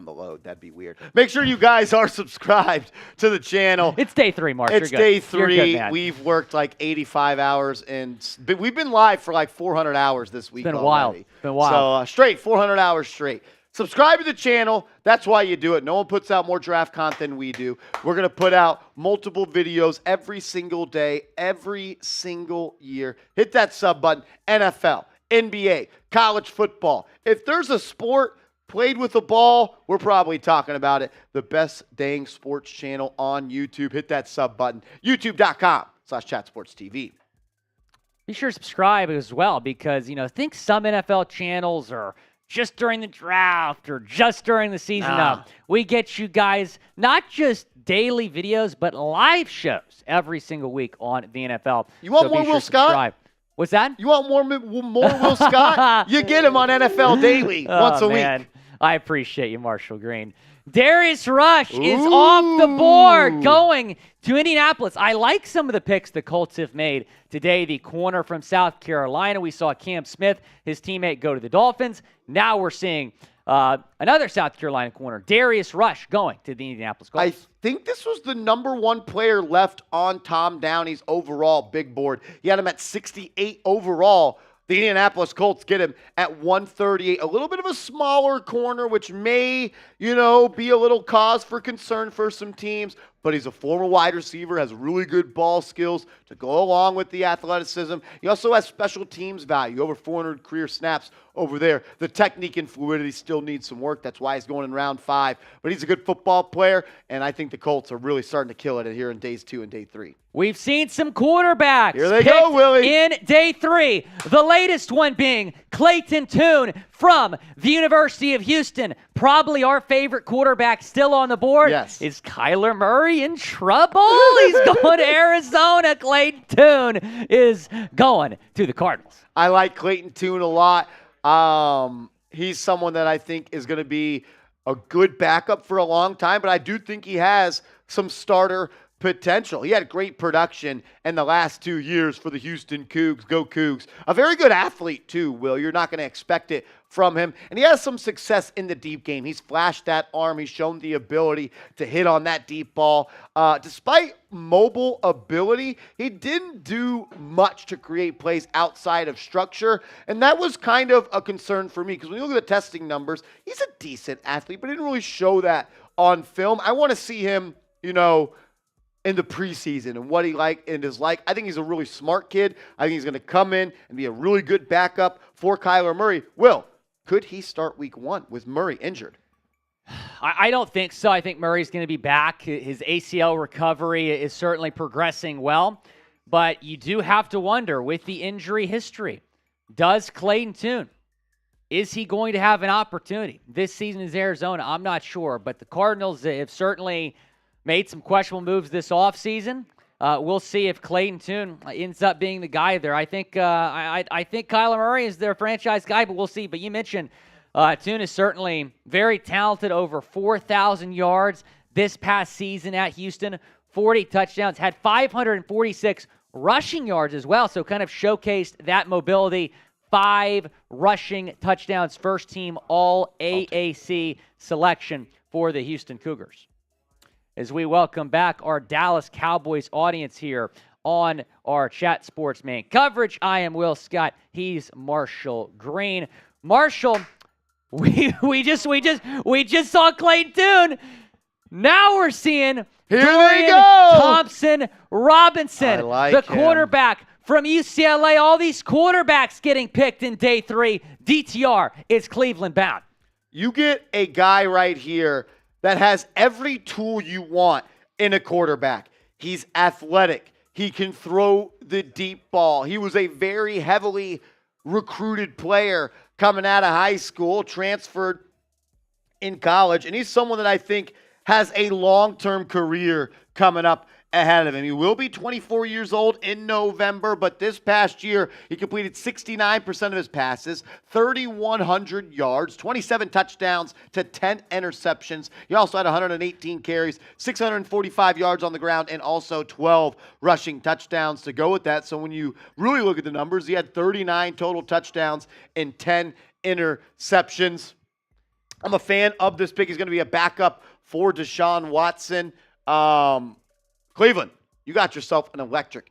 the load. That'd be weird. Make sure you guys are subscribed to the channel. It's day 3, Mark. It's day 3. We've worked like 85 hours, and we've been live for like 400 hours this week. It's been wild. So straight, 400 hours straight. Subscribe to the channel. That's why you do it. No one puts out more draft content than we do. We're going to put out multiple videos every single day, every single year. Hit that sub button. NFL, NBA, college football. If there's a sport played with a ball, we're probably talking about it. The best dang sports channel on YouTube. Hit that sub button. YouTube.com/chatsportstv. Be sure to subscribe as well because, I think some NFL channels are just during the draft or just during the season. No, we get you guys not just daily videos, but live shows every single week on the NFL. You want more Will Scott? What's that? You want more Will Scott? You get him on NFL Daily once a week. I appreciate you, Marshall Green. Darius Rush is off the board going to Indianapolis. I like some of the picks the Colts have made today. The corner from South Carolina. We saw Cam Smith, his teammate, go to the Dolphins. Now we're seeing another South Carolina corner, Darius Rush, going to the Indianapolis Colts. I think this was the number one player left on Tom Downey's overall big board. He had him at 68 overall. The Indianapolis Colts get him at 138. A little bit of a smaller corner, which may, be a little cause for concern for some teams. But he's a former wide receiver, has really good ball skills to go along with the athleticism. He also has special teams value, over 400 career snaps over there. The technique and fluidity still needs some work. That's why he's going in round 5. But he's a good football player, and I think the Colts are really starting to kill it here in days 2 and day 3. We've seen some quarterbacks here they go, Willie. In day 3. The latest one being Clayton Tune from the University of Houston. Probably our favorite quarterback still on the board. Yes. Is Kyler Murray in trouble? He's going to Arizona. Clayton Tune is going to the Cardinals. I like Clayton Tune a lot. He's someone that I think is going to be a good backup for a long time, but I do think he has some starter potential. He had great production in the last 2 years for the Houston Cougs. Go Cougs. A very good athlete too, Will. You're not going to expect it from him. And he has some success in the deep game. He's flashed that arm. He's shown the ability to hit on that deep ball. Despite mobile ability, he didn't do much to create plays outside of structure. And that was kind of a concern for me because when you look at the testing numbers, he's a decent athlete, but he didn't really show that on film. I want to see him, in the preseason and what he is like. I think he's a really smart kid. I think he's going to come in and be a really good backup for Kyler Murray. Will, could he start week 1 with Murray injured? I don't think so. I think Murray's going to be back. His ACL recovery is certainly progressing well. But you do have to wonder, with the injury history, does Clayton Tune, is he going to have an opportunity? This season is Arizona. I'm not sure. But the Cardinals have certainly made some questionable moves this offseason. We'll see if Clayton Tune ends up being the guy there. I think I think Kyler Murray is their franchise guy, but we'll see. But you mentioned Tune is certainly very talented, over 4,000 yards this past season at Houston, 40 touchdowns, had 546 rushing yards as well, so kind of showcased that mobility. 5 rushing touchdowns, first team all AAC selection for the Houston Cougars. As we welcome back our Dallas Cowboys audience here on our Chat Sports main coverage. I am Will Scott. He's Marshall Green. Marshall, we just saw Clayton Tune. Now we're seeing Dorian Thompson Robinson, the quarterback from UCLA. All these quarterbacks getting picked in day 3. DTR is Cleveland bound. You get a guy right here that has every tool you want in a quarterback. He's athletic. He can throw the deep ball. He was a very heavily recruited player coming out of high school, transferred in college, and he's someone that I think has a long-term career coming up ahead of him. He will be 24 years old in November, but this past year, he completed 69% of his passes, 3,100 yards, 27 touchdowns to 10 interceptions. He also had 118 carries, 645 yards on the ground, and also 12 rushing touchdowns to go with that. So when you really look at the numbers, he had 39 total touchdowns and 10 interceptions. I'm a fan of this pick. He's going to be a backup for Deshaun Watson. Cleveland, you got yourself an electric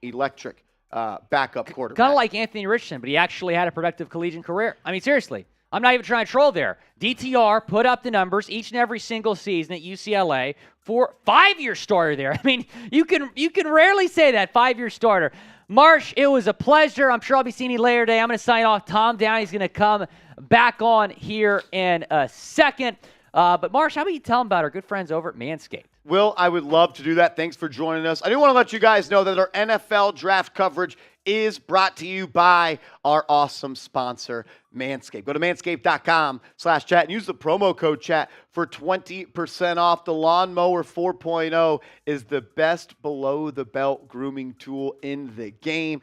backup quarterback. Kind of like Anthony Richardson, but he actually had a productive collegiate career. I mean, seriously, I'm not even trying to troll there. DTR put up the numbers each and every single season at UCLA for 5-year starter there. I mean, you can rarely say that, 5-year starter. Marsh, it was a pleasure. I'm sure I'll be seeing you later today. I'm going to sign off. Tom Downey's going to come back on here in a second. But Marsh, how about you tell them about our good friends over at Manscaped? Will, I would love to do that. Thanks for joining us. I do want to let you guys know that our NFL draft coverage is brought to you by our awesome sponsor, Manscaped. Go to manscaped.com/chat and use the promo code chat for 20% off. The Lawnmower 4.0 is the best below-the-belt grooming tool in the game.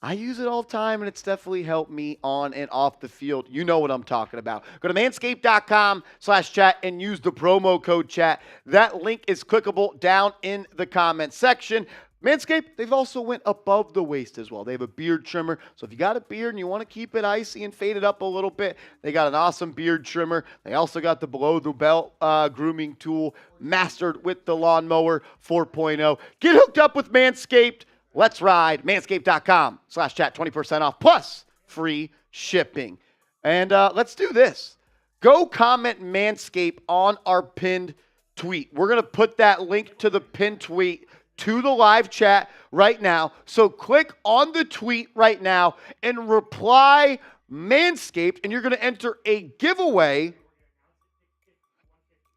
I use it all the time, and it's definitely helped me on and off the field. You know what I'm talking about. Go to manscaped.com/chat and use the promo code chat. That link is clickable down in the comment section. Manscaped, they've also went above the waist as well. They have a beard trimmer. So if you got a beard and you want to keep it icy and fade it up a little bit, they got an awesome beard trimmer. They also got the below-the-belt grooming tool mastered with the Lawnmower 4.0. Get hooked up with Manscaped. Let's ride. Manscaped.com/chat, 20% off plus free shipping. And let's do this. Go comment Manscaped on our pinned tweet. We're going to put that link to the pinned tweet to the live chat right now. So click on the tweet right now and reply Manscaped, and you're going to enter a giveaway,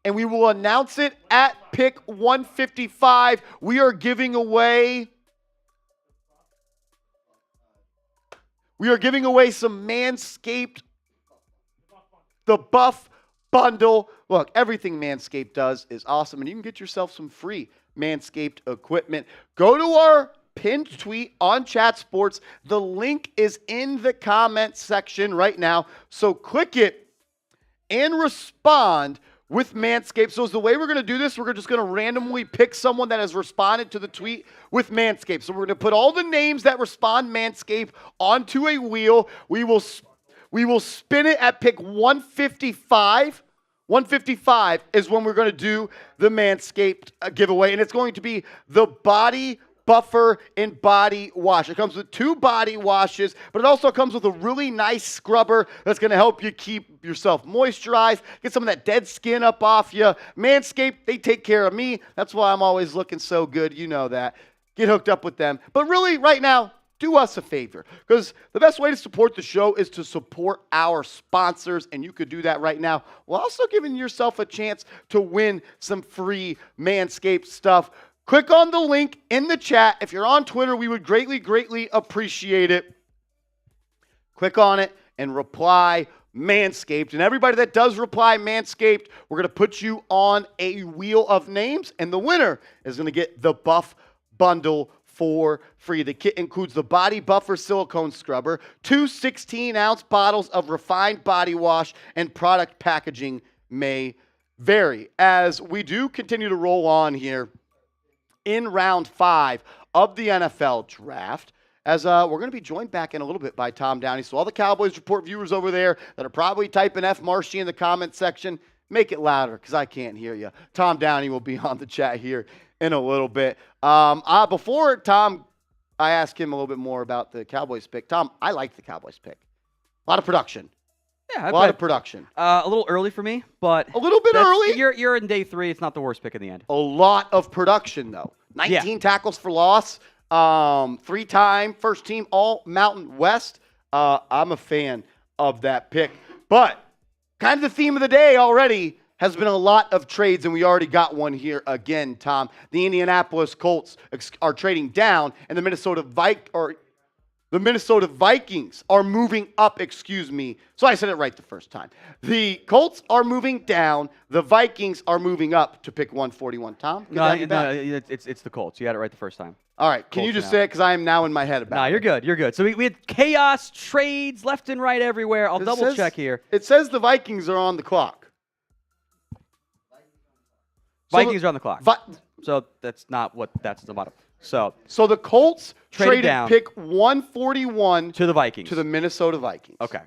and we will announce it at pick 155. We are giving away some Manscaped, the Buff Bundle. Look, everything Manscaped does is awesome, and you can get yourself some free Manscaped equipment. Go to our pinned tweet on Chat Sports. The link is in the comment section right now. So click it and respond with Manscaped. So the way we're going to do this, we're just going to randomly pick someone that has responded to the tweet with Manscaped. So we're going to put all the names that respond Manscaped onto a wheel. We will spin it at pick 155. 155 is when we're going to do the Manscaped giveaway, and it's going to be the Body Buffer and Body Wash. It comes with 2 body washes, but it also comes with a really nice scrubber that's going to help you keep yourself moisturized, get some of that dead skin up off you. Manscaped, they take care of me. That's why I'm always looking so good. You know that. Get hooked up with them. But really, right now, do us a favor, because the best way to support the show is to support our sponsors, and you could do that right now while also giving yourself a chance to win some free Manscaped stuff. Click on the link in the chat. If you're on Twitter, we would greatly, greatly appreciate it. Click on it and reply Manscaped. And everybody that does reply Manscaped, we're going to put you on a wheel of names, and the winner is going to get the Buff Bundle for free. The kit includes the Body Buffer silicone scrubber, 2 16-ounce bottles of refined body wash, and product packaging may vary. As we do continue to roll on here in round 5 of the NFL draft, as we're going to be joined back in a little bit by Tom Downey. So all the Cowboys Report viewers over there that are probably typing F Marshy in the comment section, make it louder because I can't hear you. Tom Downey will be on the chat here in a little bit. Before Tom, I asked him a little bit more about the Cowboys pick. Tom, I like the Cowboys pick. A lot of production. Yeah, a lot of production. A little early for me, but a little bit early. You're in day 3. It's not the worst pick in the end. A lot of production though. 19 tackles for loss. 3-time first team All Mountain West. I'm a fan of that pick. But kind of the theme of the day already has been a lot of trades, and we already got one here again, Tom. The Indianapolis Colts are trading down, and the Minnesota Vikings are moving up, So I said it right the first time. The Colts are moving down. The Vikings are moving up to pick 141. Tom? No, it's the Colts. You got it right the first time. All right. Can you just say it? Because I am now in my head about it. No, you're good. You're good. So we had chaos, trades left and right everywhere. I'll double check here. It says the Vikings are on the clock. Vikings are on the clock. So that's not what that's the bottom. So the Colts traded down pick 141 to the Vikings. To the Minnesota Vikings. Okay.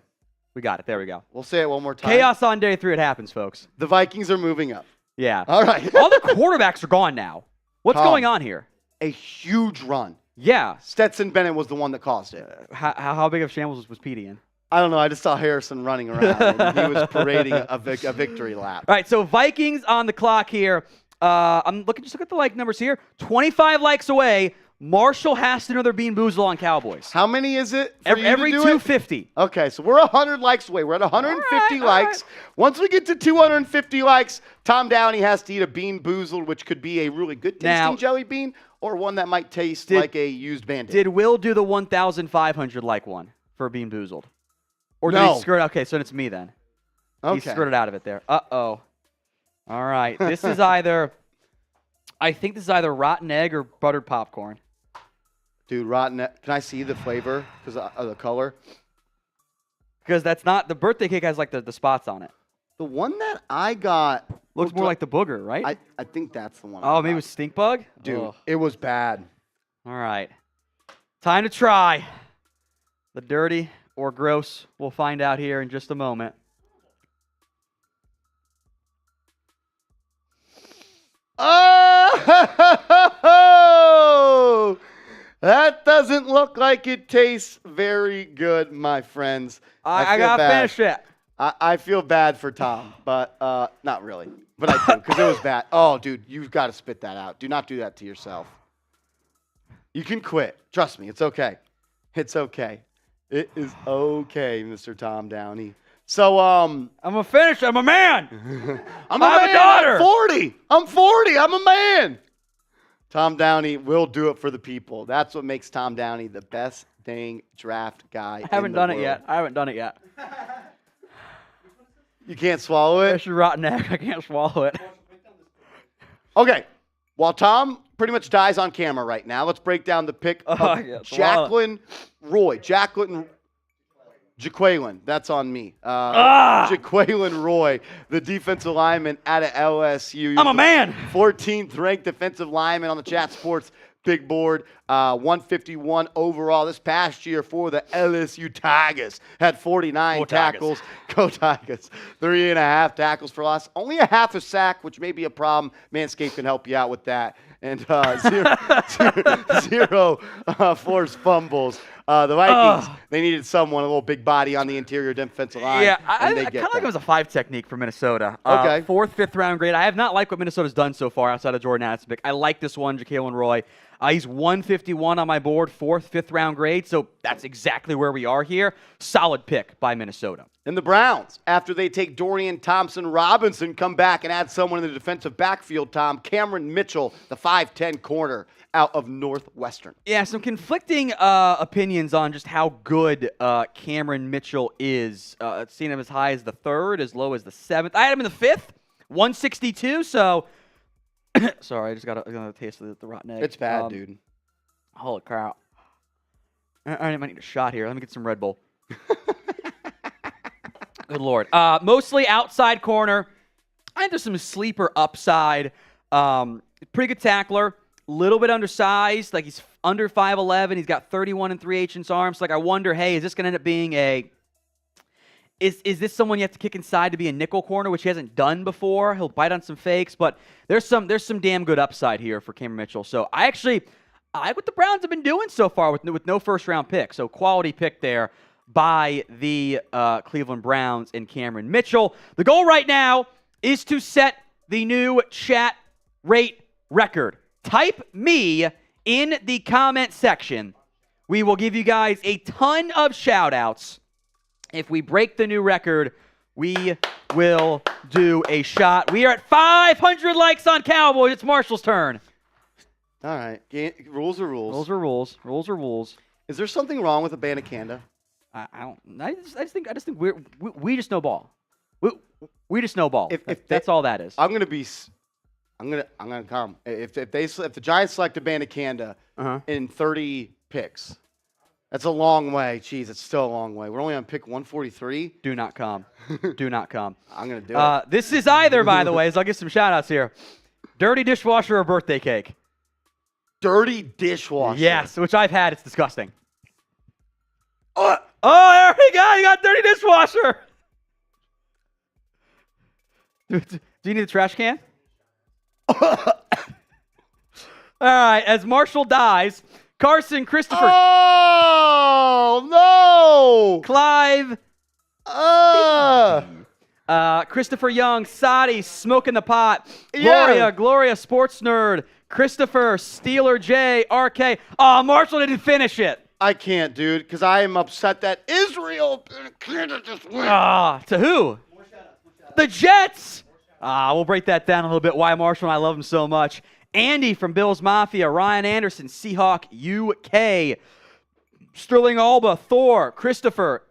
We got it. There we go. We'll say it one more time. Chaos on day 3. It happens, folks. The Vikings are moving up. Yeah. All right. All the quarterbacks are gone now. What's going on here? A huge run. Yeah. Stetson Bennett was the one that caused it. How big of shambles was Petey in? I don't know. I just saw Harrison running around. And he was parading a victory lap. All right, so Vikings on the clock here. Just look at the like numbers here. 25 likes away. Marshall has to know they're being boozled on Cowboys. How many is it? Every 250. Okay, so we're 100 likes away. We're at 150 likes. Once we get to 250 likes, Tom Downey has to eat a bean boozled, which could be a really good tasting jelly bean or one that might taste like a used Band-Aid. Did Will do the 1,500 like one for being boozled? Or did No. he skirt? Okay, so it's me then. Okay. He skirted out of it there. Uh-oh. All right. This is either, I think this is either rotten egg or buttered popcorn. Dude, rotten. Can I see the flavor because of the color? Because that's not, the birthday cake has like the spots on it. The one that I got Looks more like the booger, right? I think that's the one. Oh, maybe it was stink bug? Dude, Ugh. it was bad. All right. Time to try. The dirty or gross, we'll find out here in just a moment. Oh, that doesn't look like it tastes very good, my friends. I got to finish it. I feel bad for Tom, but not really. But I do, because it was bad. Oh, dude, you've got to spit that out. Do not do that to yourself. You can quit. Trust me, it's okay. It's okay. It is okay, Mr. Tom Downey. So, I'm a finisher. I'm a man. I have a daughter. I'm 40. I'm a man. Tom Downey will do it for the people. That's what makes Tom Downey the best dang draft guy. I haven't done it yet. You can't swallow it? Fish rotten egg. I can't swallow it. Okay. While Tom pretty much dies on camera right now, let's break down the pick of Jacqueline Roy. Jaquelin, that's on me. Jaquelin Roy, the defensive lineman out of LSU. I'm a man. 14th ranked defensive lineman on the Chat Sports big board. 151 overall this past year for the LSU Tigers. Had 49 tackles. Go Tigers. 3.5 tackles for loss. Only a half a sack, which may be a problem. Manscaped can help you out with that. And zero forced fumbles. The Vikings, they needed someone, a little big body on the interior defensive line. Yeah, I kind of like it was a 5 technique for Minnesota. Okay. 4th, 5th round grade. I have not liked what Minnesota's done so far outside of Jordan Addison. I like this one, Jacquelin Roy. He's 151 on my board, 4th, 5th round grade, so that's exactly where we are here. Solid pick by Minnesota. And the Browns, after they take Dorian Thompson-Robinson, come back and add someone in the defensive backfield, Tom. Cameron Mitchell, the 5'10 corner out of Northwestern. Yeah, some conflicting opinions on just how good Cameron Mitchell is. I've seen him as high as the 3rd, as low as the 7th. I had him in the 5th, 162, so... Sorry, I just got a taste of the rotten egg. It's bad, dude. Holy crap. I might need a shot here. Let me get some Red Bull. Good Lord. Mostly outside corner. I think there's some sleeper upside. Pretty good tackler. Little bit undersized. Like he's under 5'11". He's got 31 and 3/8 arms. Like I wonder, hey, is this going to end up being a... Is this someone you have to kick inside to be a nickel corner, which he hasn't done before? He'll bite on some fakes, but there's some damn good upside here for Cameron Mitchell. So I like what the Browns have been doing so far with no first-round pick. So quality pick there by the Cleveland Browns and Cameron Mitchell. The goal right now is to set the new chat rate record. Type me in the comment section. We will give you guys a ton of shout-outs. If we break the new record, we will do a shot. We are at 500 likes on Cowboys. It's Marshall's turn. All right. Rules are rules. Rules are rules. Rules are rules. Is there something wrong with a Banacanda? I just think we just know ball. We just know ball. That's all that is. I'm gonna come. If the Giants select a Banacanda in 30 picks. That's a long way. Jeez, it's still a long way. We're only on pick 143. Do not come. Do not come. I'm going to do it. This is either, by the way, as I'll get some shout-outs here, dirty dishwasher or birthday cake. Dirty dishwasher? Yes, which I've had. It's disgusting. Oh, there we go. You got dirty dishwasher. Do you need a trash can? All right, as Marshall dies... Carson Christopher. Oh, no! Clive. Christopher Young, Sadi, Smoking the Pot, Gloria, Sports Nerd, Christopher, Steeler J, RK. Oh, Marshall didn't finish it. I can't, dude, because I am upset that Israel and Canada just win. To who? The Jets. We'll break that down a little bit. Why Marshall and I love him so much. Andy from Bills Mafia, Ryan Anderson, Seahawk UK, Sterling Alba, Thor, Christopher,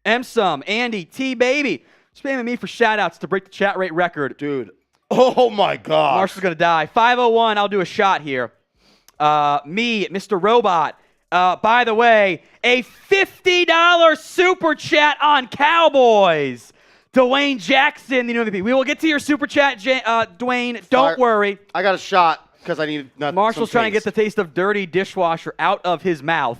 Emsum, Andy, T-Baby. Spamming me for shout-outs to break the chat rate record. Dude. Oh, my God. Marshall's going to die. 501, I'll do a shot here. Me, Mr. Robot. By the way, a $50 super chat on Cowboys. Dwayne Jackson, the new MVP. We will get to your super chat, Dwayne. Don't worry. I got a shot because I need nothing. Marshall's trying to get the taste of dirty dishwasher out of his mouth.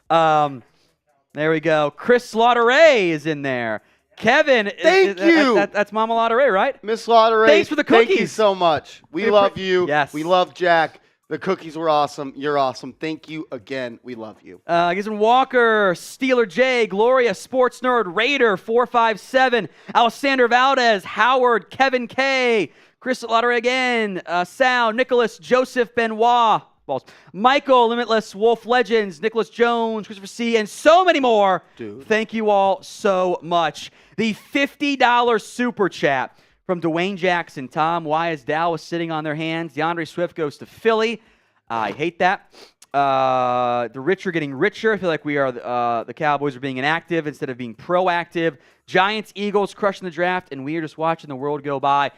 There we go. Chris Slaughter-Ray is in there. Kevin. Thank you. That's Mama Slaughter-Ray, right? Miss Slaughter-Ray. Thanks for the cookies. Thank you so much. We love you. Yes. We love Jack. The cookies were awesome. You're awesome. Thank you again. We love you. Gizmo Walker, Steeler J, Gloria, Sports Nerd, Raider, 457, Alexander Valdez, Howard, Kevin K, Chris Lottery again, Sal, Nicholas, Joseph Benoit, balls, Michael, Limitless, Wolf Legends, Nicholas Jones, Christopher C, and so many more. Dude. Thank you all so much. The $50 super chat from Dwayne Jackson. Tom, why is Dallas sitting on their hands? DeAndre Swift goes to Philly. I hate that. The rich are getting richer. I feel like we are the Cowboys are being inactive instead of being proactive. Giants, Eagles crushing the draft, and we are just watching the world go by.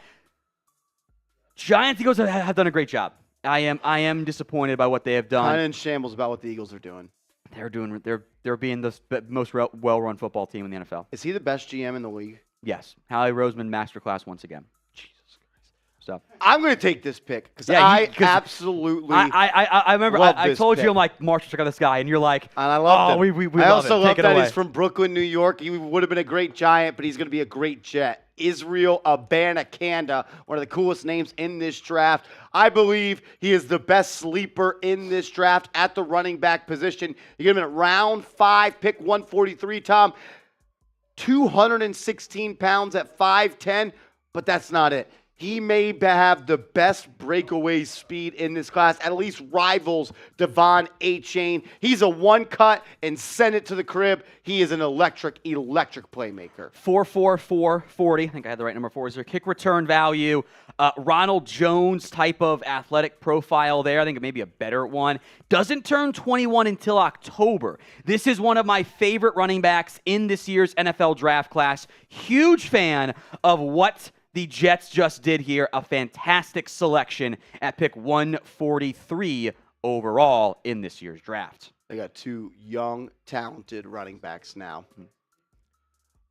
Giants, Eagles have done a great job. I am disappointed by what they have done. Kind of in shambles about what the Eagles are doing. They're being the most well-run football team in the NFL. Is he the best GM in the league? Yes. Howie Roseman masterclass once again. Jesus Christ. So I'm going to take this pick because I absolutely I remember I told you, I'm like, Marshall, check out this guy. And you're like, and I love him. We I love also it. love Take it that away. he's from Brooklyn, New York. He would have been a great Giant, but he's going to be a great Jet. Israel Abanikanda, one of the coolest names in this draft. I believe he is the best sleeper in this draft at the running back position. You get him at round 5, pick 143, Tom. 216 pounds at 5'10", but that's not it. He may have the best breakaway speed in this class, at least rivals Devon A-Chain. He's a one-cut and send it to the crib. He is an electric playmaker. 4.40. I think I had the right number 4. Is there kick return value? Ronald Jones type of athletic profile there. I think maybe a better one. Doesn't turn 21 until October. This is one of my favorite running backs in this year's NFL draft class. Huge fan of what the Jets just did here. A fantastic selection at pick 143 overall in this year's draft. They got 2 young, talented running backs now.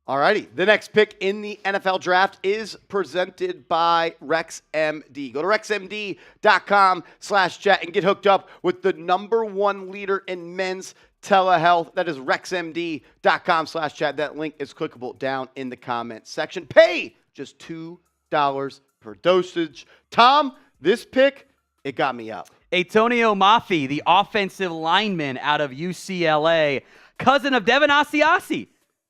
All righty. The next pick in the NFL draft is presented by RexMD. Go to rexmd.com/chat and get hooked up with the #1 leader in men's telehealth. That is rexmd.com/chat. That link is clickable down in the comment section. Pay just $2 per dosage. Tom, this pick, it got me up. Antonio Mafi, the offensive lineman out of UCLA, cousin of Devin Asiasi,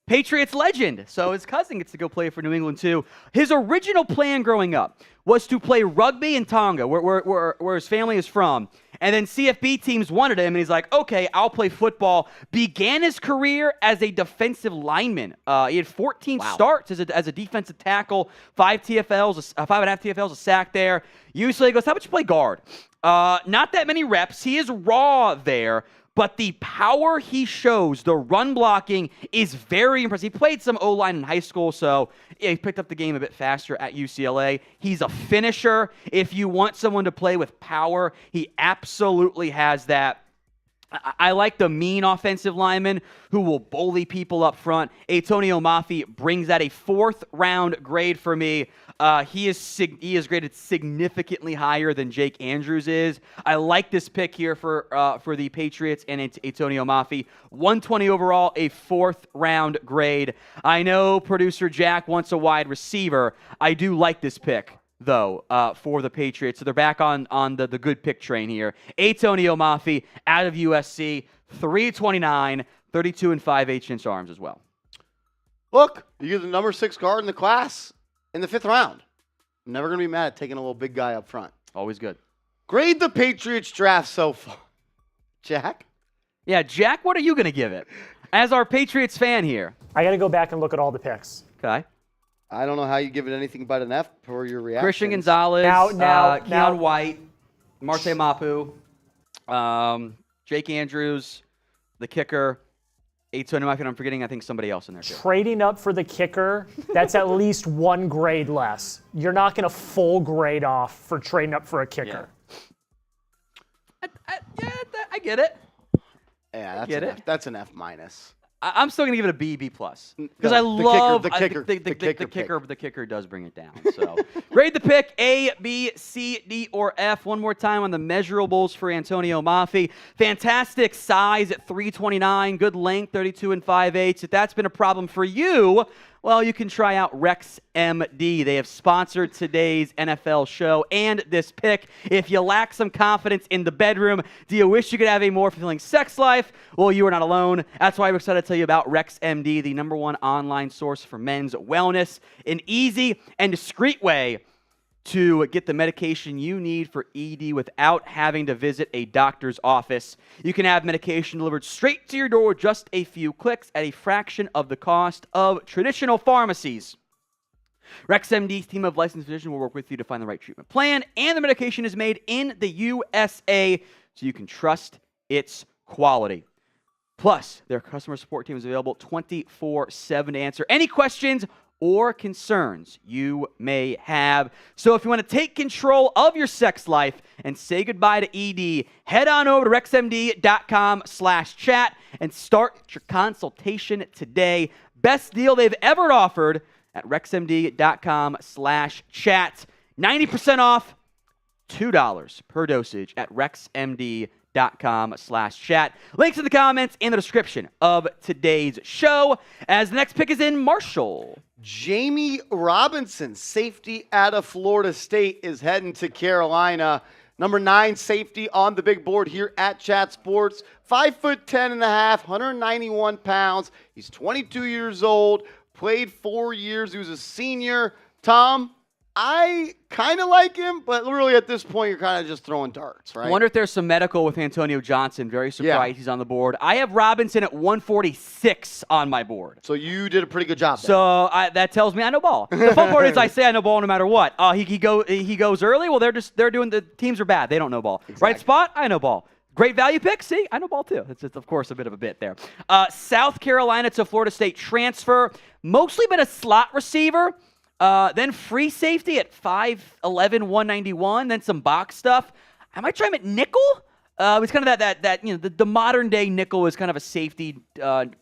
Patriots legend. So his cousin gets to go play for New England too. His original plan growing up was to play rugby in Tonga, where his family is from. And then CFB teams wanted him, and he's like, okay, I'll play football. Began his career as a defensive lineman. He had 14 starts as a defensive tackle, 5 TFLs, 5.5 TFLs, a sack there. Usually he goes, how about you play guard? Not that many reps. He is raw there. But the power he shows, the run blocking, is very impressive. He played some O-line in high school, so he picked up the game a bit faster at UCLA. He's a finisher. If you want someone to play with power, he absolutely has that. I like the mean offensive lineman who will bully people up front. Antonio Mafi brings that a 4th-round grade for me. He is graded significantly higher than Jake Andrews is. I like this pick here for the Patriots and Antonio Mafi. 120 overall, a 4th-round grade. I know producer Jack wants a wide receiver. I do like this pick, though, for the Patriots. So they're back on the good pick train here. Antonio Mafi out of USC, 329, 32 and 5/8-inch arms as well. Look, you're the number 6 guard in the class in the 5th round. I'm never going to be mad at taking a little big guy up front. Always good. Grade the Patriots draft so far. Jack? Yeah, Jack, what are you going to give it? As our Patriots fan here. I got to go back and look at all the picks. Okay. I don't know how you give it anything but an F per your reaction. Christian Gonzalez, Keon White, Marse Mapu, Jake Andrews, the kicker. 8-2, I'm forgetting, I think, somebody else in there, too. Trading up for the kicker, that's at least 1 grade less. You're not going to full grade off for trading up for a kicker. Yeah. I get it. Yeah, that's an F minus. I'm still gonna give it a B plus because I love the kicker does bring it down. So grade the pick A, B, C, D, or F. One more time on the measurables for Antonio McAfee. Fantastic size at 329, good length 32 and 5/8. If that's been a problem for you, well, you can try out Rex MD. They have sponsored today's NFL show and this pick. If you lack some confidence in the bedroom, do you wish you could have a more fulfilling sex life? Well, you are not alone. That's why I'm excited to tell you about Rex MD, the #1 online source for men's wellness. An easy and discreet way to get the medication you need for ED without having to visit a doctor's office. You can have medication delivered straight to your door with just a few clicks at a fraction of the cost of traditional pharmacies. RexMD's team of licensed physicians will work with you to find the right treatment plan, and the medication is made in the USA, so you can trust its quality. Plus, their customer support team is available 24/7 to answer any questions or concerns you may have. So if you want to take control of your sex life and say goodbye to ED, head on over to rexmd.com/chat and start your consultation today. Best deal they've ever offered at rexmd.com/chat. 90% off, $2 per dosage at rexmd.com/chat. Links in the comments and the description of today's show. As the next pick is in Marshall. Jamie Robinson, safety out of Florida State, is heading to Carolina. Number 9 safety on the big board here at Chat Sports. 5'10.5", 191 pounds. He's 22 years old, played 4 years. He was a senior. Tom, I kind of like him, but really at this point, you're kind of just throwing darts, right? I wonder if there's some medical with Antonio Johnson. Very surprised he's on the board. I have Robinson at 146 on my board. So you did a pretty good job there. So that tells me I know ball. The fun part is I say I know ball no matter what. He goes early. Well, they're doing the teams are bad. They don't know ball. Exactly. Right spot. I know ball. Great value pick. See, I know ball too. It's of course a bit of a bit there. South Carolina to Florida State transfer. Mostly been a slot receiver. Then free safety at 5'11", 191. Then some box stuff. I might try him at nickel. It's kind of that the modern day nickel is kind of a safety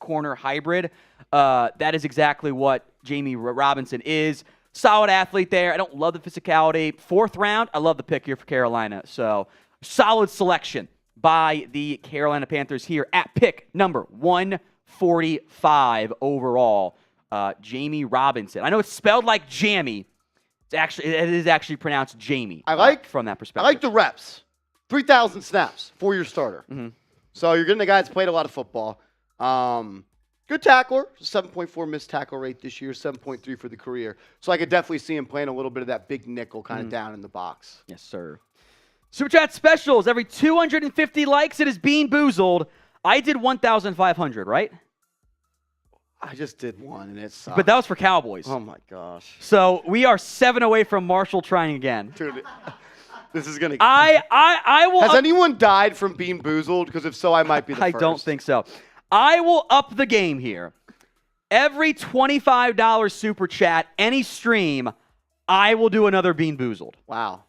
corner hybrid. That is exactly what Jamie Robinson is. Solid athlete there. I don't love the physicality. 4th round. I love the pick here for Carolina. So solid selection by the Carolina Panthers here at pick number 145 overall. Jamie Robinson. I know it's spelled like jammy. It is actually pronounced Jamie. From that perspective. I like the reps. 3,000 snaps, 4-year starter. Mm-hmm. So you're getting a guy that's played a lot of football. Good tackler. 7.4 missed tackle rate this year, 7.3 for the career. So I could definitely see him playing a little bit of that big nickel kind of down in the box. Yes, sir. Super Chat specials. Every 250 likes, it is Bean Boozled. I did 1,500, right? I just did one, and it sucked. But that was for Cowboys. Oh, my gosh. So we are 7 away from Marshall trying again. Dude, this is going to... I will... Has anyone died from being boozled? Because if so, I might be the first. I don't think so. I will up the game here. Every $25 Super Chat, any stream, I will do another Bean Boozled. Wow.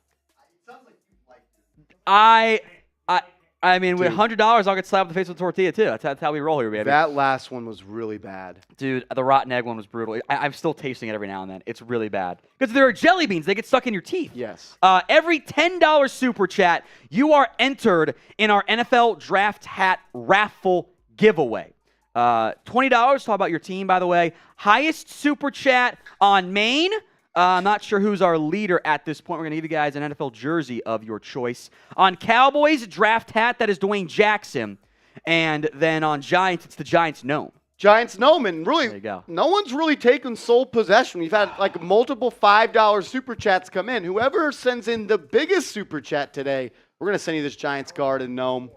I mean, with $100, I'll get slapped in the face with a tortilla, too. That's how we roll here, baby. That last one was really bad. Dude, the rotten egg one was brutal. I'm still tasting it every now and then. It's really bad. Because there are jelly beans. They get stuck in your teeth. Yes. Every $10 Super Chat, you are entered in our NFL Draft Hat Raffle giveaway. $20, talk about your team, by the way. Highest Super Chat on Maine. I'm not sure who's our leader at this point. We're going to give you guys an NFL jersey of your choice. On Cowboys Draft Hat, that is Dwayne Jackson. And then on Giants, it's the Giants gnome. Giants gnome, and really, There you go. no one's really taken sole possession. We've had like multiple $5 super chats come in. Whoever sends in the biggest super chat today, we're going to send you this Giants guard and gnome.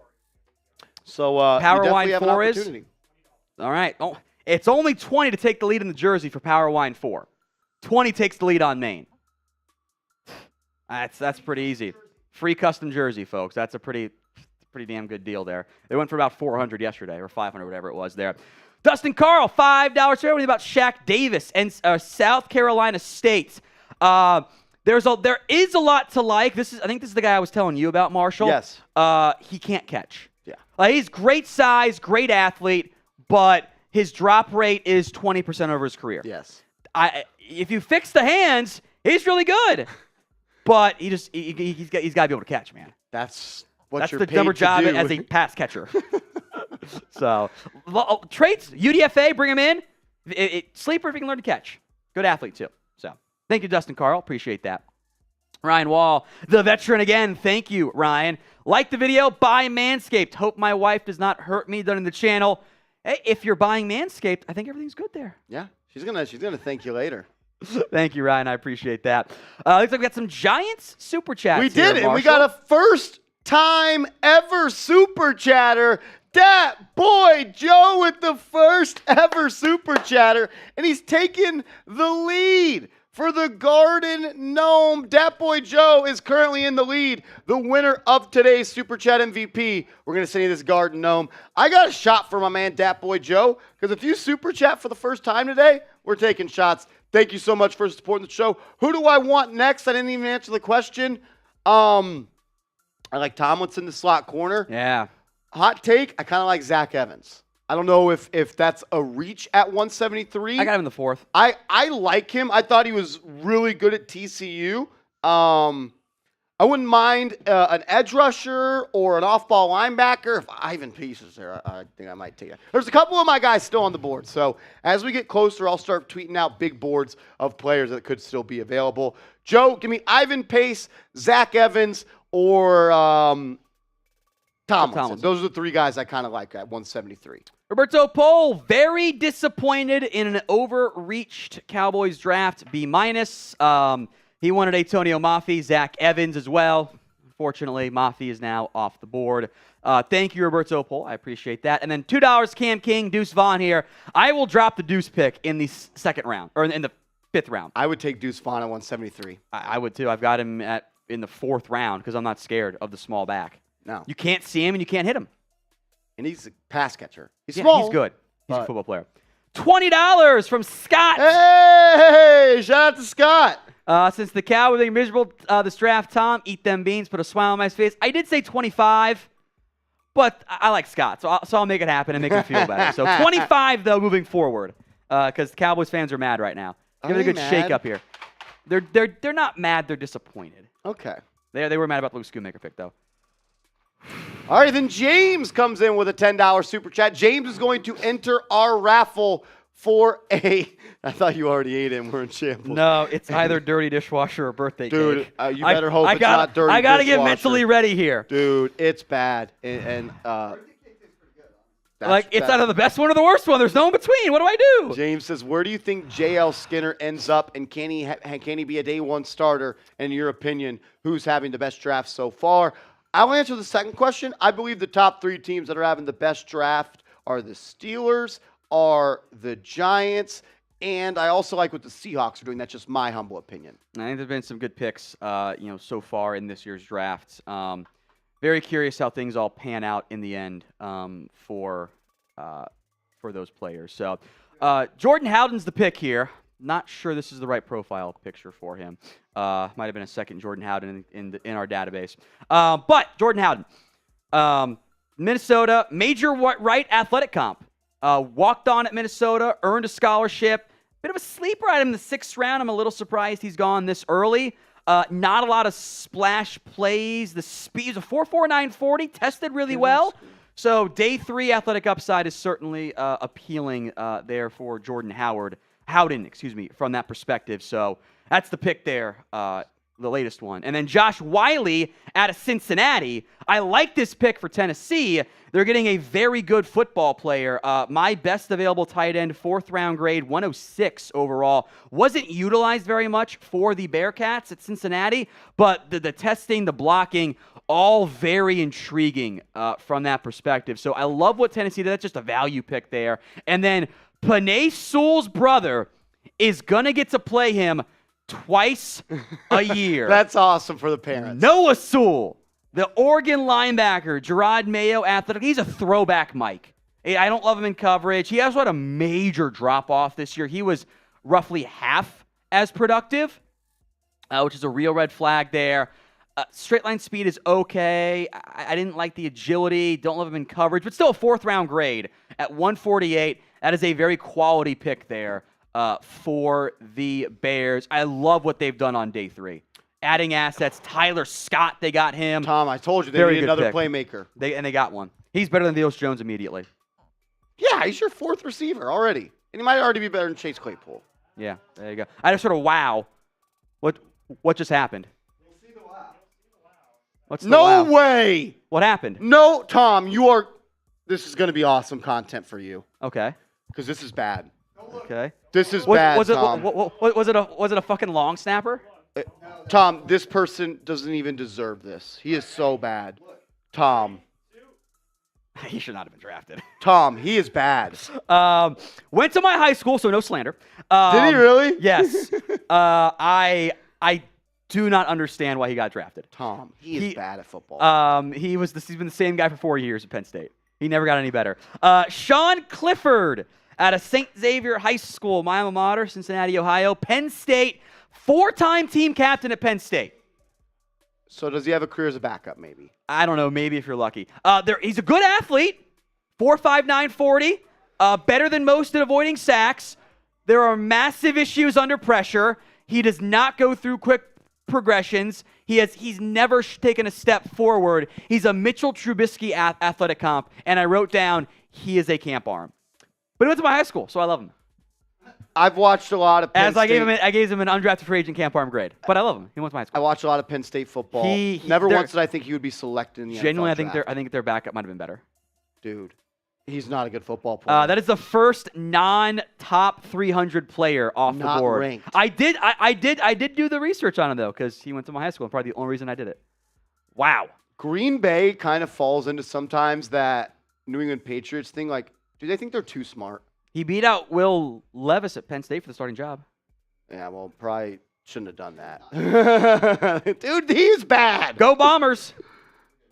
So Power you Wine definitely have an 4 is? opportunity. All right. Oh, it's only 20 to take the lead in the jersey for Power Wine 4. 20 takes the lead on Maine. That's pretty easy. Free custom jersey, folks. That's a pretty damn good deal there. They went for about 400 yesterday, or 500, whatever it was there. Dustin Carl, $5. Everything about Shaq Davis and South Carolina State. There is a lot to like. I think this is the guy I was telling you about, Marshall. Yes. He can't catch. Yeah. He's great size, great athlete, but his drop rate is 20% over his career. Yes. If you fix the hands, he's really good. But he's got to be able to catch, man. That's That's you're the paid number to job do. as a pass catcher. So, traits, UDFA, bring him in. Sleeper if he can learn to catch. Good athlete, too. So, thank you, Dustin Carl. Appreciate that. Ryan Wall, the veteran again. Thank you, Ryan. Like the video, buy Manscaped. Hope my wife does not hurt me done in the channel. Hey, if you're buying Manscaped, I think everything's good there. Yeah, she's gonna thank you later. Thank you, Ryan. I apprioate that. Looks like we got some Giants super chats. We here, did it. And we Marshall. got a first time ever super chatter. Dat boy Joe with the first ever super chatter, and he's taking the lead for the Garden Gnome. Dat boy Joe is currently in the lead, the winner of today's super chat MVP. We're gonna send you this Garden Gnome. I got a shot for my man Dat boy Joe, because if you super chat for the first time today, we're taking shots. Thank you so much for supporting the show. Who do I want next? I didn't even answer the question. I like Tomlinson in the slot corner. Yeah. Hot take, I kind of like Zach Evans. I don't know if that's a reach at 173. I got him in the fourth. I like him. I thought he was really good at TCU. I wouldn't mind an edge rusher or an off-ball linebacker. If Ivan Peace is there, I think I might take it. There's a couple of my guys still on the board. So as we get closer, I'll start tweeting out big boards of players that could still be available. Joe, give me Ivan Pace, Zach Evans, or Tomlinson. Those are the three guys I kind of like at 173. Roberto Pole, very disappointed in an overreached Cowboys draft, B-. He wanted Antonio Maffey, Zach Evans as well. Unfortunately, Maffey is now off the board. Thank you, Roberto Pole. I appreciate that. And then $2, Cam King, Deuce Vaughn here. I will drop the Deuce pick in the second round, or in the fifth round. I would take Deuce Vaughn at 173. I would too. I've got him in the fourth round because I'm not scared of the small back. No. You can't see him and you can't hit him. And he's a pass catcher. He's small. He's good. He's a football player. $20 from Scott. Hey, shout out to Scott. Since the Cowboys are miserable this draft, Tom, eat them beans, put a smile on my face. I did say 25, but I like Scott, so I'll make it happen and make him feel better. So 25, though, moving forward, because Cowboys fans are mad right now. Give it a good shake up here. They're not mad, they're disappointed. Okay. They were mad about the Luke Schoonmaker pick, though. All right, then James comes in with a $10 super chat. James is going to enter our raffle for a... I thought you already ate it and we're in shambles. No, it's either dirty dishwasher or birthday cake. Dude, you better hope it's not dirty I gotta dishwasher. get mentally ready here. Dude, it's bad. And it's either the best one or the worst one. There's no in between. What do I do? James says, where do you think J.L. Skinner ends up, and can he be a day one starter? And in your opinion, who's having the best draft so far? I'll answer the second question. I believe the top three teams that are having the best draft are the Steelers, are the Giants, and I also like what the Seahawks are doing. That's just my humble opinion. I think there's been some good picks, so far in this year's draft. Very curious how things all pan out in the end for those players. So, Jordan Howden's the pick here. Not sure this is the right profile picture for him. Might have been a second Jordan Howden in our database. But Jordan Howden, Minnesota, major right athletic comp. Walked on at Minnesota, earned a scholarship. Bit of a sleeper item in the 6th round. I'm a little surprised he's gone this early. Not a lot of splash plays. The speed is a 4.49 40, tested really well. So day 3 athletic upside is certainly appealing there for Jordan Howden, from that perspective. So that's the pick there the latest one. And then Josh Wiley out of Cincinnati. I like this pick for Tennessee. They're getting a very good football player. My best available tight end, 4th round grade, 106 overall. Wasn't utilized very much for the Bearcats at Cincinnati, but the testing, the blocking, all very intriguing from that perspective. So I love what Tennessee did. That's just a value pick there. And then Penei Sewell's brother is going to get to play him twice a year. That's awesome for the parents. Noah Sewell, the Oregon linebacker, Gerard Mayo athletic. He's a throwback Mike. I don't love him in coverage. He also had a major drop-off this year. He was roughly half as productive, which is a real red flag there. Straight line speed is okay. I didn't like the agility. Don't love him in coverage, but still a 4th round grade at 148. That is a very quality pick there for the Bears. I love what they've done on day 3. Adding assets. Tyler Scott, they got him. Tom, I told you they need another playmaker. They got one. He's better than Theos Jones immediately. Yeah, he's your 4th receiver already. And he might already be better than Chase Claypool. Yeah, there you go. I just sort of wow. What just happened? What's the No wow? way! What happened? No, Tom, this is going to be awesome content for you. Okay. Because this is bad. Okay. This is bad, Tom. Was it a fucking long snapper? Tom, this person doesn't even deserve this. He is so bad. Tom. He should not have been drafted. Tom, he is bad. Went to my high school, so no slander. Did he really? Yes. I do not understand why he got drafted. Tom, he is bad at football. He's been the same guy for 4 years at Penn State. He never got any better. Sean Clifford out of St. Xavier High School, my alma mater, Cincinnati, Ohio. Penn State, 4-time team captain at Penn State. So does he have a career as a backup, maybe? I don't know, maybe if you're lucky. He's a good athlete, 4.59 40, better than most at avoiding sacks. There are massive issues under pressure. He does not go through quick progressions. He's never taken a step forward. He's a Mitchell Trubisky athletic comp, and I wrote down he is a camp arm. But he went to my high school, so I love him. I've watched a lot of Penn State. I gave him an undrafted free agent camp arm grade, but I love him. He went to my high school. I watched a lot of Penn State football. Never once did I think he would be selected in the genuinely, NFL draft. I think their backup might have been better. Dude, he's not a good football player. That is the first non-top 300 player off the board. Ranked. I did do the research on him though, because he went to my high school, and probably the only reason I did it. Wow. Green Bay kind of falls into sometimes that New England Patriots thing. Like, do they think they're too smart? He beat out Will Levis at Penn State for the starting job. Yeah, well, probably shouldn't have done that. Dude, he's bad. Go Bombers.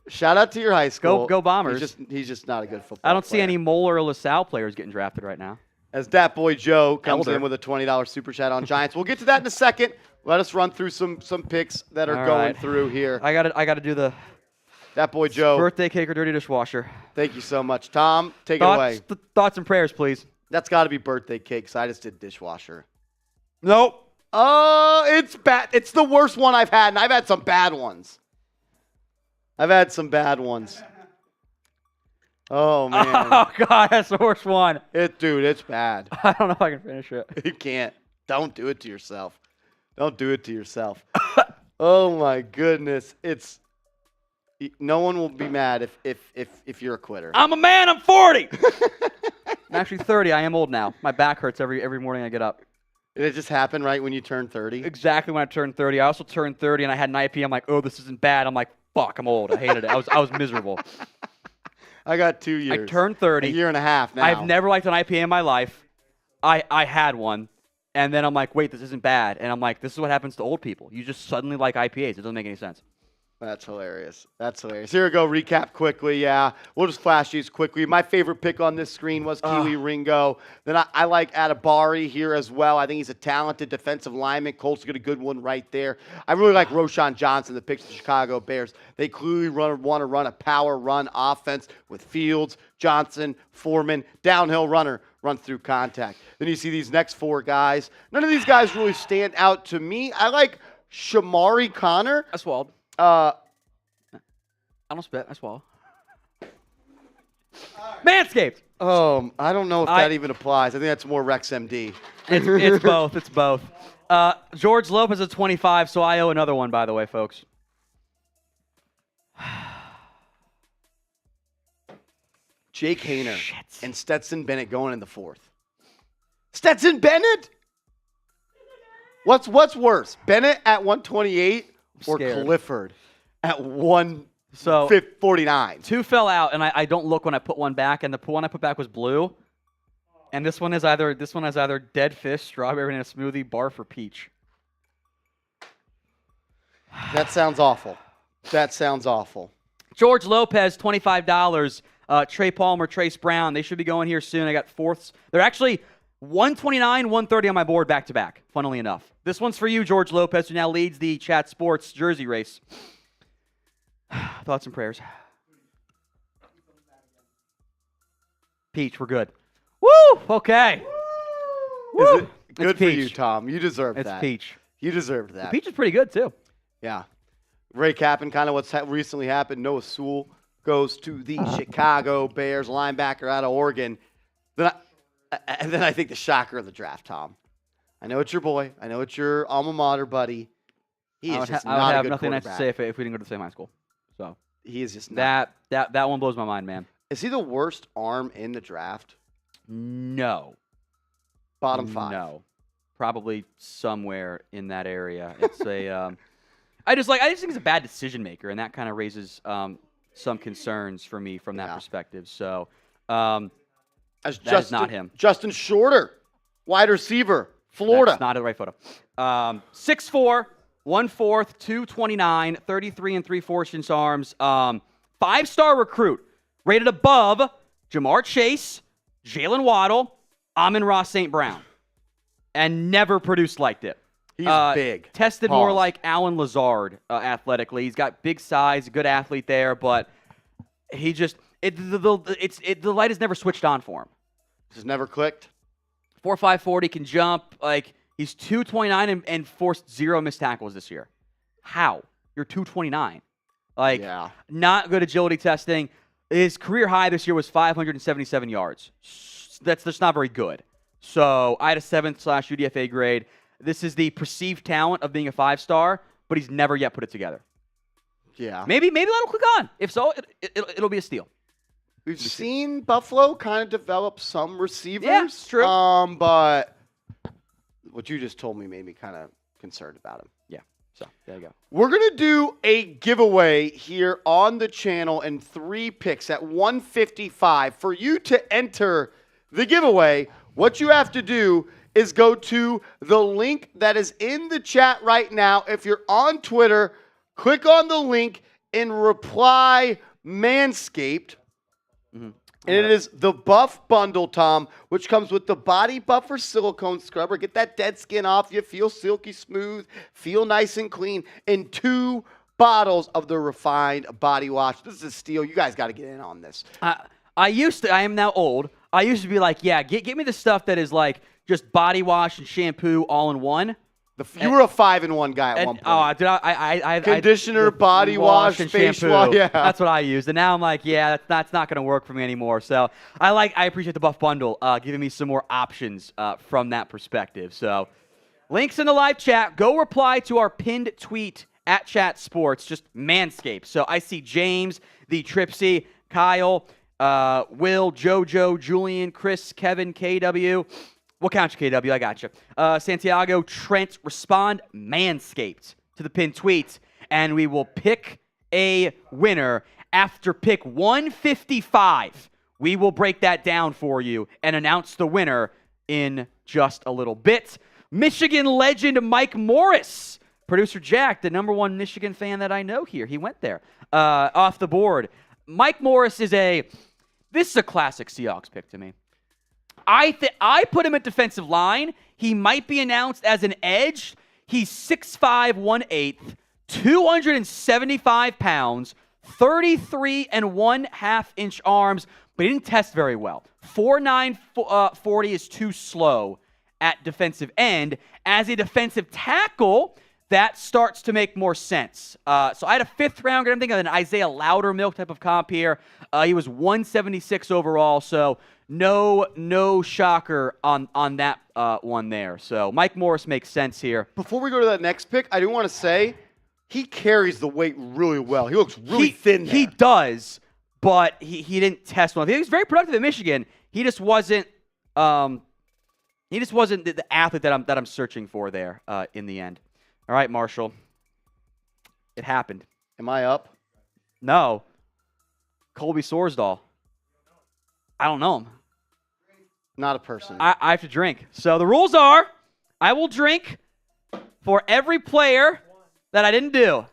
Shout out to your high school. Go Bombers. He's just not a good football I don't player. see any Moeller or LaSalle players getting drafted right now. As Dat Boy Joe comes in with a $20 super chat on Giants. We'll get to that in a second. Let us run through some picks that are going through here. I gotta do the Dat Boy Joe. Birthday cake or dirty dishwasher. Thank you so much. Tom, take it away. Thoughts and prayers, please. That's got to be birthday cake because I just did dishwasher. Nope. Oh, it's bad. It's the worst one I've had, and I've had some bad ones. Oh, man. Oh, God, that's the worst one. Dude, it's bad. I don't know if I can finish it. You can't. Don't do it to yourself. Oh, my goodness. No one will be mad if you're a quitter. I'm a man. I'm 40. I'm actually 30. I am old now. My back hurts every morning I get up. Did it just happen right when you turned 30? Exactly when I turned 30. I also turned 30, and I had an IP. I'm like, oh, this isn't bad. I'm like, fuck, I'm old. I hated it. I was miserable. I got 2 years. I turned 30. A year and a half now. I've never liked an IPA in my life. I had one, and then I'm like, wait, this isn't bad. And I'm like, this is what happens to old people. You just suddenly like IPAs. It doesn't make any sense. That's hilarious. Here we go. Recap quickly. Yeah, we'll just flash these quickly. My favorite pick on this screen was Keely Ringo. Then I like Adibari here as well. I think he's a talented defensive lineman. Colts get a good one right there. I really like Roshan Johnson, the picks of the Chicago Bears. They clearly want to run a power run offense with Fields, Johnson, Foreman, downhill runner, run through contact. Then you see these next 4 guys. None of these guys really stand out to me. I like Shamari Connor. I swallowed. I don't spit. I swallow. Manscaped. I don't know if that even applies. I think that's more Rex MD. It's both. It's both. George Lopez at 25, so I owe another one, by the way, folks. Jake Haener and Stetson Bennett going in the 4th. Stetson Bennett? What's worse, Bennett at 128 or Clifford at 149? 2 fell out, and I don't look when I put one back, and the one I put back was blue. And this one has either dead fish, strawberry in a smoothie, barf, or peach. That sounds awful. That sounds awful. George Lopez, $25. Trey Palmer, Trace Brown. They should be going here soon. I got 4ths. They're actually 129, 130 on my board back to back, funnily enough. This one's for you, George Lopez, who now leads the Chat Sports jersey race. Thoughts and prayers. Peach, we're good. Woo! Okay. Woo! Is it good for you, Tom? You deserve that. It's peach. You deserved that. The peach is pretty good, too. Yeah. Ray Kappen, kind of what's recently happened. Noah Sewell goes to the Chicago Bears, linebacker out of Oregon. Then I think the shocker of the draft, Tom. I know it's your boy. I know it's your alma mater, buddy. He is just not a good quarterback. I would have nothing nice to say if we didn't go to the same high school. So he is just not. That one blows my mind, man. Is he the worst arm in the draft? No. Bottom 5? No. Probably somewhere in that area. It's a I just think he's a bad decision maker, and that kind of raises some concerns for me from that perspective. So that is not him. Justin Shorter, wide receiver, Florida. That's not the right photo. 6'4", 1/4, 229, 33 3/4 inch arms. 5-star recruit, rated above Jamar Chase, Jalen Waddle, Amon-Ra St. Brown, and never produced like it. He's big. Tested more like Allen Lazard athletically. He's got big size, a good athlete there, but he just the light has never switched on for him. Just never clicked. 4.5 40 can jump. Like he's 229 and forced 0 missed tackles this year. How? You're 229. Like not good agility testing. His career high this year was 577 yards. That's just not very good. So I had a 7/UDFA grade. This is the perceived talent of being a 5-star, but he's never yet put it together. Yeah. Maybe that'll click on. If so, it'll be a steal. We've seen Buffalo kind of develop some receivers. Yeah, it's true. But what you just told me made me kind of concerned about him. Yeah. So there you go. We're going to do a giveaway here on the channel and 3 picks at 155. For you to enter the giveaway, what you have to do is go to the link that is in the chat right now. If you're on Twitter, click on the link and reply Manscaped. Mm-hmm. And it is the Buff Bundle, Tom, which comes with the Body Buffer Silicone Scrubber. Get that dead skin off you. Feel silky smooth. Feel nice and clean. And 2 bottles of the Refined Body Wash. This is a steal. You guys got to get in on this. I am now old. I used to be like, yeah, get me the stuff that is like just body wash and shampoo all in one. You were a 5-in-1 guy at one point. Oh, dude, I conditioner, body wash, and face shampoo. wash. Yeah, that's what I used. And now I'm like, yeah, that's not going to work for me anymore. So I appreciate the Buff Bundle giving me some more options from that perspective. So links in the live chat. Go reply to our pinned tweet at Chat Sports. Just Manscaped. So I see James, the Tripsy, Kyle, Will, JoJo, Julian, Chris, Kevin, KW. We'll count you, KW. I got you. Santiago, Trent, respond Manscaped to the pinned tweet, and we will pick a winner after pick 155. We will break that down for you and announce the winner in just a little bit. Michigan legend Mike Morris. Producer Jack, the #1 Michigan fan that I know here. He went there. Off the board. Mike Morris is this is a classic Seahawks pick to me. I put him at defensive line. He might be announced as an edge. He's 6'5", 1/8, 275 pounds, 33 1/2 inch arms, but he didn't test very well. 4.9 40 is too slow at defensive end. As a defensive tackle, that starts to make more sense. So I had a 5th rounder. I'm thinking of an Isaiah Loudermilk type of comp here. He was 176 overall, so no shocker on that one there. So Mike Morris makes sense here. Before we go to that next pick, I do want to say he carries the weight really well. He looks really thin there. He does, but he didn't test well. He was very productive at Michigan. He just wasn't the athlete that I'm searching for there in the end. All right, Marshall. It happened. Am I up? No. Colby Sorsdahl. I don't know him. Not a person. I have to drink. So the rules are, I will drink for every player that I didn't do.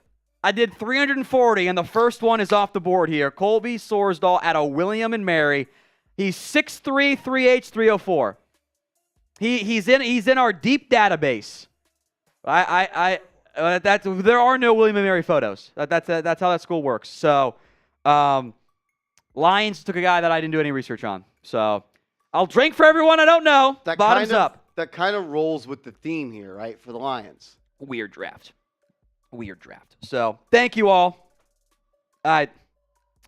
I did 340, and the first one is off the board here. Colby Sorsdahl out of William and Mary. He's 6'3", 3H, 304. He's in our deep database. There are no William and Mary photos. That's how that school works. So, Lions took a guy that I didn't do any research on. So, I'll drink for everyone I don't know. Bottoms up. That kind of rolls with the theme here, right, for the Lions. Weird draft. So, thank you all.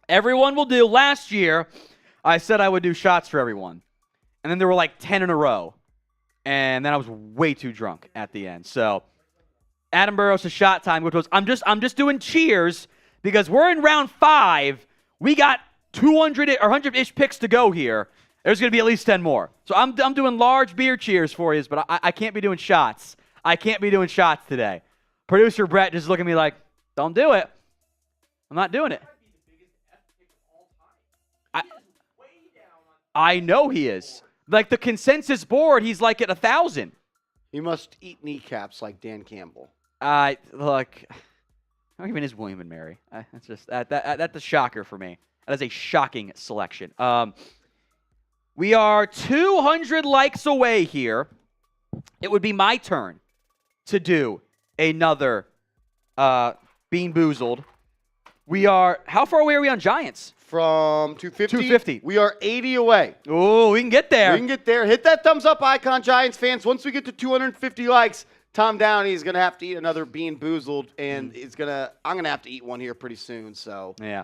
Everyone will do. Last year, I said I would do shots for everyone. And then there were like 10 in a row. And then I was way too drunk at the end. So, Adam Burrows' shot time, which was I'm just doing cheers because we're in round 5. We got 200 or 100-ish picks to go here. There's going to be at least 10 more. So I'm doing large beer cheers for you, but I can't be doing shots. I can't be doing shots today. Producer Brett just looking at me like, don't do it. I'm not doing it. I know he is. Like the consensus board, he's like at 1,000. He must eat kneecaps like Dan Campbell. Look, not even is William and Mary. That's just that's a shocker for me. That is a shocking selection. We are 200 likes away here. It would be my turn to do another Bean Boozled. We are, how far away are we on Giants? From 250? 250. We are 80 away. Oh, we can get there. We can get there. Hit that thumbs up icon, Giants fans. Once we get to 250 likes, Tom Downey is going to have to eat another Bean Boozled, and I'm going to have to eat one here pretty soon. So yeah.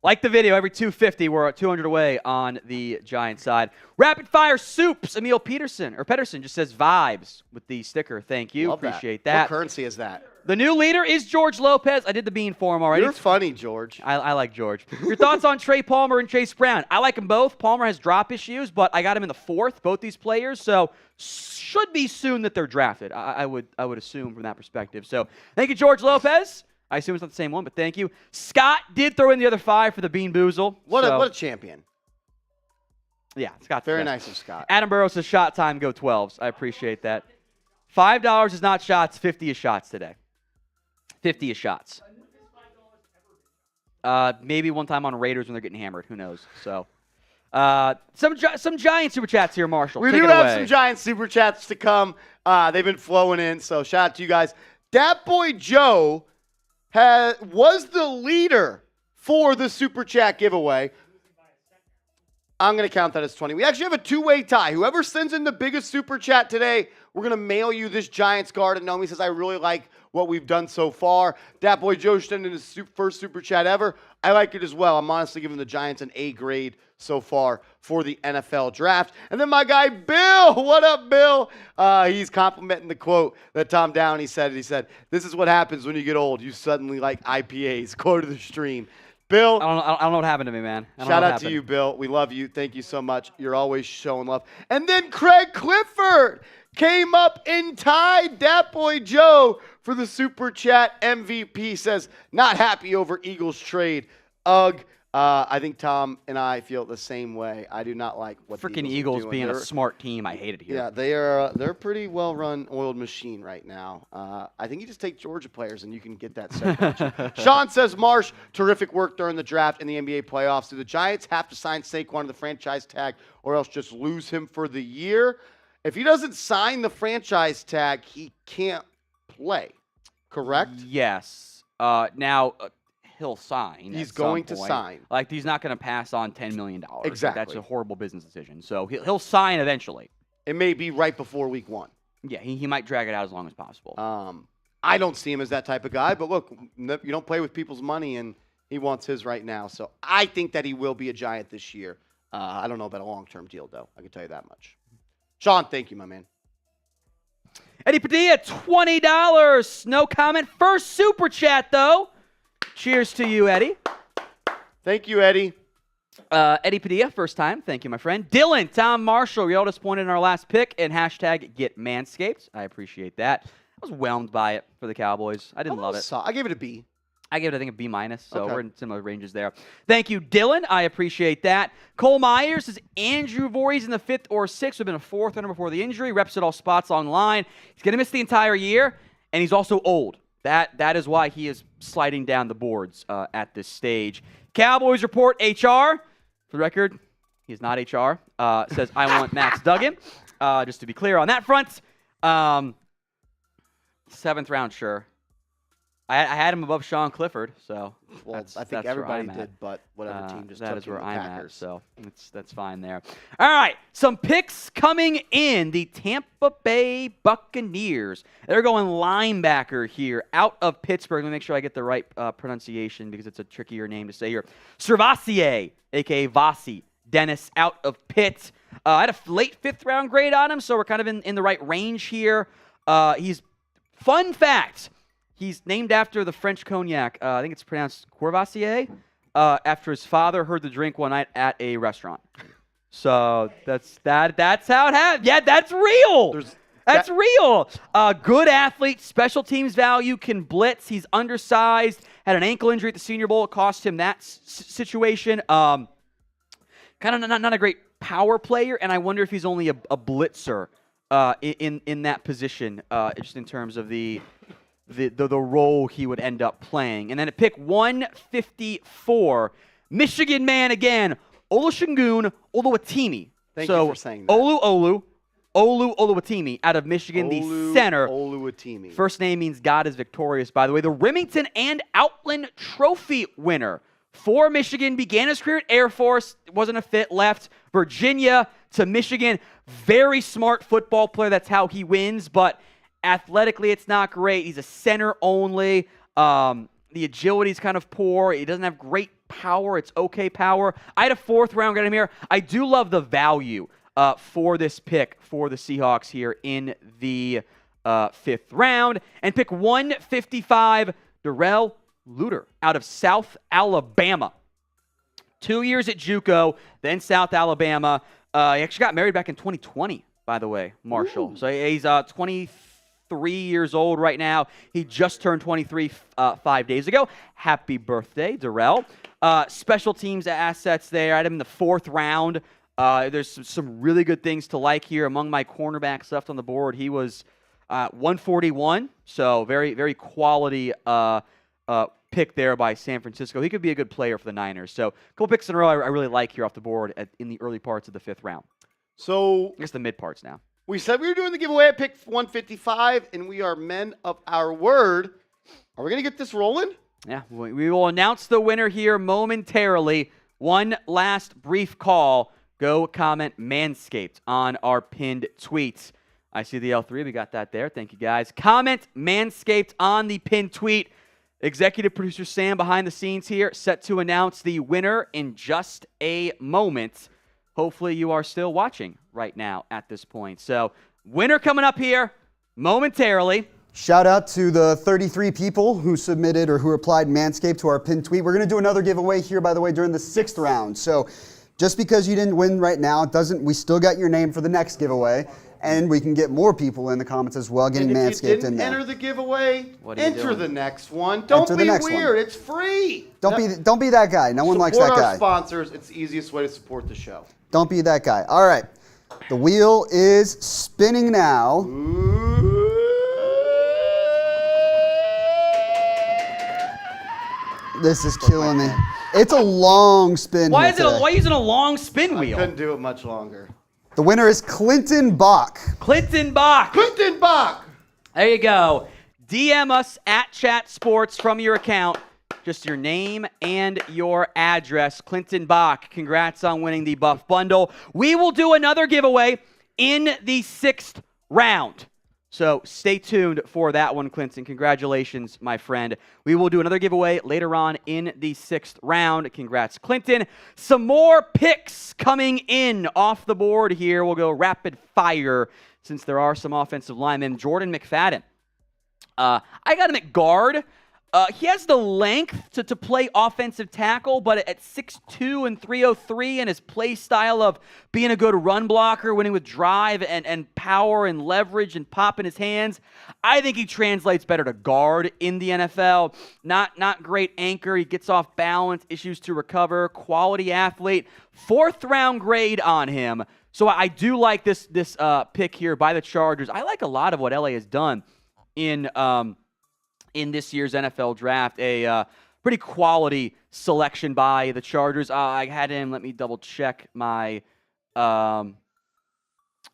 Like the video, every 250, we're at 200 away on the Giants side. Rapid Fire Soups, Emil Pedersen just says vibes with the sticker. Thank you. Love Appreciate that. What currency is that? The new leader is George Lopez. I did the bean for him already. You're funny, George. I like George. Your thoughts on Trey Palmer and Chase Brown? I like them both. Palmer has drop issues, but I got him in the 4th, both these players, so should be soon that they're drafted. I would assume from that perspective. So thank you, George Lopez. I assume it's not the same one, but thank you. Scott did throw in the other 5 for the Bean Boozle. What a champion. Yeah, Scott's very nice of Scott. Adam Burrows says shot time, go 12s. I appreciate that. $5 is not shots, 50 is shots today. 50 is shots. Maybe one time on Raiders when they're getting hammered. Who knows? So, some Giant Super Chats here, Marshall. We do have some Giant Super Chats to come. They've been flowing in, so shout out to you guys. Dat Boy Joe was the leader for the Super Chat giveaway. I'm going to count that as 20. We actually have a 2-way tie. Whoever sends in the biggest Super Chat today, we're going to mail you this Giants card. And Naomi says, I really like what we've done so far. Dat Boy Joe sending his first Super Chat ever. I like it as well. I'm honestly giving the Giants an A grade so far for the NFL Draft. And then my guy, Bill. What up, Bill? He's complimenting the quote that Tom Downey said. He said, this is what happens when you get old. You suddenly like IPAs. Quote of the stream. Bill. I don't know what happened to me, man. Shout out to you, Bill. We love you. Thank you so much. You're always showing love. And then Craig Clifford came up and tied Dat Boy Joe for the Super Chat MVP. Says, not happy over Eagles trade. Ugh. I think Tom and I feel the same way. I do not like what freaking the Eagles being a smart team. I hate it here. Yeah, they're a pretty well-run, oiled machine right now. I think you just take Georgia players and you can get that set. Sean says, Marsh, terrific work during the draft in the NBA playoffs. Do the Giants have to sign Saquon to the franchise tag or else just lose him for the year? If he doesn't sign the franchise tag, he can't play. Correct? Yes. Now, he'll sign. He's going to sign. Like, he's not going to pass on $10 million. Exactly. Like, that's a horrible business decision. So he'll sign eventually. It may be right before week 1. Yeah, he might drag it out as long as possible. I don't see him as that type of guy, but look, you don't play with people's money, and he wants his right now. So I think that he will be a Giant this year. I don't know about a long-term deal, though. I can tell you that much. Sean, thank you, my man. Eddie Padilla, $20. No comment. First super chat, though. Cheers to you, Eddie. Thank you, Eddie. Eddie Padilla, first time. Thank you, my friend. Dylan, Tom Marshall, we all disappointed in our last pick, and hashtag get Manscaped. I appreciate that. I was whelmed by it for the Cowboys. I didn't love it. I gave it a B. I gave it, I think, a B minus, so Okay. we're in similar ranges there. Thank you, Dylan. I appreciate that. Cole Myers is Andrew Voorhees in the 5th or 6th. We've been a 4th runner before the injury. Reps at all spots online. He's going to miss the entire year, and he's also old. That is why he is sliding down the boards at this stage. Cowboys report HR. For the record, he's not HR. Says, I want Max Duggan. Just to be clear on that front. 7th round, sure. I had him above Sean Clifford, so Well, I think that's everybody where I'm at. did, but whatever team just that took is where the I'm Packers. at, so that's fine there. All right, some picks coming in. The Tampa Bay Buccaneers. They're going linebacker here out of Pittsburgh. Let me make sure I get the right pronunciation because it's a trickier name to say here. Servassier, a.k.a. Vasi. Dennis out of Pitt. I had a late 5th round grade on him, so we're kind of in the right range here. Fun fact. He's named after the French cognac. I think it's pronounced Courvoisier, after his father heard the drink one night at a restaurant. So that's how it happened. Yeah, that's real. That's real. Good athlete, special teams value, can blitz. He's undersized. Had an ankle injury at the Senior Bowl. It cost him that situation. Kind of not a great power player, and I wonder if he's only a blitzer in that position, just in terms of the role he would end up playing. And then at pick 154, Michigan man again, Olusegun Oluwatimi. Thank you for saying that. Olu Oluwatimi out of Michigan, the center. Oluwatimi. First name means God is victorious, by the way. The Remington and Outland Trophy winner for Michigan, began his career at Air Force, wasn't a fit, left Virginia to Michigan. Very smart football player, that's how he wins, but athletically, it's not great. He's a center only. The agility is kind of poor. He doesn't have great power. It's okay power. I had a 4th round get him here. I do love the value for this pick for the Seahawks here in the 5th round. And pick 155, Darrell Luter out of South Alabama. 2 years at JUCO, then South Alabama. He actually got married back in 2020, by the way, Marshall. Ooh. So he's 23 years old right now. He just turned 23 5 days ago. Happy birthday, Darrell. Special teams assets there. I had him in the 4th round. There's some really good things to like here. Among my cornerbacks left on the board, he was 141, so very, very quality pick there by San Francisco. He could be a good player for the Niners. So a couple picks in a row I really like here off the board in the early parts of the 5th round. So I guess the mid parts now. We said we were doing the giveaway at pick 155, and we are men of our word. Are we going to get this rolling? Yeah, we will announce the winner here momentarily. One last brief call. Go comment Manscaped on our pinned tweets. I see the L3. We got that there. Thank you, guys. Comment Manscaped on the pinned tweet. Executive producer Sam behind the scenes here, set to announce the winner in just a moment. Hopefully you are still watching right now at this point. So, winner coming up here momentarily. Shout out to the 33 people who submitted or who replied Manscaped to our pinned tweet. We're going to do another giveaway here, by the way, during the 6th round. So, just because you didn't win right now, we still got your name for the next giveaway. And we can get more people in the comments as well, getting Manscaped in there. Enter the giveaway. Enter the next one. Don't be weird. It's free. Don't be that guy. No one likes that guy. Support our sponsors. It's the easiest way to support the show. Don't be that guy. All right. The wheel is spinning now. This is killing me. It's a long spin. Why is it a long spin wheel? I couldn't do it much longer. The winner is Clinton Bach. Clinton Bach. Clinton Bach. There you go. DM us at Chat Sports from your account. Just your name and your address. Clinton Bach, congrats on winning the Buff Bundle. We will do another giveaway in the 6th round. So stay tuned for that one, Clinton. Congratulations, my friend. We will do another giveaway later on in the 6th round. Congrats, Clinton. Some more picks coming in off the board here. We'll go rapid fire since there are some offensive linemen. Jordan McFadden. I got him at guard. He has the length to play offensive tackle, but at 6'2 and 303 and his play style of being a good run blocker, winning with drive and power and leverage and pop in his hands, I think he translates better to guard in the NFL. Not great anchor. He gets off balance, issues to recover, quality athlete. 4th round grade on him. So I do like this pick here by the Chargers. I like a lot of what LA has done in this year's NFL Draft. A pretty quality selection by the Chargers. I had him, let me double check my the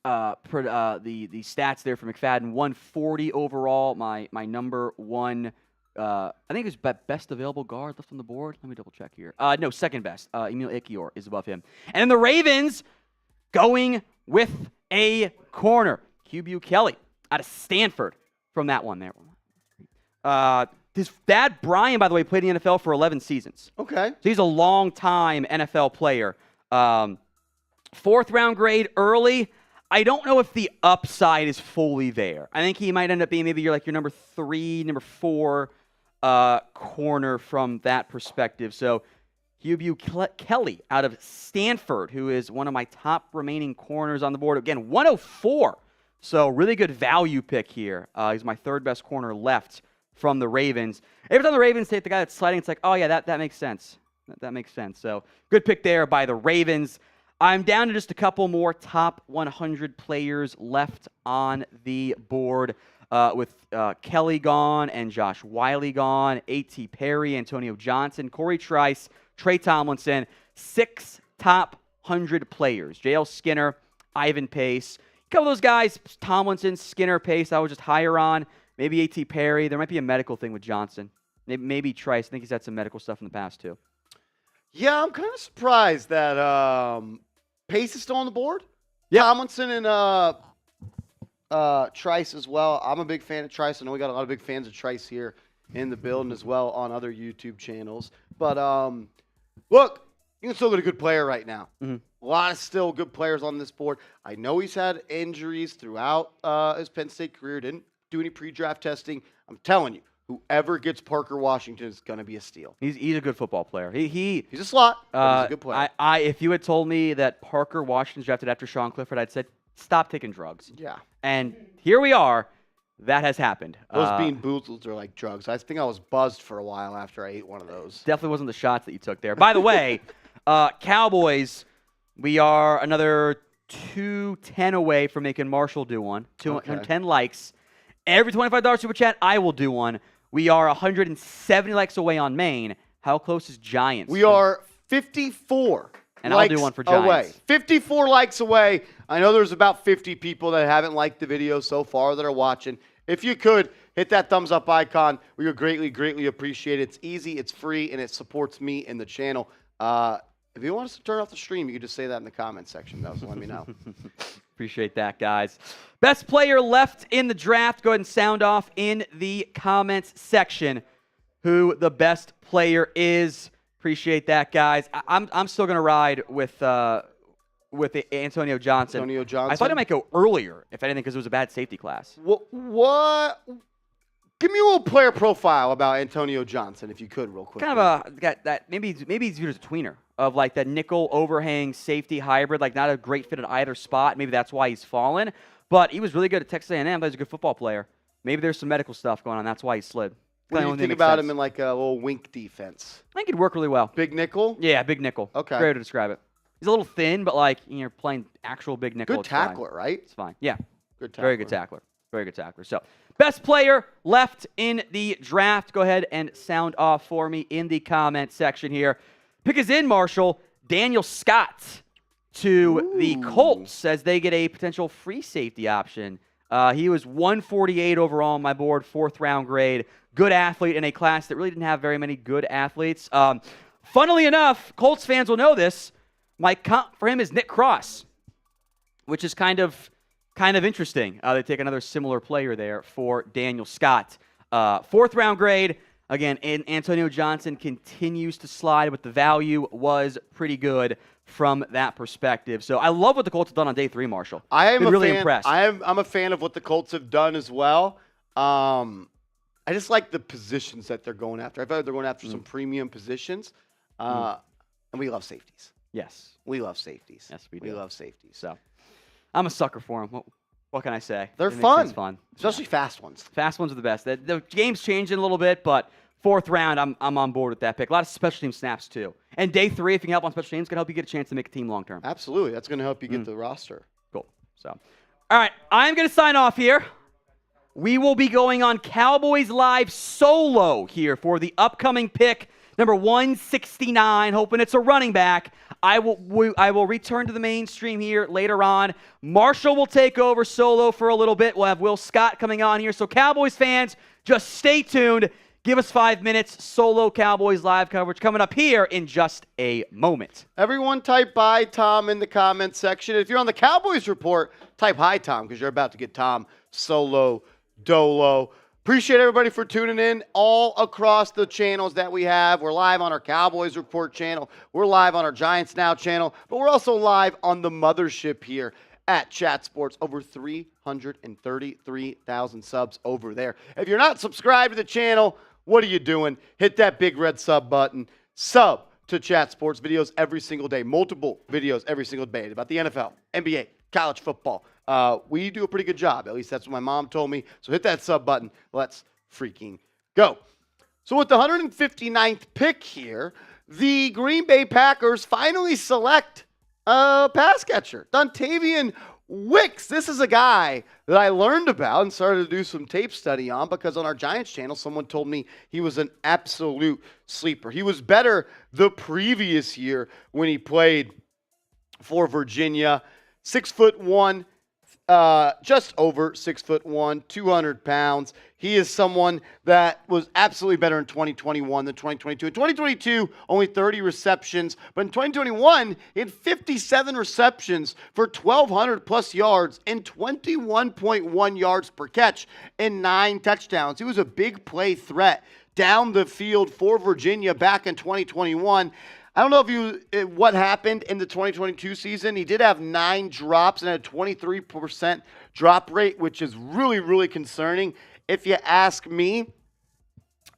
stats there for McFadden. 140 overall, my number one, I think it was best available guard left on the board. Let me double check here. No, second best. Emil Ikior is above him. And then the Ravens going with a corner. QB Kelly out of Stanford from that one there. His dad, Brian, by the way, played in the NFL for 11 seasons. Okay. So he's a long-time NFL player. 4th round grade early. I don't know if the upside is fully there. I think he might end up being maybe your number 3, number 4 corner from that perspective. So QB Kelly out of Stanford, who is one of my top remaining corners on the board. Again, 104. So really good value pick here. He's my 3rd best corner left from the Ravens. Every time the Ravens take the guy that's sliding, it's like, oh, yeah, that makes sense. That makes sense. So good pick there by the Ravens. I'm down to just a couple more top 100 players left on the board with Kelly gone and Josh Wiley gone, A.T. Perry, Antonio Johnson, Corey Trice, Trey Tomlinson. 6 top 100 players. J.L. Skinner, Ivan Pace. A couple of those guys, Tomlinson, Skinner, Pace, I was just higher on. Maybe A.T. Perry. There might be a medical thing with Johnson. Maybe Trice. I think he's had some medical stuff in the past, too. Yeah, I'm kind of surprised that Pace is still on the board. Yeah. Tomlinson and Trice as well. I'm a big fan of Trice. I know we got a lot of big fans of Trice here in the building as well on other YouTube channels. But, look, you can still get a good player right now. Mm-hmm. A lot of still good players on this board. I know he's had injuries throughout his Penn State career. Didn't do any pre-draft testing. I'm telling you, whoever gets Parker Washington is going to be a steal. He's a good football player. He's a slot, but he's a good player. If you had told me that Parker Washington's drafted after Sean Clifford, I'd said, stop taking drugs. Yeah. And here we are. That has happened. Those bean boozles are like drugs. I think I was buzzed for a while after I ate one of those. Definitely wasn't the shots that you took there. By the way, Cowboys, we are another 210 away from making Marshall do one. 210 likes. Every $25 super chat, I will do one. We are 170 likes away on Maine. How close is Giants? We are 54 and likes I'll do one for Giants. Away. 54 likes away. I know there's about 50 people that haven't liked the video so far that are watching. If you could, hit that thumbs up icon. We would greatly, greatly appreciate it. It's easy, it's free, and it supports me and the channel. If you want us to turn off the stream, you can just say that in the comment section, though, so let me know. Appreciate that, guys. Best player left in the draft. Go ahead and sound off in the comments section who the best player is. Appreciate that, guys. I'm still going to ride with Antonio Johnson. Antonio Johnson. I thought it might go earlier, if anything, because it was a bad safety class. What? Give me a little player profile about Antonio Johnson, if you could, real quick. Kind of maybe he's viewed as a tweener of like that nickel overhang safety hybrid, like not a great fit at either spot. Maybe that's why he's fallen. But he was really good at Texas A&M. But he's a good football player. Maybe there's some medical stuff going on. That's why he slid. What do you think about him in like a little wink defense? I think it'd work really well. Big nickel? Yeah, big nickel. Okay. Great way to describe it. He's a little thin, but like you're playing actual big nickel. Good tackler, right? It's fine. Yeah. Good tackler. Very good tackler. Very good tackler. So, best player left in the draft. Go ahead and sound off for me in the comment section here. Pick is in, Marshall. Daniel Scott to the Colts as they get a potential free safety option. He was 148 overall on my board, 4th round grade. Good athlete in a class that really didn't have very many good athletes. Funnily enough, Colts fans will know this. My comp for him is Nick Cross, which is kind of kind of interesting. They take another similar player there for Daniel Scott. 4th round grade. Again, Antonio Johnson continues to slide, but the value was pretty good from that perspective. So I love what the Colts have done on day 3, Marshall. I am really impressed. I'm a fan of what the Colts have done as well. I just like the positions that they're going after. I feel like they're going after some premium positions, and we love safeties. Yes. We love safeties. Yes, we do. We love safeties. So I'm a sucker for them. What can I say? They're fun. Fun. Especially fast ones. Fast ones are the best. The game's changing a little bit, but 4th round, I'm on board with that pick. A lot of special team snaps, too. And day 3, if you can help on special teams, can help you get a chance to make a team long term. Absolutely. That's going to help you get the roster. Cool. So, all right, I'm going to sign off here. We will be going on Cowboys Live solo here for the upcoming pick, number 169, hoping it's a running back. I will return to the mainstream here later on. Marshall will take over solo for a little bit. We'll have Will Scott coming on here. So Cowboys fans, just stay tuned. Give us 5 minutes. Solo Cowboys Live coverage coming up here in just a moment. Everyone type "bye Tom" in the comments section. If you're on the Cowboys report, type "hi Tom" because you're about to get Tom solo dolo. Appreciate everybody for tuning in all across the channels that we have. We're live on our Cowboys Report channel. We're live on our Giants Now channel. But we're also live on the mothership here at Chat Sports. Over 333,000 subs over there. If you're not subscribed to the channel, what are you doing? Hit that big red sub button. Sub to Chat Sports videos every single day. Multiple videos every single day about the NFL, NBA, college football. We do a pretty good job. At least that's what my mom told me. So hit that sub button. Let's freaking go. So with the 159th pick here, the Green Bay Packers finally select a pass catcher, Dontavian Wicks. This is a guy that I learned about and started to do some tape study on because on our Giants channel, someone told me he was an absolute sleeper. He was better the previous year when he played for Virginia. 6'1", just over 6'1", 200 pounds. He is someone that was absolutely better in 2021 than 2022. In 2022, only 30 receptions, but in 2021, he had 57 receptions for 1,200 plus yards and 21.1 yards per catch and 9 touchdowns. He was a big play threat down the field for Virginia back in 2021. I don't know what happened in the 2022 season. He did have 9 drops and had a 23% drop rate, which is really, really concerning. If you ask me,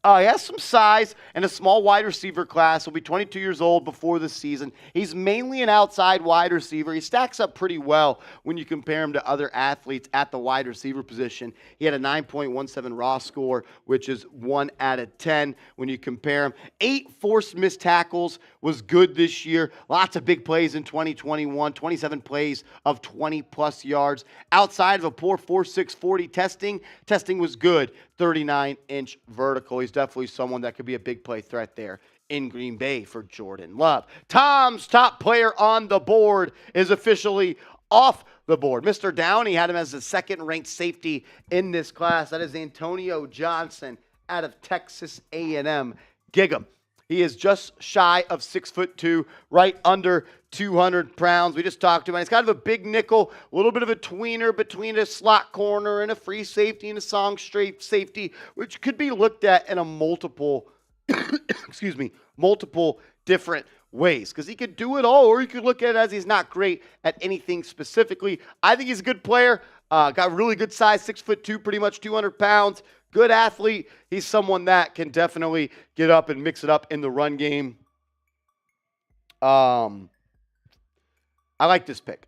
he has some size and a small wide receiver class. He'll be 22 years old before the season. He's mainly an outside wide receiver. He stacks up pretty well when you compare him to other athletes at the wide receiver position. He had a 9.17 raw score, which is 1 out of 10 when you compare him. 8 forced missed tackles was good this year. Lots of big plays in 2021. 27 plays of 20-plus yards. Outside of a poor 4.6 40 testing was good. 39-inch vertical. He's definitely someone that could be a big play threat there in Green Bay for Jordan Love. Tom's top player on the board is officially off the board. Mr. Downey had him as the second-ranked safety in this class. That is Antonio Johnson out of Texas A&M. Gig 'em. He is just shy of 6'2", right under 200 pounds. We just talked to him. He's kind of a big nickel, a little bit of a tweener between a slot corner and a free safety and a song straight safety, which could be looked at in a multiple different ways. Because he could do it all, or you could look at it as he's not great at anything specifically. I think he's a good player. Got really good size, 6'2", pretty much 200 pounds. Good athlete. He's someone that can definitely get up and mix it up in the run game. I like this pick.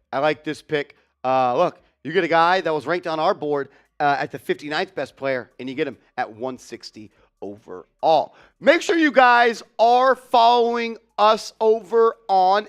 Look, you get a guy that was ranked on our board at the 59th best player, and you get him at 160 overall. Make sure you guys are following us over on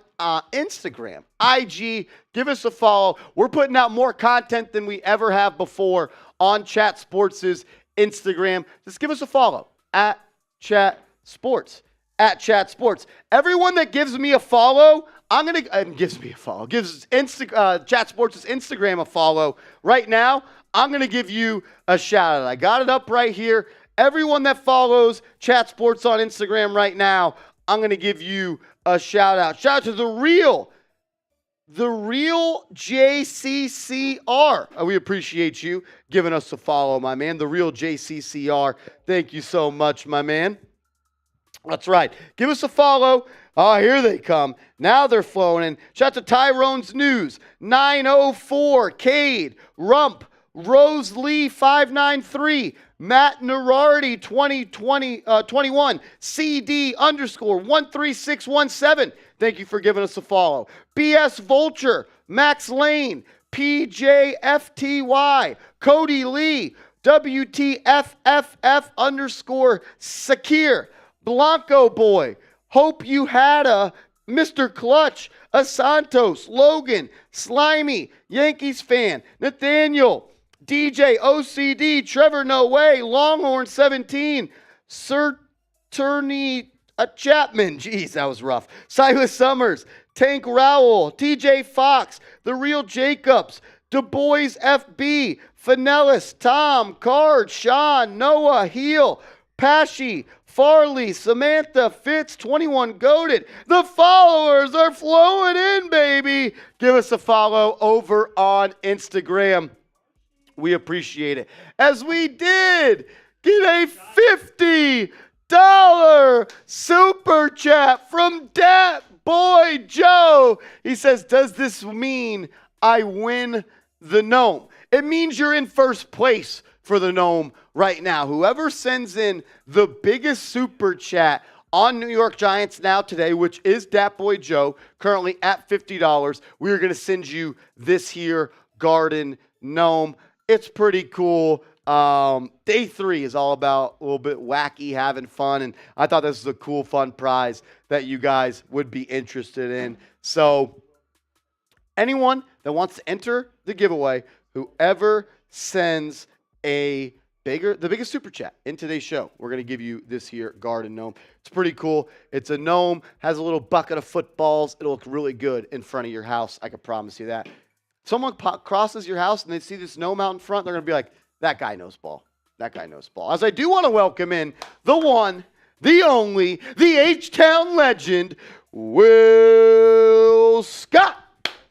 Instagram, IG. Give us a follow. We're putting out more content than we ever have before on Chat Sports' Instagram. Just give us a follow at Chat Sports. At Chat Sports. Everyone that gives me a follow, gives Chat Sports' Instagram a follow right now, I'm going to give you a shout out. I got it up right here. Everyone that follows Chat Sports on Instagram right now, I'm going to give you a shout out. Shout out to the real The Real JCCR. We appreciate you giving us a follow, my man. The Real JCCR. Thank you so much, my man. That's right. Give us a follow. Oh, here they come. Now they're flowing in. Shout out to Tyrone's News. 904. Cade. Rump. Rose Lee 593. Matt Nerardi 21. CD _ 13617. Thank you for giving us a follow. BS Vulture. Max Lane. PJFTY. Cody Lee. WTFFF _ Sakir. Blanco Boy. Hope you had a Mr. Clutch. Asantos. Logan. Slimy. Yankees fan. Nathaniel. DJ OCD, Trevor No Way, Longhorn 17, Sir Turney Chapman, jeez, that was rough. Silas Summers, Tank Rowell, TJ Fox, The Real Jacobs, Du Bois FB, Finellis, Tom, Card, Sean, Noah, Heel, Pashy, Farley, Samantha, Fitz, 21 Goated. The followers are flowing in, baby. Give us a follow over on Instagram. We appreciate it. As we did get a $50 super chat from Dat Boy Joe. He says, does this mean I win the Gnome? It means you're in first place for the Gnome right now. Whoever sends in the biggest super chat on New York Giants Now today, which is Dat Boy Joe, currently at $50, we are going to send you this here Garden Gnome. It's pretty cool. Day 3 is all about a little bit wacky, having fun, and I thought this was a cool, fun prize that you guys would be interested in. So anyone that wants to enter the giveaway, whoever sends the biggest super chat in today's show, we're going to give you this here Garden Gnome. It's pretty cool. It's a gnome, has a little bucket of footballs. It'll look really good in front of your house. I can promise you that. Someone crosses your house and they see this gnome out in front, they're going to be like, that guy knows ball. That guy knows ball. As I do want to welcome in the one, the only, the H-Town legend, Will Scott.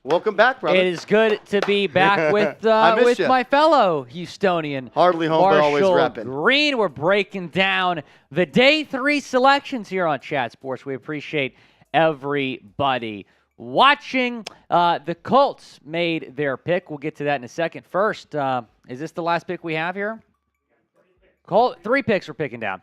Welcome back, brother. It is good to be back with my fellow Houstonian. Hardly home, but always repping. Green. We're breaking down the day 3 selections here on Chat Sports. We appreciate everybody watching. The Colts made their pick. We'll get to that in a second. First, is this the last pick we have here? 3 picks we're picking down.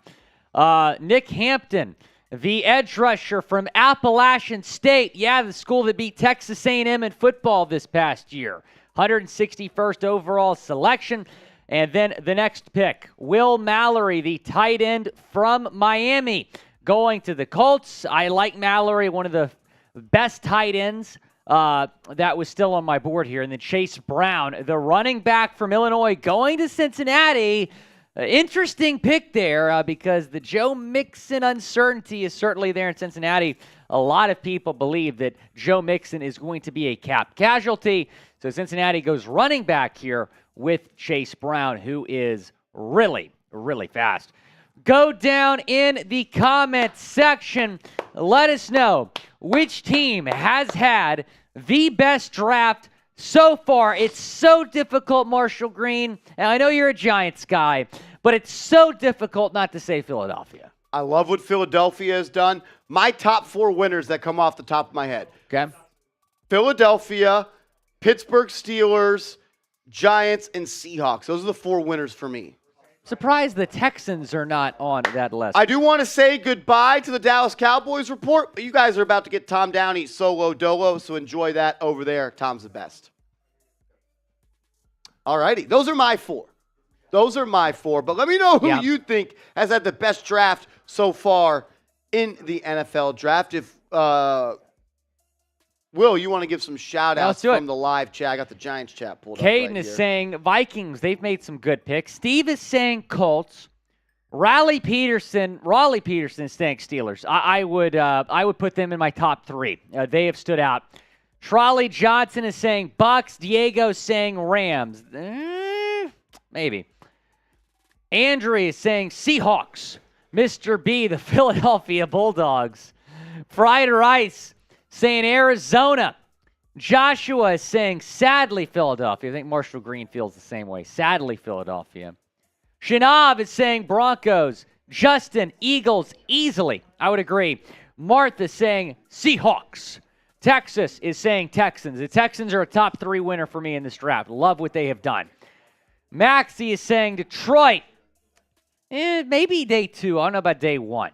Nick Hampton, the edge rusher from Appalachian State. Yeah, the school that beat Texas A&M in football this past year. 161st overall selection. And then the next pick, Will Mallory, the tight end from Miami, going to the Colts. I like Mallory, one of the best tight ends that was still on my board here. And then Chase Brown, the running back from Illinois, going to Cincinnati. Interesting pick there because the Joe Mixon uncertainty is certainly there in Cincinnati. A lot of people believe that Joe Mixon is going to be a cap casualty. So Cincinnati goes running back here with Chase Brown, who is really, really fast. Go down in the comment section. Let us know which team has had the best draft so far. It's so difficult, Marshall Green. And I know you're a Giants guy, but it's so difficult not to say Philadelphia. I love what Philadelphia has done. My top 4 winners that come off the top of my head. Okay. Philadelphia, Pittsburgh Steelers, Giants, and Seahawks. Those are the 4 winners for me. Surprised the Texans are not on that list. I do want to say goodbye to the Dallas Cowboys report, but you guys are about to get Tom Downey solo dolo, so enjoy that over there. Tom's the best. All righty. Those are my 4. But let me know who you think has had the best draft so far in the NFL draft. If Will, you want to give some shout-outs from the live chat? I got the Giants chat pulled up Caden right is here. saying Vikings. They've made some good picks. Steve is saying Colts. Raleigh Peterson is saying Steelers. I would put them in my top 3. They have stood out. Trolley Johnson is saying Bucks. Diego saying Rams. Maybe. Andrew is saying Seahawks. Mr. B, the Philadelphia Bulldogs. Fried Rice saying Arizona. Joshua is saying, sadly, Philadelphia. I think Marshall Green feels the same way. Sadly, Philadelphia. Shanav is saying Broncos. Justin, Eagles, easily. I would agree. Martha saying Seahawks. Texas is saying Texans. The Texans are a top 3 winner for me in this draft. Love what they have done. Maxie is saying Detroit. Maybe day 2. I don't know about day 1.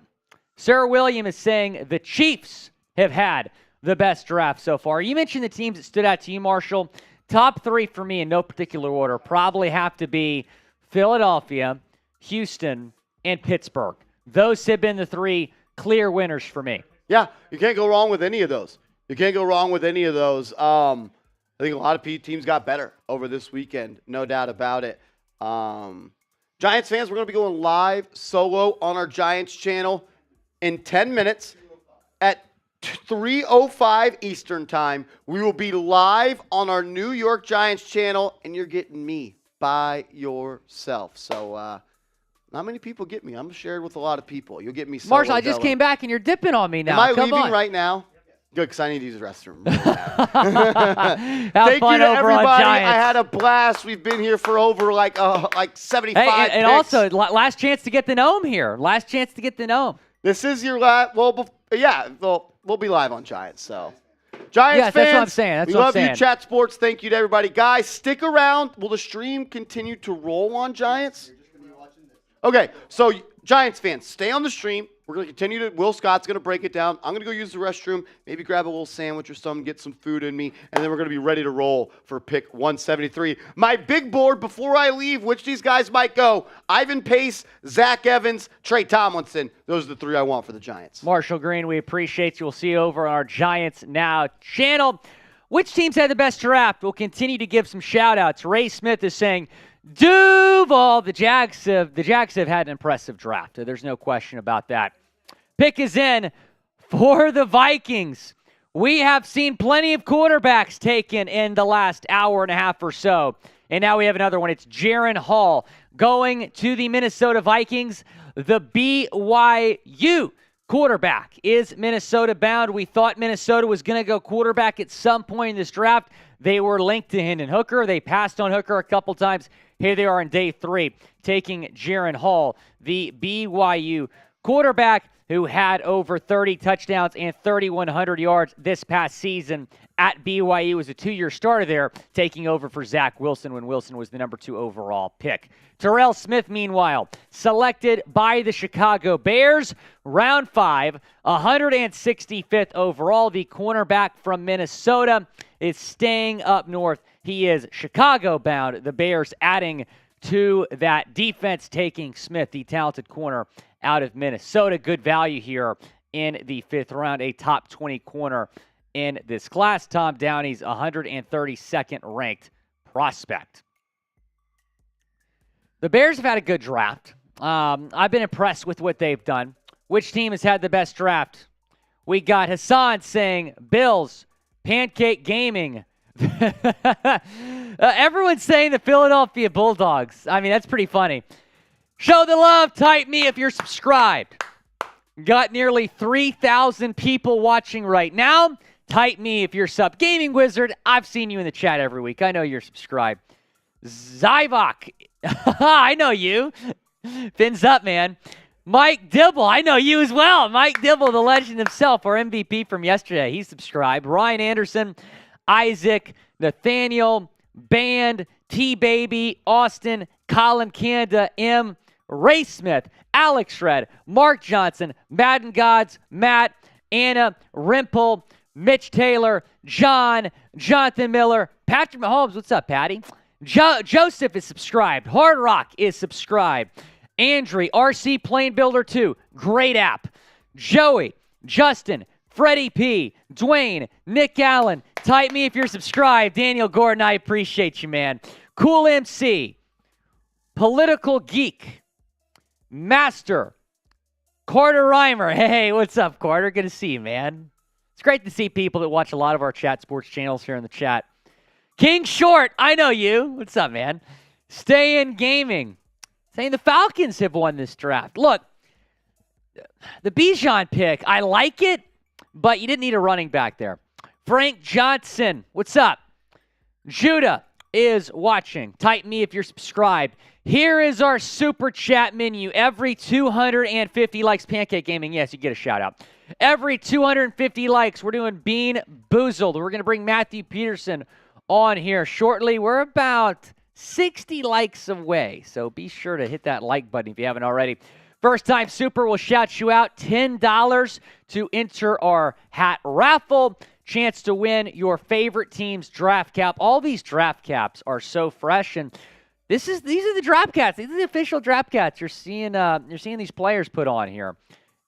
Sarah William is saying the Chiefs have had the best draft so far. You mentioned the teams that stood out to you, Marshall. Top 3 for me in no particular order probably have to be Philadelphia, Houston, and Pittsburgh. Those have been the 3 clear winners for me. Yeah, you can't go wrong with any of those. I think a lot of teams got better over this weekend, no doubt about it. Giants fans, we're going to be going live solo on our Giants channel in 10 minutes at 3:05 Eastern Time. We will be live on our New York Giants channel, and you're getting me by yourself. So not many people get me. I'm shared with a lot of people. You'll get me solo. Marshall, I just came back, and you're dipping on me now. Am I Come leaving on. right now? Good, because I need to use the restroom. Have Thank fun you to over on everybody. Giants. I had a blast. We've been here for over like 75 Hey, and picks. also, last chance to get the gnome here. Last chance to get the gnome. This is your last. Well, yeah, we'll be live on Giants. So, Giants Yes, fans, that's what I'm saying. That's we what I'm love you, saying. Chat Sports. Thank you to everybody. Guys, stick around. Will the stream continue to roll on Giants? Okay, so Giants fans, stay on the stream. We're going to continue to, Will Scott's going to break it down. I'm going to go use the restroom, maybe grab a little sandwich or something, get some food in me, and then we're going to be ready to roll for pick 173. My big board, before I leave, which these guys might go, Ivan Pace, Zach Evans, Trey Tomlinson. Those are the 3 I want for the Giants. Marshall Green, we appreciate you. We'll see you over on our Giants Now channel. Which teams had the best draft? We'll continue to give some shout-outs. Ray Smith is saying, Duval, the Jags have had an impressive draft. There's no question about that. Pick is in for the Vikings. We have seen plenty of quarterbacks taken in the last hour and a half or so. And now we have another one. It's Jaren Hall going to the Minnesota Vikings. The BYU quarterback is Minnesota bound. We thought Minnesota was going to go quarterback at some point in this draft. They were linked to Hendon Hooker. They passed on Hooker a couple times. Here they are in day 3, taking Jaren Hall, the BYU quarterback who had over 30 touchdowns and 3,100 yards this past season at BYU. Was a 2-year starter there, taking over for Zach Wilson when Wilson was the number 2 overall pick. Terrell Smith, meanwhile, selected by the Chicago Bears, round 5, 165th overall. The cornerback from Minnesota is staying up north. He is Chicago-bound. The Bears adding to that defense, taking Smith, the talented corner out of Minnesota. Good value here in the 5th round, a top 20 corner in this class. Tom Downey's 132nd ranked prospect. The Bears have had a good draft. I've been impressed with what they've done. Which team has had the best draft? We got Hassan saying Bills, Pancake Gaming. Everyone's saying the Philadelphia Bulldogs. I mean, that's pretty funny. Show the love. Type me if you're subscribed. Got nearly 3,000 people watching right now. Type me if you're sub. Gaming Wizard, I've seen you in the chat every week. I know you're subscribed. Zyvok, I know you. Fins up, man. Mike Dibble, I know you as well. Mike Dibble, the legend himself, our MVP from yesterday. He's subscribed. Ryan Anderson, Isaac, Nathaniel, Band, T-Baby, Austin, Colin Kanda, M, Ray Smith, Alex Shred, Mark Johnson, Madden Gods, Matt, Anna, Rimple, Mitch Taylor, John, Jonathan Miller, Patrick Mahomes. What's up, Patty? Joseph is subscribed. Hard Rock is subscribed. Andre, RC Plane Builder 2, great app. Joey, Justin, Freddie P, Dwayne, Nick Allen, type me if you're subscribed. Daniel Gordon, I appreciate you, man. Cool MC, Political Geek, Master, Carter Reimer. Hey, what's up, Carter? Good to see you, man. It's great to see people that watch a lot of our chat sports channels here in the chat. King Short, I know you. What's up, man? Stay in Gaming, saying the Falcons have won this draft. Look, the Bijan pick, I like it, but you didn't need a running back there. Frank Johnson, what's up? Judah is watching. Type me if you're subscribed. Here is our super chat menu. Every 250 likes, Pancake Gaming, yes, you get a shout out. Every 250 likes, we're doing Bean Boozled. We're going to bring Matthew Peterson on here shortly. We're about 60 likes away, so be sure to hit that like button if you haven't already. First time super will shout you out. $10 to enter our hat raffle. Chance to win your favorite team's draft cap. All these draft caps are so fresh, and these are the draft caps. These are the official draft caps you're seeing these players put on here.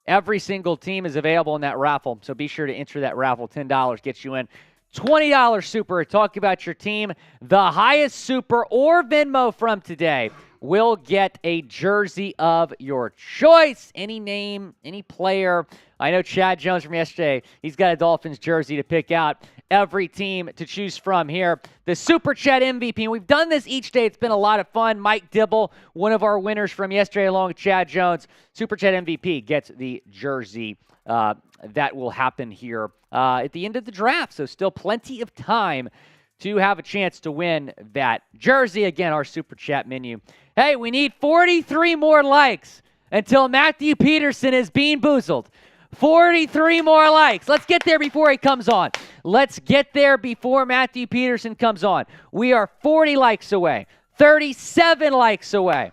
Every single team is available in that raffle, so be sure to enter that raffle. $10 gets you in. $20 super. Talk about your team. The highest super or Venmo from today will get a jersey of your choice. Any name, any player. I know Chad Jones from yesterday, he's got a Dolphins jersey to pick out. Every team to choose from here. The Super Chat MVP. And we've done this each day. It's been a lot of fun. Mike Daboll, one of our winners from yesterday, along with Chad Jones. Super Chat MVP gets the jersey. That will happen here at the end of the draft. So still plenty of time to have a chance to win that jersey. Again, our Super Chat menu. Hey, we need 43 more likes until Matthew Peterson is being boozled. 43 more likes. Let's get there before he comes on. Let's get there before Matthew Peterson comes on. We are 40 likes away. 37 likes away.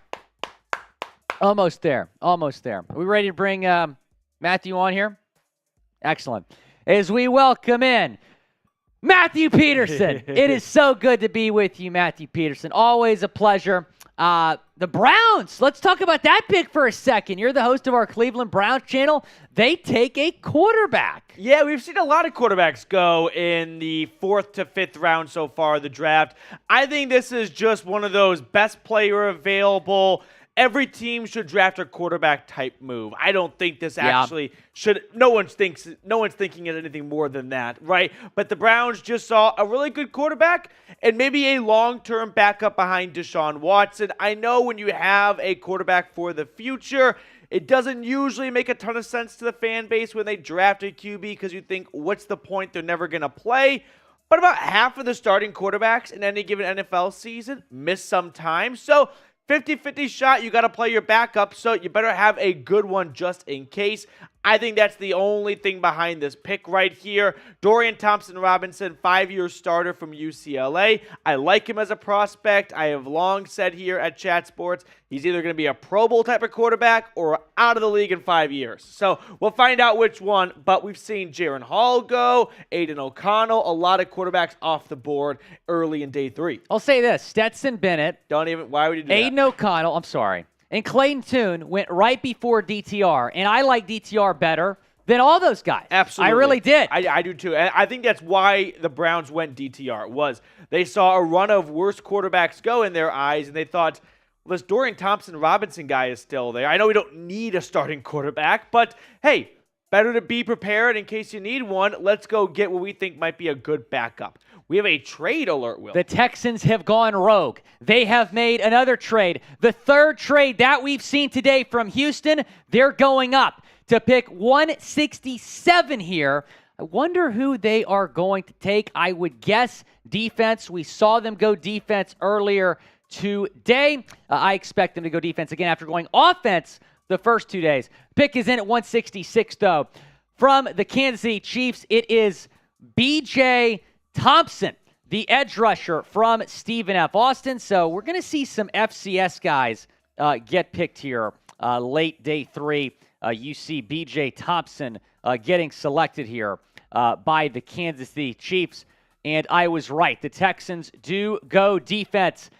Almost there. Almost there. Are we ready to bring Matthew on here? Excellent. As we welcome in Matthew Peterson. It is so good to be with you, Matthew Peterson. Always a pleasure. The Browns. Let's talk about that pick for a second. You're the host of our Cleveland Browns channel. They take a quarterback. Yeah, we've seen a lot of quarterbacks go in the 4th to 5th round so far of the draft. I think this is just one of those best player available. Every team should draft a quarterback type move. I don't think this actually should. No one's thinking it anything more than that, right? But the Browns just saw a really good quarterback and maybe a long-term backup behind Deshaun Watson. I know when you have a quarterback for the future, it doesn't usually make a ton of sense to the fan base when they draft a QB because you think, what's the point? They're never going to play. But about half of the starting quarterbacks in any given NFL season miss some time. So 50-50 shot, you got to play your backup, so you better have a good one just in case. I think that's the only thing behind this pick right here. Dorian Thompson-Robinson, 5-year starter from UCLA. I like him as a prospect. I have long said here at Chat Sports, he's either going to be a Pro Bowl type of quarterback or out of the league in 5 years. So we'll find out which one, but we've seen Jaron Hall go, Aiden O'Connell, a lot of quarterbacks off the board early in day 3. I'll say this, Stetson Bennett. Why would you do Aiden that? O'Connell, I'm sorry. And Clayton Tune went right before DTR, and I like DTR better than all those guys. Absolutely. I really did. I do too. And I think that's why the Browns went DTR, was they saw a run of worse quarterbacks go in their eyes, and they thought, well, this Dorian Thompson-Robinson guy is still there. I know we don't need a starting quarterback, but hey, better to be prepared in case you need one. Let's go get what we think might be a good backup. We have a trade alert, Will. The Texans have gone rogue. They have made another trade. The third trade that we've seen today from Houston, they're going up to pick 167 here. I wonder who they are going to take. I would guess defense. We saw them go defense earlier today. I expect them to go defense again after going offense the first 2 days. Pick is in at 166, though. From the Kansas City Chiefs, it is B.J. Thompson, the edge rusher from Stephen F. Austin. So we're going to see some FCS guys get picked here late day 3. You see B.J. Thompson getting selected here by the Kansas City Chiefs. And I was right. The Texans do go defense.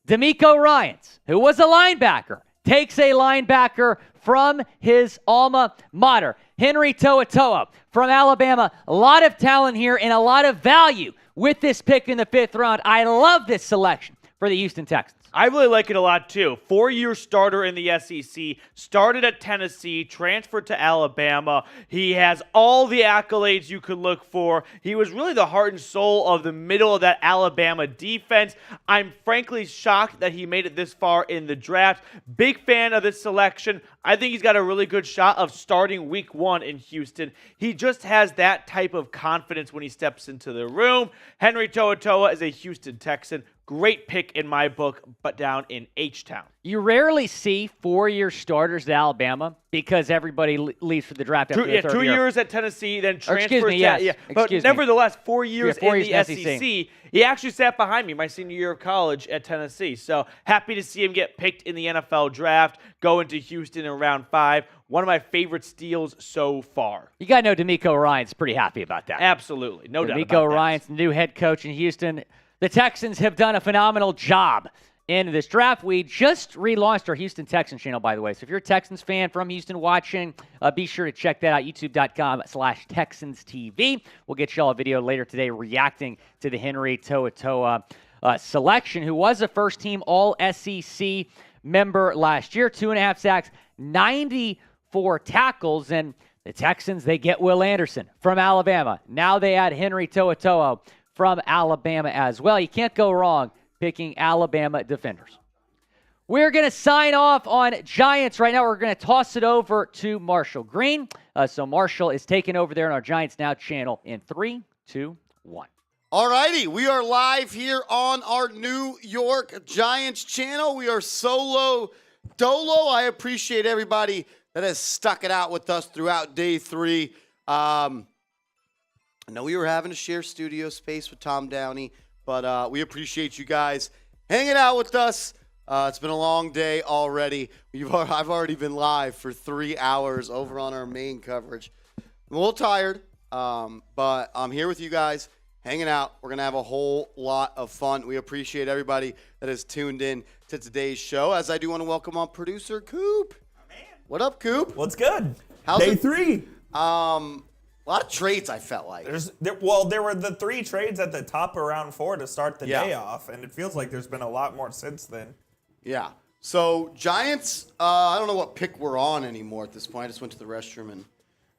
D'Amico Ryans, who was a linebacker, takes a linebacker from his alma mater. Henry To'oTo'o from Alabama. A lot of talent here and a lot of value with this pick in the 5th round. I love this selection for the Houston Texans. I really like it a lot too. 4-year starter in the SEC, started at Tennessee, transferred to Alabama. He has all the accolades you could look for. He was really the heart and soul of the middle of that Alabama defense. I'm frankly shocked that he made it this far in the draft. Big fan of this selection. I think he's got a really good shot of starting week 1 in Houston. He just has that type of confidence when he steps into the room. Henry To'oTo'o is a Houston Texan. Great pick in my book, but down in H-Town. You rarely see 4-year starters at Alabama because everybody leaves for the draft after the third 2 year. years at Tennessee, then transfers excuse me, yes. yeah. But Excuse me. nevertheless, 4 years, 4 in years the in SEC. He actually sat behind me my senior year of college at Tennessee. So happy to see him get picked in the NFL draft, go into Houston in round 5. One of my favorite steals so far. You got to know D'Amico Ryan's pretty happy about that. Absolutely. No doubt about D'Amico that. Ryan's the new head coach in Houston. The Texans have done a phenomenal job in this draft. We just relaunched our Houston Texans channel, by the way. So if you're a Texans fan from Houston watching, be sure to check that out, youtube.com/TexansTV. We'll get you all a video later today reacting to the Henry To'oTo'o selection, who was a first-team All-SEC member last year. 2.5 sacks, 94 tackles, and the Texans, they get Will Anderson from Alabama. Now they add Henry To'oTo'o from Alabama as well. You can't go wrong picking Alabama defenders. We're going to sign off on Giants right now. We're going to toss it over to Marshall Green. So Marshall is taking over there on our Giants Now channel in 3, 2, 1. All righty, we are live here on our New York Giants channel. We are solo dolo. I appreciate everybody that has stuck it out with us throughout day 3. I know we were having to share studio space with Tom Downey, but we appreciate you guys hanging out with us. It's been a long day already. I've already been live for 3 hours over on our main coverage. I'm a little tired, but I'm here with you guys, hanging out. We're going to have a whole lot of fun. We appreciate everybody that has tuned in to today's show, as I do want to welcome on producer Coop. Oh, man. What up, Coop? What's good? How's Day it? 3. A lot of trades, I felt like. There were the 3 trades at the top of round 4 to start the day off, and it feels like there's been a lot more since then. Yeah. So, Giants, I don't know what pick we're on anymore at this point. I just went to the restroom and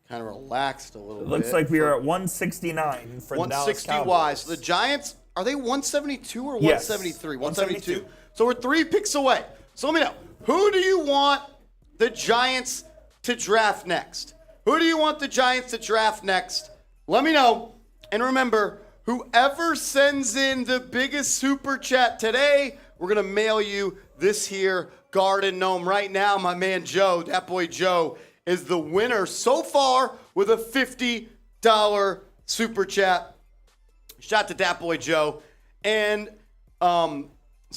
kind of relaxed a little bit. It looks like we are at 169 for the Dallas Cowboys. 160-wise. So the Giants, are they 172 or 173? Yes. 172. So we're 3 picks away. So let me know, who do you want the Giants to draft next? Who do you want the Giants to draft next? Let me know. And remember, whoever sends in the biggest super chat today, we're going to mail you this here Garden Gnome. Right now, my man Joe, that boy Joe, is the winner so far with a $50 super chat. Shout out to that boy Joe. And so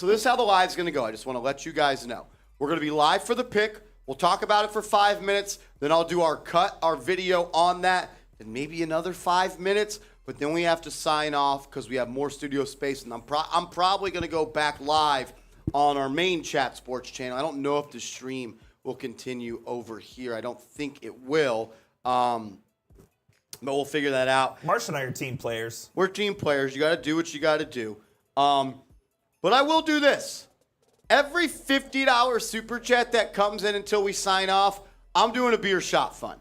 this is how the live's going to go. I just want to let you guys know. We're going to be live for the pick. We'll talk about it for 5 minutes. Then I'll do our video on that. Then maybe another 5 minutes. But then we have to sign off because we have more studio space. And I'm probably going to go back live on our main Chat Sports channel. I don't know if the stream will continue over here. I don't think it will. But we'll figure that out. Marsh and I are team players. We're team players. You got to do what you got to do. But I will do this. Every $50 super chat that comes in until we sign off, I'm doing a beer shot fund.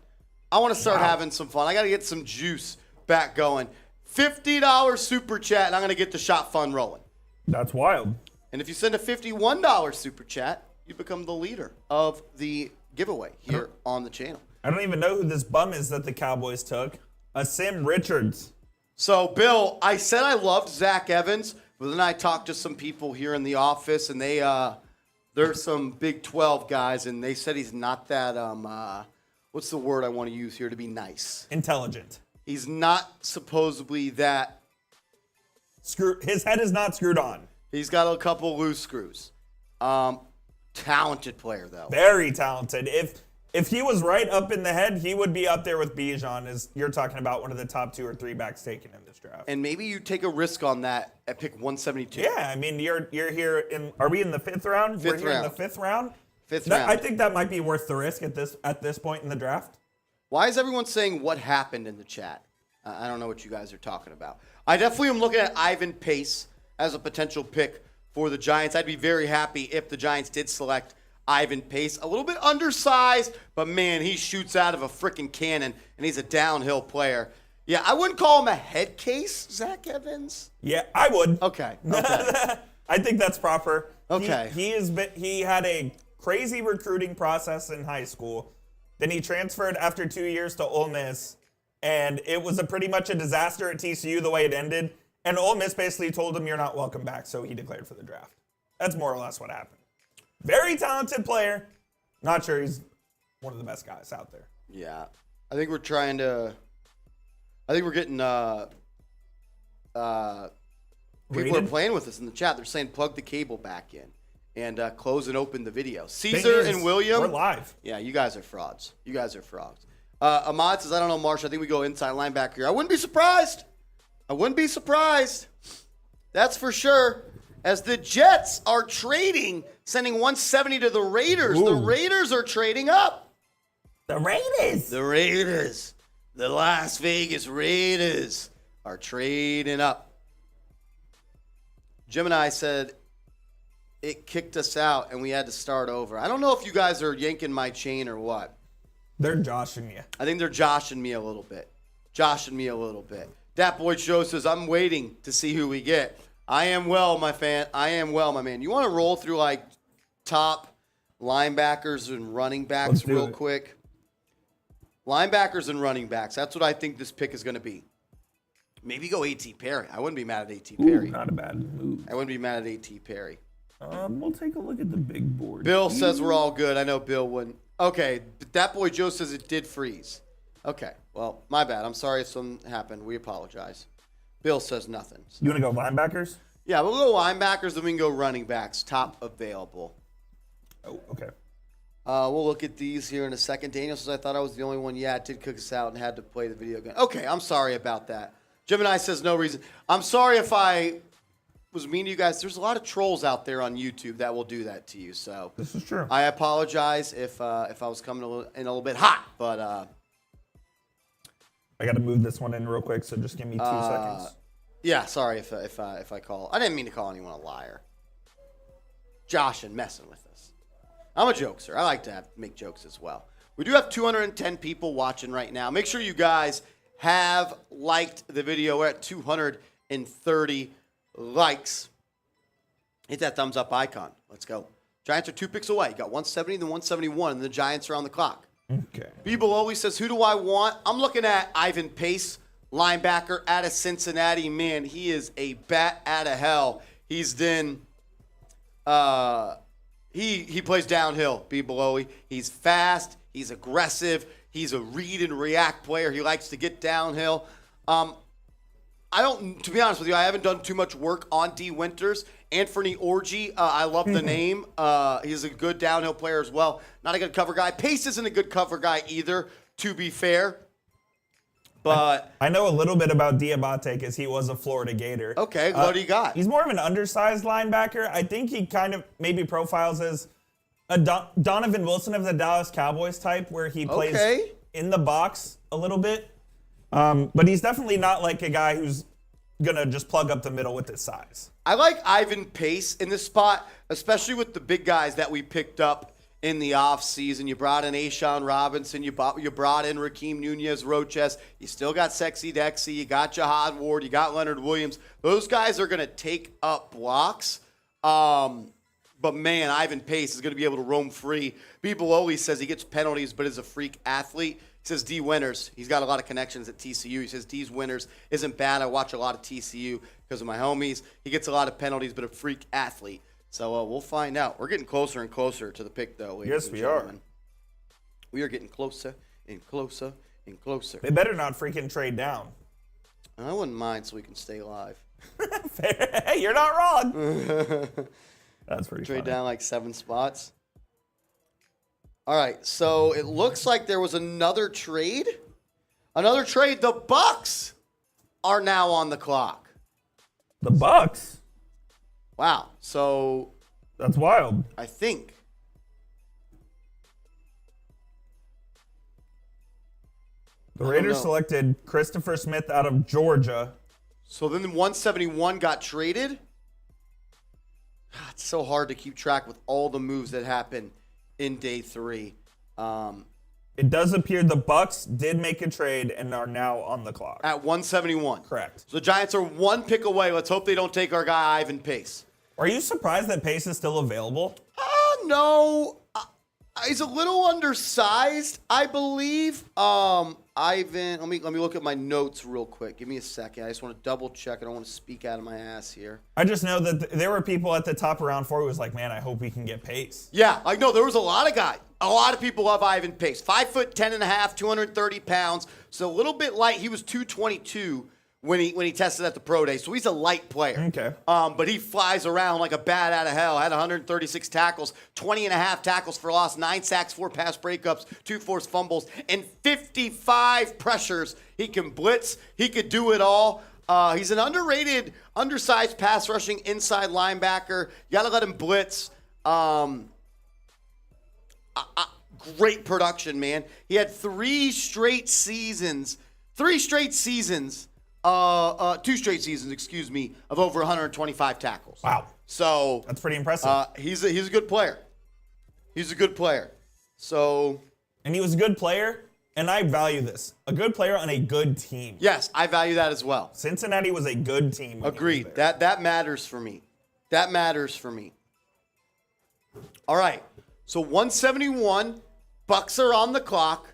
I want to start having some fun. I got to get some juice back going. $50 super chat, and I'm going to get the shot fund rolling. That's wild. And if you send a $51 super chat, you become the leader of the giveaway here on the channel. I don't even know who this bum is that the Cowboys took. Sim Richards. So, Bill, I said I loved Zach Evans, but then I talked to some people here in the office, and there's some Big 12 guys, and they said he's not that, what's the word I want to use here to be nice? Intelligent. He's not supposedly that. His head is not screwed on. He's got a couple loose screws. Talented player, though. Very talented. If he was right up in the head, he would be up there with Bijan, as you're talking about one of the top 2 or 3 backs taken in this draft. And maybe you take a risk on that at pick 172. Yeah, I mean, you're here in. Are we in the 5th round? Fifth We're here round. in the 5th round. Fifth round. I think that might be worth the risk at this point in the draft. Why is everyone saying what happened in the chat? I don't know what you guys are talking about. I definitely am looking at Ivan Pace as a potential pick for the Giants. I'd be very happy if the Giants did select Ivan Pace. A little bit undersized, but man, he shoots out of a freaking cannon, and he's a downhill player. Yeah, I wouldn't call him a head case, Zach Evans. Yeah, I would. Okay. I think that's proper. Okay. He had a crazy recruiting process in high school. Then he transferred after 2 years to Ole Miss, and it was pretty much a disaster at TCU the way it ended. And Ole Miss basically told him, you're not welcome back, so he declared for the draft. That's more or less what happened. Very talented player. Not sure he's one of the best guys out there. Yeah. I think we're getting people are playing with us in the chat. They're saying plug the cable back in and close and open the video. Caesar and William. We're live. Yeah, you guys are frauds. Ahmad says, I don't know, Marsh. I think we go inside linebacker here. I wouldn't be surprised. That's for sure. As the Jets are trading, sending 170 to the Raiders. Ooh. The Raiders are trading up. The Raiders. The Las Vegas Raiders are trading up. Gemini said it kicked us out and we had to start over. I don't know if you guys are yanking my chain or what. They're joshing you. I think they're joshing me a little bit. Dat Boy Show says, I'm waiting to see who we get. I am well, my man. You want to roll through like top linebackers and running backs real quick? Linebackers and running backs. That's what I think this pick is going to be. Maybe go A.T. Perry. I wouldn't be mad at A.T. Perry. Not a bad move. I wouldn't be mad at A.T. Perry. We'll take a look at the big board. Bill says we're all good. I know Bill wouldn't. Okay, but that boy Joe says it did freeze. Okay, well, my bad. I'm sorry if something happened. We apologize. Bill says nothing. So. You want to go linebackers? Yeah, we'll go linebackers, then we can go running backs. Top available. Oh, okay. We'll look at these here in a second. Daniel says, I thought I was the only one. Yeah, it did cook us out and had to play the video again. Okay, I'm sorry about that. Gemini says no reason. I'm sorry if I was mean to you guys. There's a lot of trolls out there on YouTube that will do that to you. So this is true. I apologize if I was coming in a little bit hot, but I got to move this one in real quick, so just give me 2 seconds. Yeah, sorry if I call. I didn't mean to call anyone a liar. Josh and messing with us. I'm a jokester. I like to make jokes as well. We do have 210 people watching right now. Make sure you guys have liked the video. We're at 230 likes. Hit that thumbs up icon. Let's go. Giants are 2 picks away. You got 170 then 171, and the Giants are on the clock. Okay. Beeble always says, who do I want? I'm looking at Ivan Pace, linebacker out of Cincinnati. Man, he is a bat out of hell. He's then he plays downhill, Beeble. He's fast. He's aggressive. He's a read and react player. He likes to get downhill. To be honest with you, I haven't done too much work on D. Winters. Anthony Orji, I love the name. He's a good downhill player as well. Not a good cover guy. Pace isn't a good cover guy either, to be fair. But I know a little bit about Diabate because he was a Florida Gator. Okay, what do you got? He's more of an undersized linebacker. I think he kind of maybe profiles as a Donovan Wilson of the Dallas Cowboys type, where he plays in the box a little bit. But he's definitely not like a guy who's going to just plug up the middle with his size. I like Ivan Pace in this spot, especially with the big guys that we picked up in the offseason. You brought in Ashawn Robinson. You brought in Rakeem Nunez-Roches. You still got Sexy Dexy. You got Jahad Ward. You got Leonard Williams. Those guys are going to take up blocks. But, man, Ivan Pace is going to be able to roam free. Beeble says he gets penalties but is a freak athlete. He says D. Winters. He's got a lot of connections at TCU. He says D. Winters isn't bad. I watch a lot of TCU because of my homies. He gets a lot of penalties but a freak athlete. So we'll find out. We're getting closer and closer to the pick, though. Yes, we are. We are getting closer and closer and closer. They better not freaking trade down. I wouldn't mind so we can stay live. Hey, you're not wrong. That's pretty Trade funny. down like 7 spots. All right, so it looks like there was another trade. Another trade. The Bucks are now on the clock. The Bucks? Wow. So that's wild. I think the Raiders selected Christopher Smith out of Georgia. So then 171 got traded? It's so hard to keep track with all the moves that happen in day 3. It does appear the Bucks did make a trade and are now on the clock. At 171. Correct. So the Giants are 1 pick away. Let's hope they don't take our guy Ivan Pace. Are you surprised that Pace is still available? No. He's a little undersized, I believe. Ivan, let me look at my notes real quick. Give me a second. I just want to double check. I don't want to speak out of my ass here. I just know that there were people at the top of round 4 who was like, man, I hope we can get Pace. Yeah, I know there was a lot of guys. A lot of people love Ivan Pace. 5'10.5", 230 pounds. So a little bit light. He was 222 when he tested at the pro day. So he's a light player. Okay. But he flies around like a bat out of hell. Had 136 tackles, 20.5 tackles for loss, 9 sacks, 4 pass breakups, 2 forced fumbles, and 55 pressures. He can blitz. He could do it all. He's an underrated, undersized pass rushing inside linebacker. You got to let him blitz. Great production, man. He had 2 straight seasons, excuse me, of over 125 tackles. Wow. So that's pretty impressive. He's a good player. He's a good player. So. And he was a good player, and I value this. A good player on a good team. Yes, I value that as well. Cincinnati was a good team. Agreed. That matters for me. That matters for me. All right. So 171. Bucks are on the clock.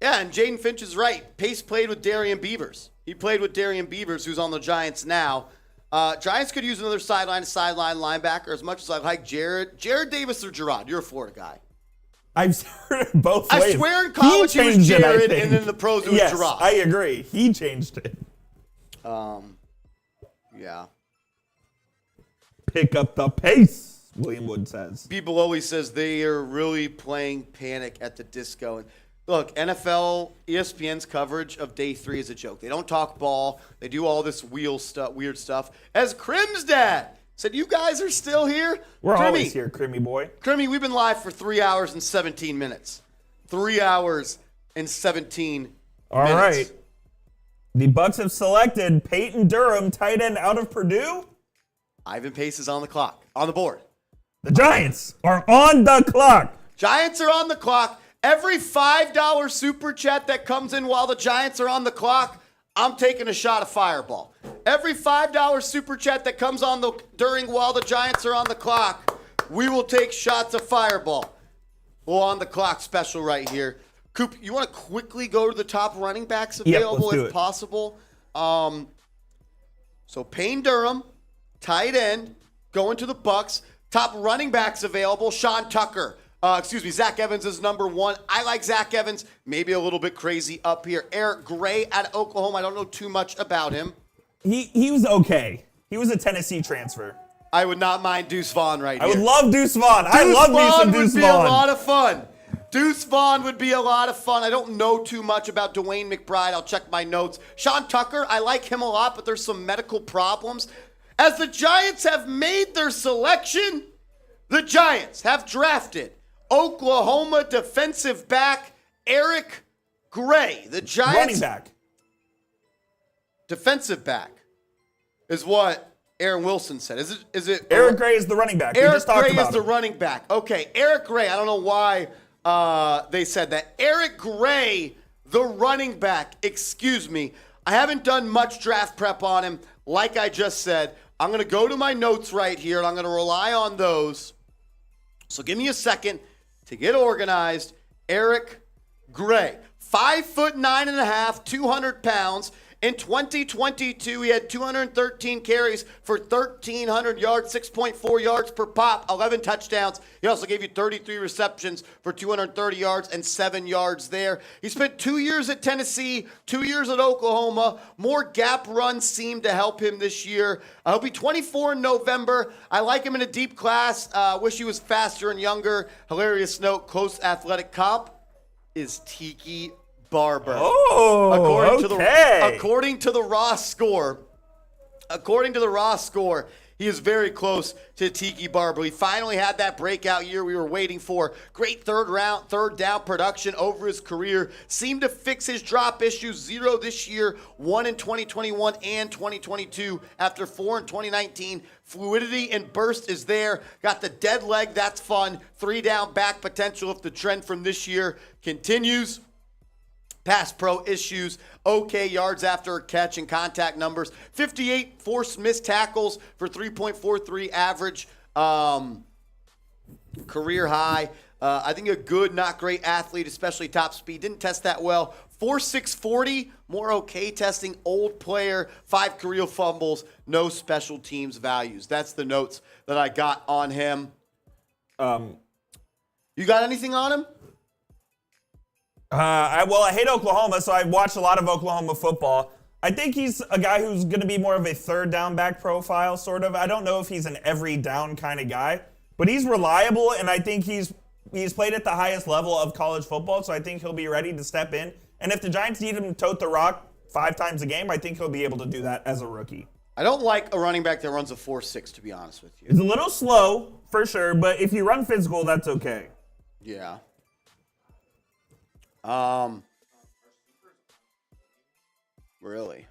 Yeah, and Jaden Finch is right. Pace played with Darian Beavers. He played with Darian Beavers, who's on the Giants now. Giants could use another sideline-to-sideline linebacker as much as I like Jared. Jared Davis or Gerard? You're a Florida guy. I've heard it both ways. I swear in college he was Jared, and in the pros it was Gerard. I agree. He changed it. Yeah. Pick up the pace, William Wood says. People always says they are really playing Panic at the Disco. And look, NFL, ESPN's coverage of day 3 is a joke. They don't talk ball. They do all this weird stuff. As Crim's dad said, you guys are still here? We're Crimmy, always here, Crimmy boy. Crimmy, we've been live for 3 hours and 17 minutes. 3 hours and 17 minutes. All right. The Bucks have selected Peyton Durham, tight end out of Purdue. Ivan Pace is on the clock, on the board. The Giants are on the clock. Giants are on the clock. Every $5 super chat that comes in while the Giants are on the clock, I'm taking a shot of Fireball. Every $5 super chat that comes on while the Giants are on the clock, we will take shots of Fireball. Well, on the clock special right here. Coop, you want to quickly go to the top running backs available if possible? So Payne Durham, tight end, going to the Bucks. Top running backs available, Sean Tucker. Zach Evans is number 1. I like Zach Evans. Maybe a little bit crazy up here. Eric Gray out of Oklahoma. I don't know too much about him. He was okay. He was a Tennessee transfer. I would not mind Deuce Vaughn right here. I would love Deuce Vaughn. I love me some Deuce Vaughn. Deuce Vaughn would be a lot of fun. Deuce Vaughn would be a lot of fun. I don't know too much about Dwayne McBride. I'll check my notes. Sean Tucker, I like him a lot, but there's some medical problems. As the Giants have made their selection, the Giants have drafted Oklahoma defensive back Eric Gray. The Giants running back. Defensive back is what Aaron Wilson said. Is it Eric Gray is the running back. Eric Gray is the running back. Okay, Eric Gray. I don't know why they said that. Eric Gray, the running back. Excuse me. I haven't done much draft prep on him. Like I just said, I'm going to go to my notes right here, and I'm going to rely on those. So give me a second to get organized. Eric Gray, 5'9.5", 200 pounds. In 2022, he had 213 carries for 1,300 yards, 6.4 yards per pop, 11 touchdowns. He also gave you 33 receptions for 230 yards and 7 yards there. He spent 2 years at Tennessee, 2 years at Oklahoma. More gap runs seemed to help him this year. He'll be 24 in November. I like him in a deep class. Wish he was faster and younger. Hilarious note, close athletic comp is Tiki Barber. Oh, according to the raw score, He is very close to Tiki Barber. He finally had that breakout year we were waiting for. Great third down production over his career. Seemed to fix his drop issues. 0 this year, 1 in 2021 and 2022 after 4 in 2019. Fluidity and burst is there. Got the dead leg, that's fun. 3 down back potential if the trend from this year continues. Pass pro issues, okay yards after a catch and contact numbers. 58 forced missed tackles for 3.43 average, career high. I think a good, not great athlete, especially top speed. Didn't test that well. 4.640, more okay testing. Old player, 5 career fumbles, no special teams values. That's the notes that I got on him. You got anything on him? I hate Oklahoma, so I've watched a lot of Oklahoma football. I think he's a guy who's going to be more of a third down back profile, sort of. I don't know if he's an every down kind of guy, but he's reliable, and I think he's played at the highest level of college football, so I think he'll be ready to step in. And if the Giants need him to tote the rock 5 times a game, I think he'll be able to do that as a rookie. I don't like a running back that runs a 4.6, to be honest with you. It's a little slow, for sure, but if you run physical, that's okay. Yeah. Really?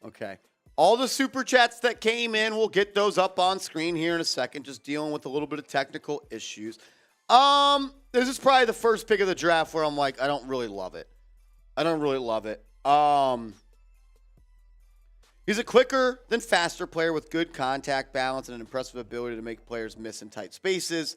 Okay. All the super chats that came in, we'll get those up on screen here in a second. Just dealing with a little bit of technical issues. This is probably the first pick of the draft where I'm like, I don't really love it. He's a quicker than faster player with good contact balance and an impressive ability to make players miss in tight spaces.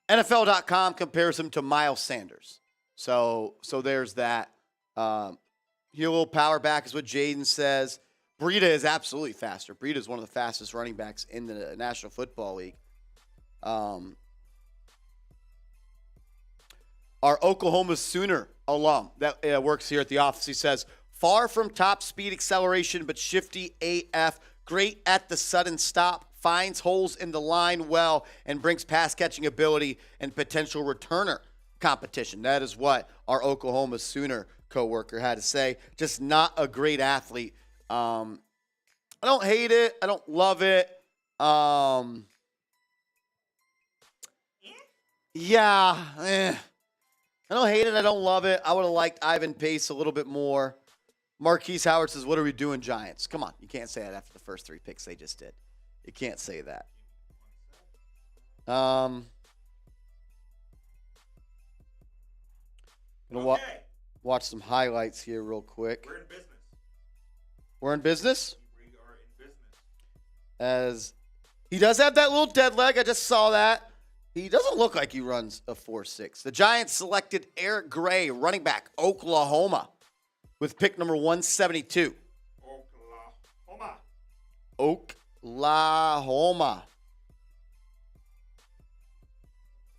NFL.com compares him to Miles Sanders. So there's that. He a little power back is what Jaden says. Breida is absolutely faster. Breida is one of the fastest running backs in the National Football League. Our Oklahoma Sooner alum that works here at the office, he says, far from top speed acceleration, but shifty AF. Great at the sudden stop. Finds holes in the line well and brings pass catching ability and potential returner competition. That is what our Oklahoma Sooner coworker had to say. Just not a great athlete. I don't hate it. I don't love it. I don't hate it. I don't love it. I would have liked Ivan Pace a little bit more. Marquise Howard says, what are we doing, Giants? Come on. You can't say that after the first 3 picks they just did. You can't say that. Watch some highlights here real quick. We're in business. We're in business? We are in business. As he does have that little dead leg. I just saw that. He doesn't look like he runs a 4.6. The Giants selected Eric Gray, running back, Oklahoma, with pick number 172. Oklahoma.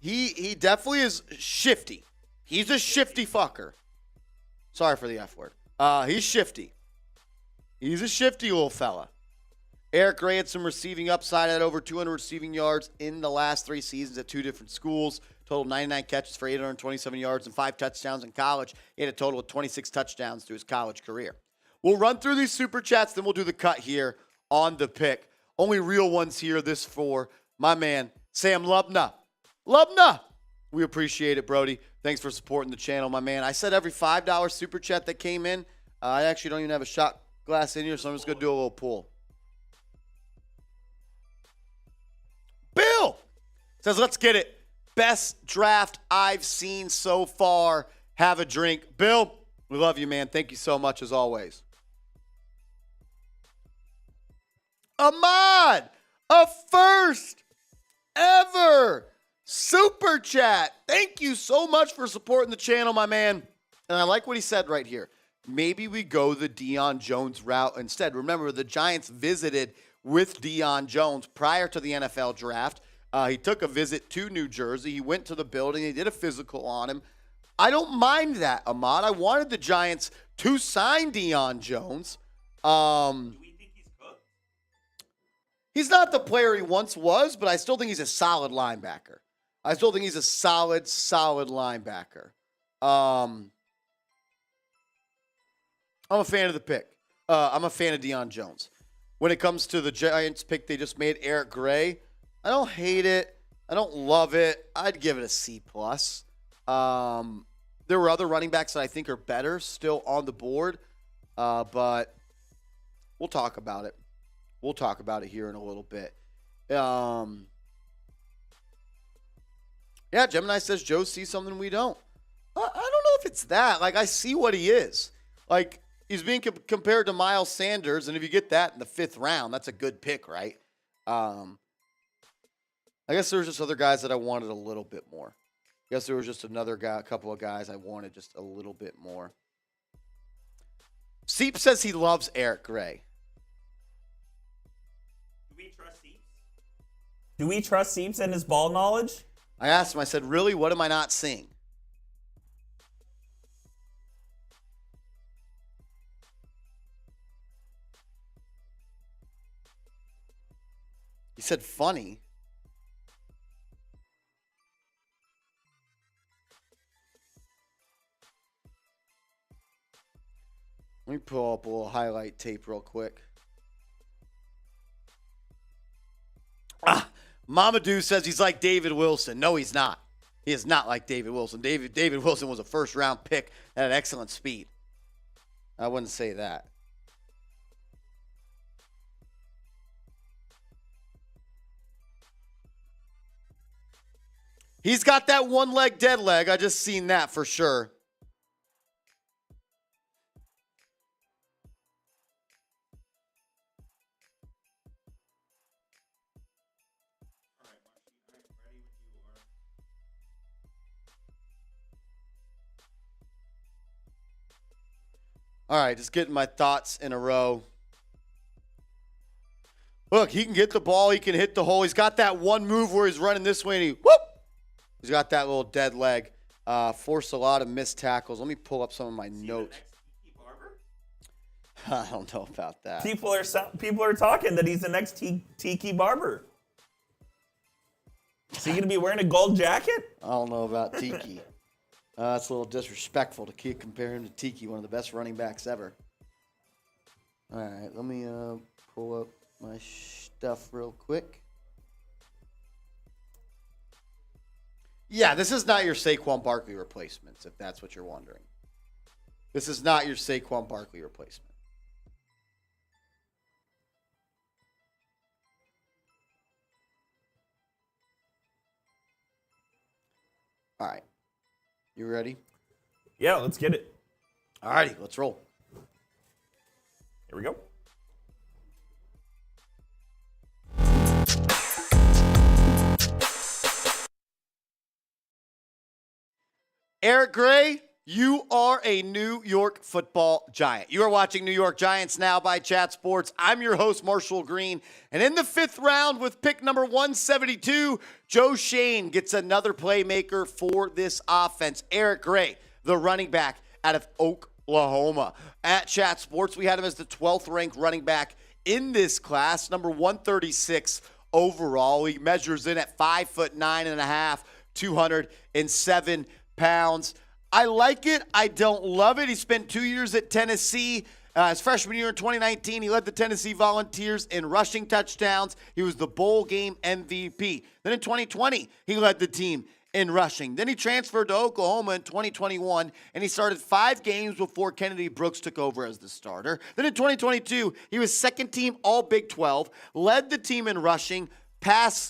He definitely is shifty. He's a shifty fucker. Sorry for the F word. He's shifty. He's a shifty little fella. Eric Gray had some receiving upside, at over 200 receiving yards in the last 3 seasons at 2 different schools. Total 99 catches for 827 yards and 5 touchdowns in college. He had a total of 26 touchdowns through his college career. We'll run through these super chats, then we'll do the cut here on the pick. Only real ones here, this for my man, Sam Lubna. Lubna! We appreciate it, Brody. Thanks for supporting the channel, my man. I said every $5 super chat that came in. I actually don't even have a shot glass in here, so I'm just going to do a little pull. Bill says, let's get it. Best draft I've seen so far. Have a drink. Bill, we love you, man. Thank you so much, as always. Ahmad, a first ever super chat. Thank you so much for supporting the channel, my man. And I like what he said right here. Maybe we go the Deion Jones route instead. Remember, the Giants visited with Deion Jones prior to the NFL draft. He took a visit to New Jersey. He went to the building. They did a physical on him. I don't mind that, Ahmad. I wanted the Giants to sign Deion Jones. He's not the player he once was, but I still think he's a solid linebacker. I still think he's a solid linebacker. I'm a fan of the pick. I'm a fan of Deion Jones. When it comes to the Giants pick they just made, Eric Gray, I don't hate it. I don't love it. I'd give it a C+. There were other running backs that I think are better still on the board, but we'll talk about it. We'll talk about it here in a little bit. Yeah, Gemini says Joe sees something we don't. I don't know if it's that. Like, I see what he is. Like, he's being compared to Miles Sanders, and if you get that in the 5th round, that's a good pick, right? I guess there's just other guys that I wanted a little bit more. I guess there was just another guy, a couple of guys I wanted just a little bit more. Seep says he loves Eric Gray. Do we trust Seeps and his ball knowledge? I asked him, I said, really, what am I not seeing? He said, funny. Let me pull up a little highlight tape real quick. Mamadou says he's like David Wilson. No, he's not. He is not like David Wilson. David Wilson was a first-round pick at an excellent speed. I wouldn't say that. He's got that one leg, dead leg. I just seen that for sure. All right, just getting my thoughts in a row. Look, he can get the ball. He can hit the hole. He's got that one move where he's running this way and he's got that little dead leg. Forced a lot of missed tackles. Let me pull up some of my notes. I don't know about that. People are talking that he's the next Tiki Barber. Is he going to be wearing a gold jacket? I don't know about Tiki. That's a little disrespectful to keep comparing him to Tiki, one of the best running backs ever. All right, let me pull up my stuff real quick. Yeah, this is not your Saquon Barkley replacements, if that's what you're wondering. This is not your Saquon Barkley replacement. All right. You ready? Yeah, let's get it. All righty, let's roll. Here we go. Eric Gray, you are a New York football giant. You are watching New York Giants Now by Chat Sports. I'm your host, Marshall Green. And in the 5th round with pick number 172, Joe Schoen gets another playmaker for this offense. Eric Gray, the running back out of Oklahoma. At Chat Sports, we had him as the 12th ranked running back in this class, number 136 overall. He measures in at 5'9.5", 207 pounds. I like it. I don't love it. He spent 2 years at Tennessee. His freshman year in 2019, he led the Tennessee Volunteers in rushing touchdowns. He was the bowl game MVP. Then in 2020, he led the team in rushing. Then he transferred to Oklahoma in 2021, and he started 5 games before Kennedy Brooks took over as the starter. Then in 2022, he was second team All Big 12, led the team in rushing, and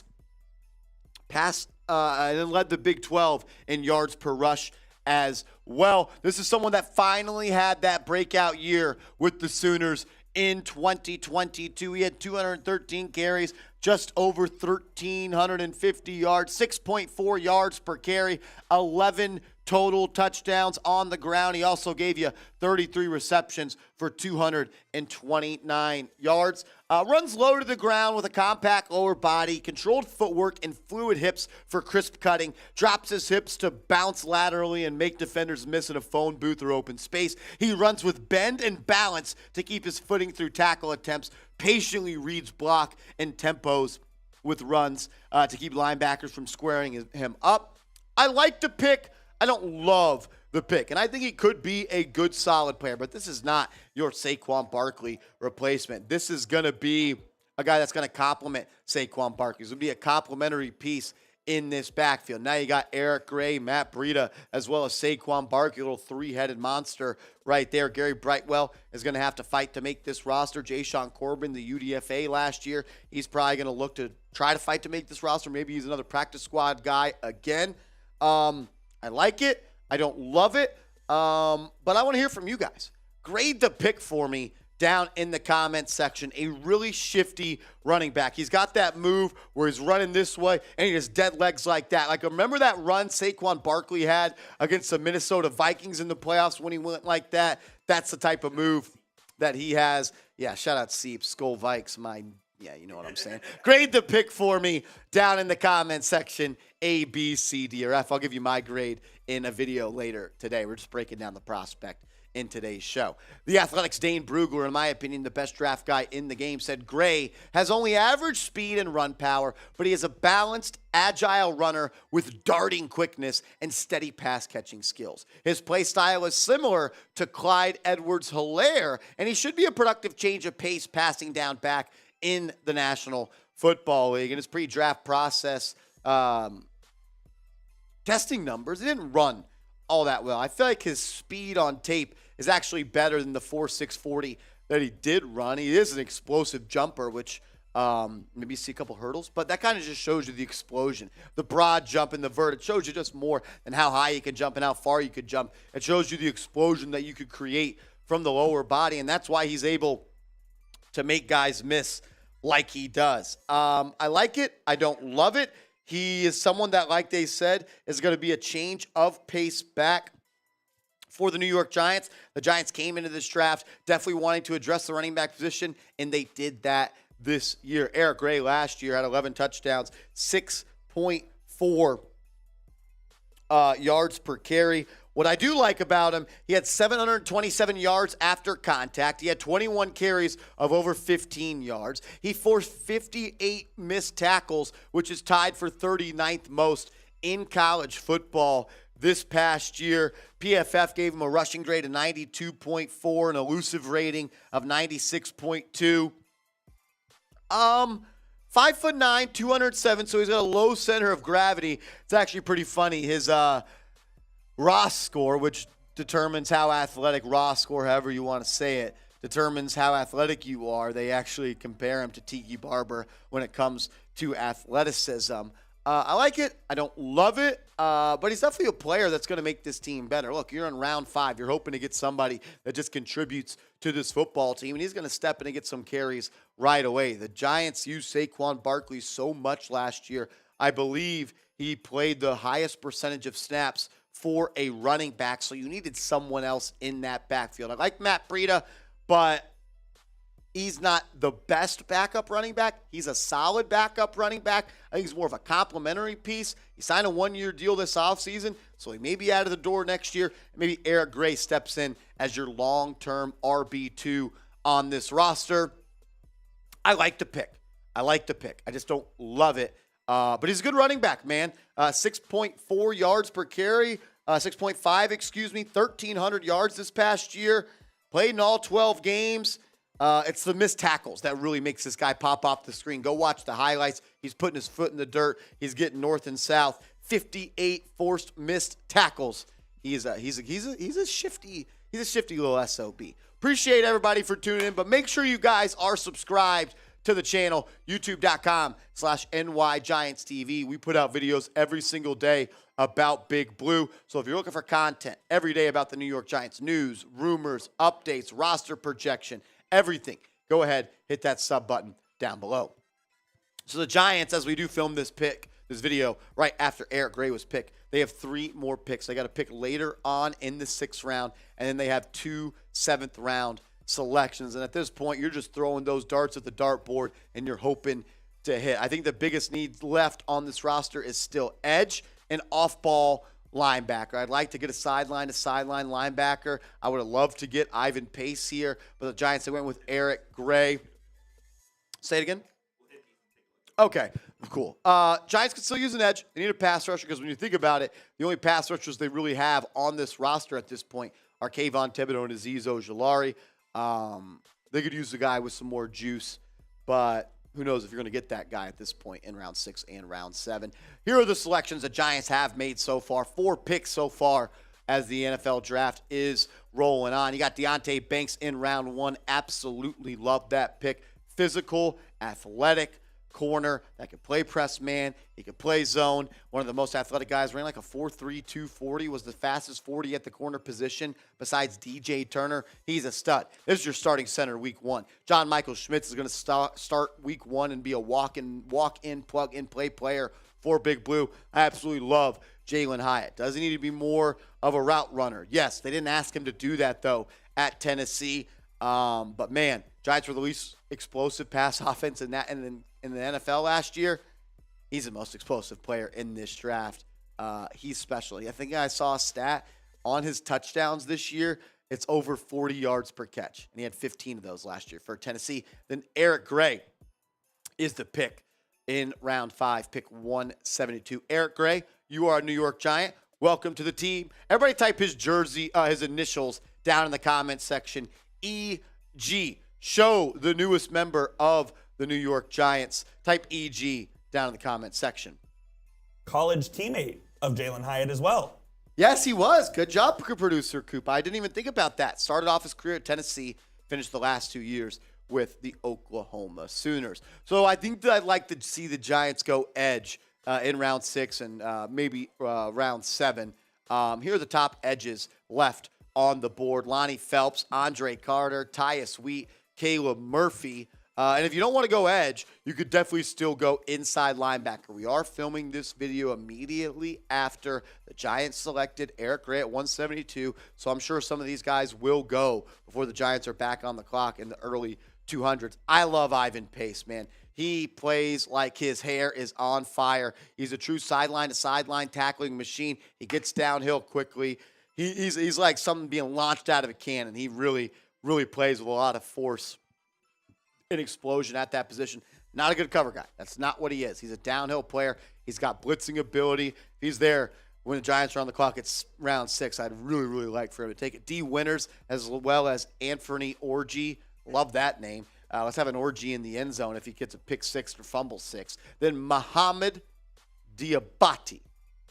then led the Big 12 in yards per rush as well. This is someone that finally had that breakout year with the Sooners in 2022. He had 213 carries, just over 1,350 yards, 6.4 yards per carry, 11 total touchdowns on the ground. He also gave you 33 receptions for 229 yards. Runs low to the ground with a compact lower body, controlled footwork, and fluid hips for crisp cutting. Drops his hips to bounce laterally and make defenders miss in a phone booth or open space. He runs with bend and balance to keep his footing through tackle attempts. Patiently reads block and tempos with runs to keep linebackers from squaring him up. I like the pick. I don't love the pick. And I think he could be a good, solid player, but this is not your Saquon Barkley replacement. This is going to be a guy that's going to complement Saquon Barkley. It's going to be a complementary piece in this backfield. Now you got Eric Gray, Matt Breida, as well as Saquon Barkley, a little three-headed monster right there. Gary Brightwell is going to have to fight to make this roster. Jashaun Corbin, the UDFA last year, he's probably going to look to try to fight to make this roster. Maybe he's another practice squad guy again. I like it. I don't love it, but I want to hear from you guys. Grade the pick for me down in the comments section. A really shifty running back. He's got that move where he's running this way and he just dead legs like that. Like, remember that run Saquon Barkley had against the Minnesota Vikings in the playoffs when he went like that? That's the type of move that he has. Yeah, shout out Seeps, Skull Vikes, yeah, you know what I'm saying. Grade the pick for me down in the comments section. A, B, C, D, or F. I'll give you my grade in a video later today. We're just breaking down the prospect in today's show. The Athletic's Dane Brugler, in my opinion, the best draft guy in the game, said Gray has only average speed and run power, but he is a balanced, agile runner with darting quickness and steady pass-catching skills. His play style is similar to Clyde Edwards-Helaire, and he should be a productive change of pace passing down back in the National Football League. In his pre-draft process testing numbers, he didn't run all that well. I feel like his speed on tape is actually better than the 4.6 40 that he did run. He is an explosive jumper, which maybe you see a couple hurdles, but that kind of just shows you the explosion. The broad jump and the vert, it shows you just more than how high you can jump and how far you could jump. It shows you the explosion that you could create from the lower body, and that's why he's able to make guys miss like he does. I like it. I don't love it. He is someone that, like they said, is going to be a change of pace back for the New York Giants. The Giants came into this draft definitely wanting to address the running back position, and they did that this year. Eric Gray last year had 11 touchdowns, 6.4 yards per carry. What I do like about him, he had 727 yards after contact. He had 21 carries of over 15 yards. He forced 58 missed tackles, which is tied for 39th most in college football this past year. PFF gave him a rushing grade of 92.4, an elusive rating of 96.2. 5'9", 207, so he's got a low center of gravity. It's actually pretty funny. His Ross score, which determines how athletic, Ross score, however you want to say it, determines how athletic you are. They actually compare him to Tiki Barber when it comes to athleticism. I like it. I don't love it, but he's definitely a player that's going to make this team better. Look, you're in round 5. You're hoping to get somebody that just contributes to this football team, and he's going to step in and get some carries right away. The Giants used Saquon Barkley so much last year. I believe he played the highest percentage of snaps for a running back, so you needed someone else in that backfield. I like Matt Breida, but he's not the best backup running back. He's a solid backup running back. I think he's more of a complimentary piece. He signed a one-year deal this offseason, so he may be out of the door next year. Maybe Eric Gray steps in as your long-term RB2 on this roster. I like the pick. I just don't love it. But he's a good running back, man. 6.4 yards per carry, 6.5, 1,300 yards this past year. Played in all 12 games. It's the missed tackles that really makes this guy pop off the screen. Go watch the highlights. He's putting his foot in the dirt. He's getting north and south. 58 forced missed tackles. He's a shifty little SOB. Appreciate everybody for tuning in, but make sure you guys are subscribed to the channel, youtube.com/NYGiantsTV. We put out videos every single day about Big Blue. So if you're looking for content every day about the New York Giants, news, rumors, updates, roster projection, everything, go ahead, hit that sub button down below. So the Giants, as we do film this video right after Eric Gray was picked, they have 3 more picks. They got a pick later on in the 6th round, and then they have 2 7th-round selections. And at this point, you're just throwing those darts at the dartboard, and you're hoping to hit. I think the biggest need left on this roster is still edge and off-ball linebacker. I'd like to get a sideline-to-sideline linebacker. I would have loved to get Ivan Pace here, but the Giants, they went with Eric Gray. Say it again? Okay. Cool. Giants could still use an edge. They need a pass rusher because when you think about it, the only pass rushers they really have on this roster at this point are Kayvon Thibodeau and Azeez Ojulari. They could use a guy with some more juice, but who knows if you're going to get that guy at this point in round 6 and round 7. Here are the selections the Giants have made so far. 4 picks so far as the NFL draft is rolling on. You got Deonte Banks in round 1. Absolutely love that pick. Physical, athletic corner that can play press man. He can play zone. One of the most athletic guys, ran like a 4.3 240, was the fastest 40 at the corner position besides DJ Turner. He's a stud. This is your starting center week 1. John Michael Schmitz is going to start week 1 and be a walk-in, plug-and-play player for Big Blue. I absolutely love Jalin Hyatt. Does he need to be more of a route runner? Yes, they didn't ask him to do that, though, at Tennessee. But, man, Giants were the least explosive pass offense in the NFL last year. He's the most explosive player in this draft. He's special. I think I saw a stat on his touchdowns this year. It's over 40 yards per catch, and he had 15 of those last year for Tennessee. Then Eric Gray is the pick in round 5, pick 172. Eric Gray, you are a New York Giant. Welcome to the team. Everybody type his jersey, his initials down in the comments section. EG. Show the newest member of the New York Giants. Type EG down in the comments section. College teammate of Jalin Hyatt as well. Yes, he was. Good job, producer Coop. I didn't even think about that. Started off his career at Tennessee, finished the last 2 years with the Oklahoma Sooners. So I think that I'd like to see the Giants go edge in round 6 and maybe round 7. Here are the top edges left on the board. Lonnie Phelps, Andre Carter, Tyus Wheat, Caleb Murphy. And if you don't want to go edge, you could definitely still go inside linebacker. We are filming this video immediately after the Giants selected Eric Gray at 172. So I'm sure some of these guys will go before the Giants are back on the clock in the early 200s. I love Ivan Pace, man. He plays like his hair is on fire. He's a true sideline-to-sideline tackling machine. He gets downhill quickly. He's like something being launched out of a cannon. He really, really plays with a lot of force and explosion at that position. Not a good cover guy. That's not what he is. He's a downhill player. He's got blitzing ability. If he's there when the Giants are on the clock, it's round 6. I'd really, really like for him to take it. D. Winters as well as Anthony Orji. Love that name. Let's have an orgy in the end zone if he gets a pick 6 or fumble 6. Then Muhammad Diabate,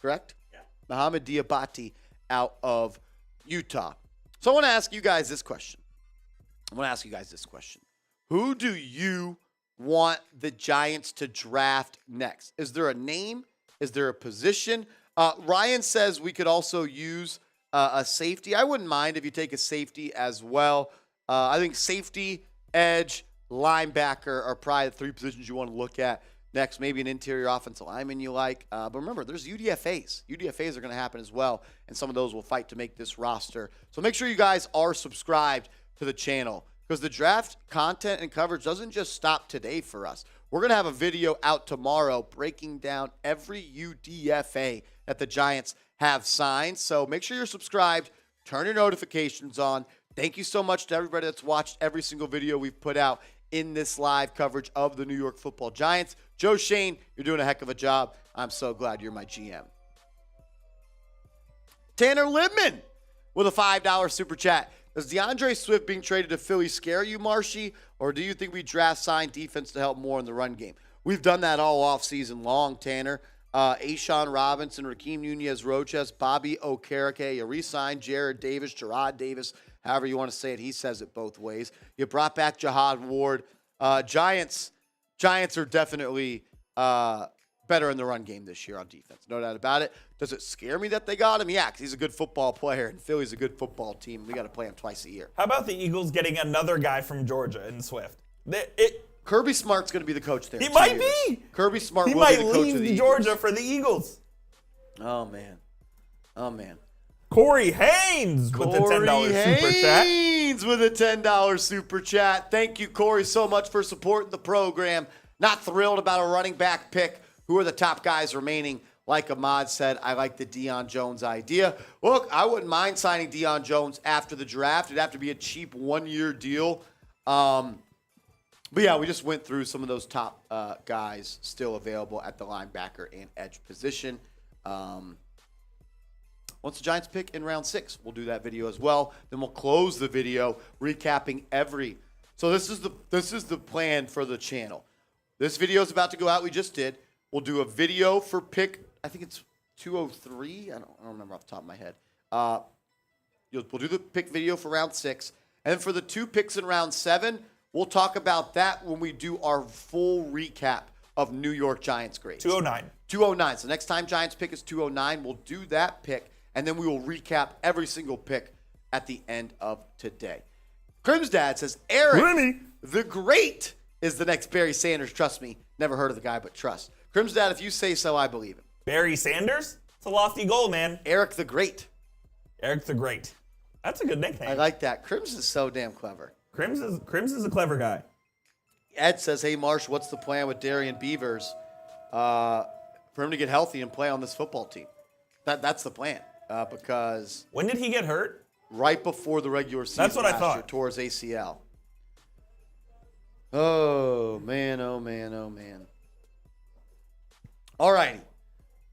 correct? Yeah. Muhammad Diabate out of Utah. So I want to ask you guys this question. Who do you want the Giants to draft next? Is there a name? Is there a position? Ryan says we could also use a safety. I wouldn't mind if you take a safety as well. I think safety, edge, linebacker are probably the 3 positions you want to look at next. Maybe an interior offensive lineman you like. But remember, there's UDFAs. UDFAs are going to happen as well, and some of those will fight to make this roster. So make sure you guys are subscribed to the channel because the draft content and coverage doesn't just stop today for us. We're going to have a video out tomorrow breaking down every UDFA that the Giants have signed. So make sure you're subscribed. Turn your notifications on. Thank you so much to everybody that's watched every single video we've put out in this live coverage of the New York Football Giants. Joe Schoen, you're doing a heck of a job. I'm so glad you're my GM. Tanner Libman with a $5 super chat. Does DeAndre Swift being traded to Philly scare you, Marshy? Or do you think we draft sign defense to help more in the run game? We've done that all offseason long, Tanner. Ashawn Robinson, Raheem Nunez-Roches, Bobby Okereke. You re-signed Jared Davis, Gerard Davis, however you want to say it. He says it both ways. You brought back Jihad Ward. Giants are definitely better in the run game this year on defense. No doubt about it. Does it scare me that they got him? Yeah, because he's a good football player, and Philly's a good football team. We got to play him twice a year. How about the Eagles getting another guy from Georgia in Swift? Kirby Smart's going to be the coach there. He might be. Kirby Smart will be the coach of the He might leave Eagles. Georgia for the Eagles. Oh, man. Corey Haynes with the $10 super chat. Haynes with a $10 super chat. Thank you, Corey, so much for supporting the program. Not thrilled about a running back pick. Who are the top guys remaining? Like Ahmad said, I like the Deion Jones idea. Look, I wouldn't mind signing Deion Jones after the draft. It'd have to be a cheap 1-year deal. But yeah, we just went through some of those top guys still available at the linebacker and edge position. Once the Giants pick in round 6, we'll do that video as well. Then we'll close the video recapping every. So this is the plan for the channel. This video is about to go out. We just did. We'll do a video for pick. I think it's 203. I don't remember off the top of my head. We'll do the pick video for round 6, and then for the 2 picks in round 7. We'll talk about that when we do our full recap of New York Giants grades. 209. 209. So next time Giants pick is 209, we'll do that pick, and then we will recap every single pick at the end of today. Crim's dad says, Eric, the Great is the next Barry Sanders. Trust me. Never heard of the guy, but trust. Crim's dad, if you say so, I believe him. Barry Sanders? It's a lofty goal, man. Eric the Great. Eric the Great. That's a good nickname. I like that. Crims is so damn clever. Crims is a clever guy. Ed says, hey, Marsh, what's the plan with Darian Beavers for him to get healthy and play on this football team? That's the plan because... When did he get hurt? Right before the regular season. That's what I thought. Tore his ACL. Oh, man, oh, man, oh, man. All righty.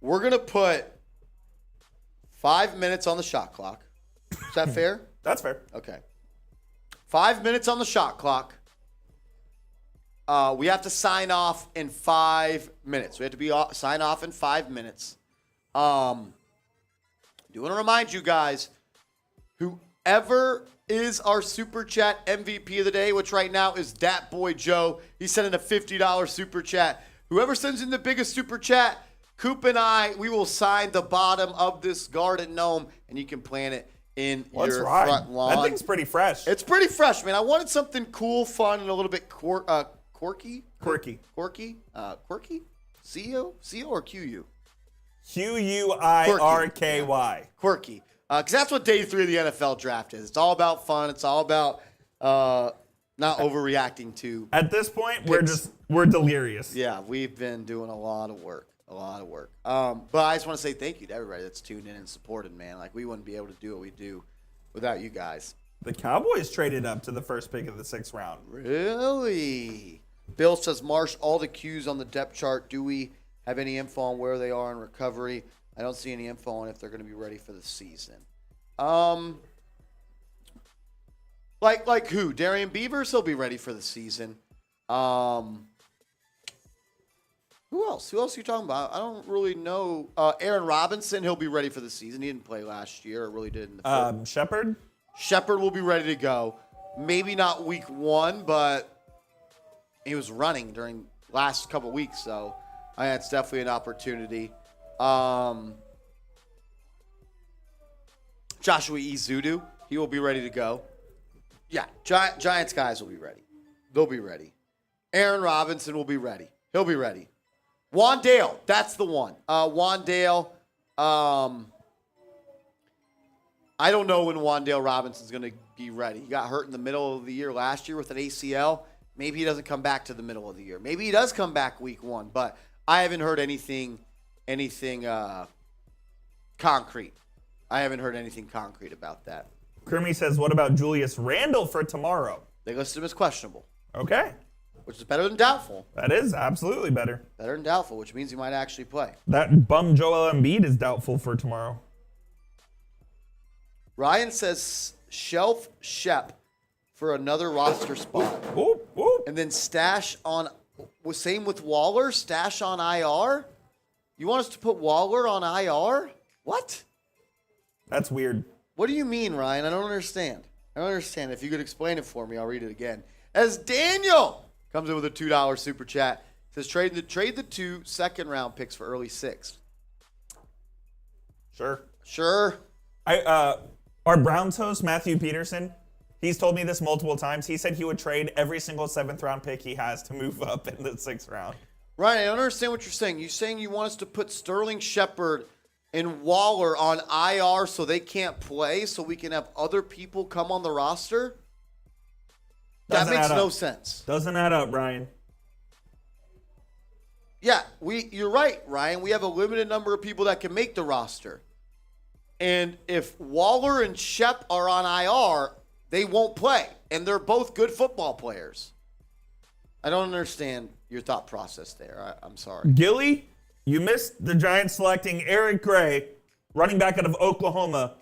We're going to put 5 minutes on the shot clock. Is that fair? That's fair. Okay. 5 minutes on the shot clock. We have to sign off in 5 minutes. We have to sign off in 5 minutes. Do want to remind you guys, whoever is our Super Chat MVP of the day, which right now is Dat Boy Joe. He sent in a $50 Super Chat. Whoever sends in the biggest Super Chat, Coop and we will sign the bottom of this garden gnome, and you can plant it in your front lawn. That thing's pretty fresh. It's pretty fresh, man. I wanted something cool, fun, and a little bit quirky. Quirky. Quirky? C-O or Q-U? Q-U-I-R-K-Y. Quirky. Because that's what day 3 of the NFL draft is. It's all about fun. It's all about not overreacting to. At this point, we're delirious. Yeah, we've been doing a lot of work. But I just want to say thank you to everybody that's tuned in and supported, man. Like, we wouldn't be able to do what we do without you guys. The Cowboys traded up to the first pick of the 6th round. Really? Bill says, Marsh, all the Qs on the depth chart. Do we have any info on where they are in recovery? I don't see any info on if they're going to be ready for the season. Like who? Darian Beavers, he'll be ready for the season. Who else? Who else are you talking about? I don't really know. Aaron Robinson, he'll be ready for the season. He didn't play last year, or really did in the first. Shepard? Shepard will be ready to go. Maybe not week 1, but he was running during last couple weeks, so I think it's definitely an opportunity. Joshua Izudu, he will be ready to go. Yeah, Giants guys will be ready. They'll be ready. Aaron Robinson will be ready. He'll be ready. Wandale, that's the one. Wandale, I don't know when Wandale Robinson's going to be ready. He got hurt in the middle of the year last year with an ACL. Maybe he doesn't come back to the middle of the year. Maybe he does come back week 1, but I haven't heard anything concrete. I haven't heard anything concrete about that. Kermie says, what about Julius Randle for tomorrow? They listed him as questionable. Okay. Which is better than doubtful. That is absolutely better. Better than doubtful, which means he might actually play. That bum Joel Embiid is doubtful for tomorrow. Ryan says shelf Shep for another roster spot. Oop, oop. And then stash on, same with Waller, stash on IR? You want us to put Waller on IR? What? That's weird. What do you mean, Ryan? I don't understand. If you could explain it for me, I'll read it again. As Daniel comes in with a $2 super chat, says trade the 2 second-round picks for early 6th. Sure. Our Browns host, Matthew Peterson, he's told me this multiple times. He said he would trade every single 7th-round pick he has to move up in the 6th round. Ryan, I don't understand what you're saying. You're saying you want us to put Sterling Shepard and Waller on IR so they can't play so we can have other people come on the roster? That makes no sense. Doesn't add up, Ryan. Yeah, you're right, Ryan. We have a limited number of people that can make the roster. And if Waller and Shep are on IR, they won't play. And they're both good football players. I don't understand your thought process there. I'm sorry. Gilly, you missed the Giants selecting Eric Gray, running back out of Oklahoma,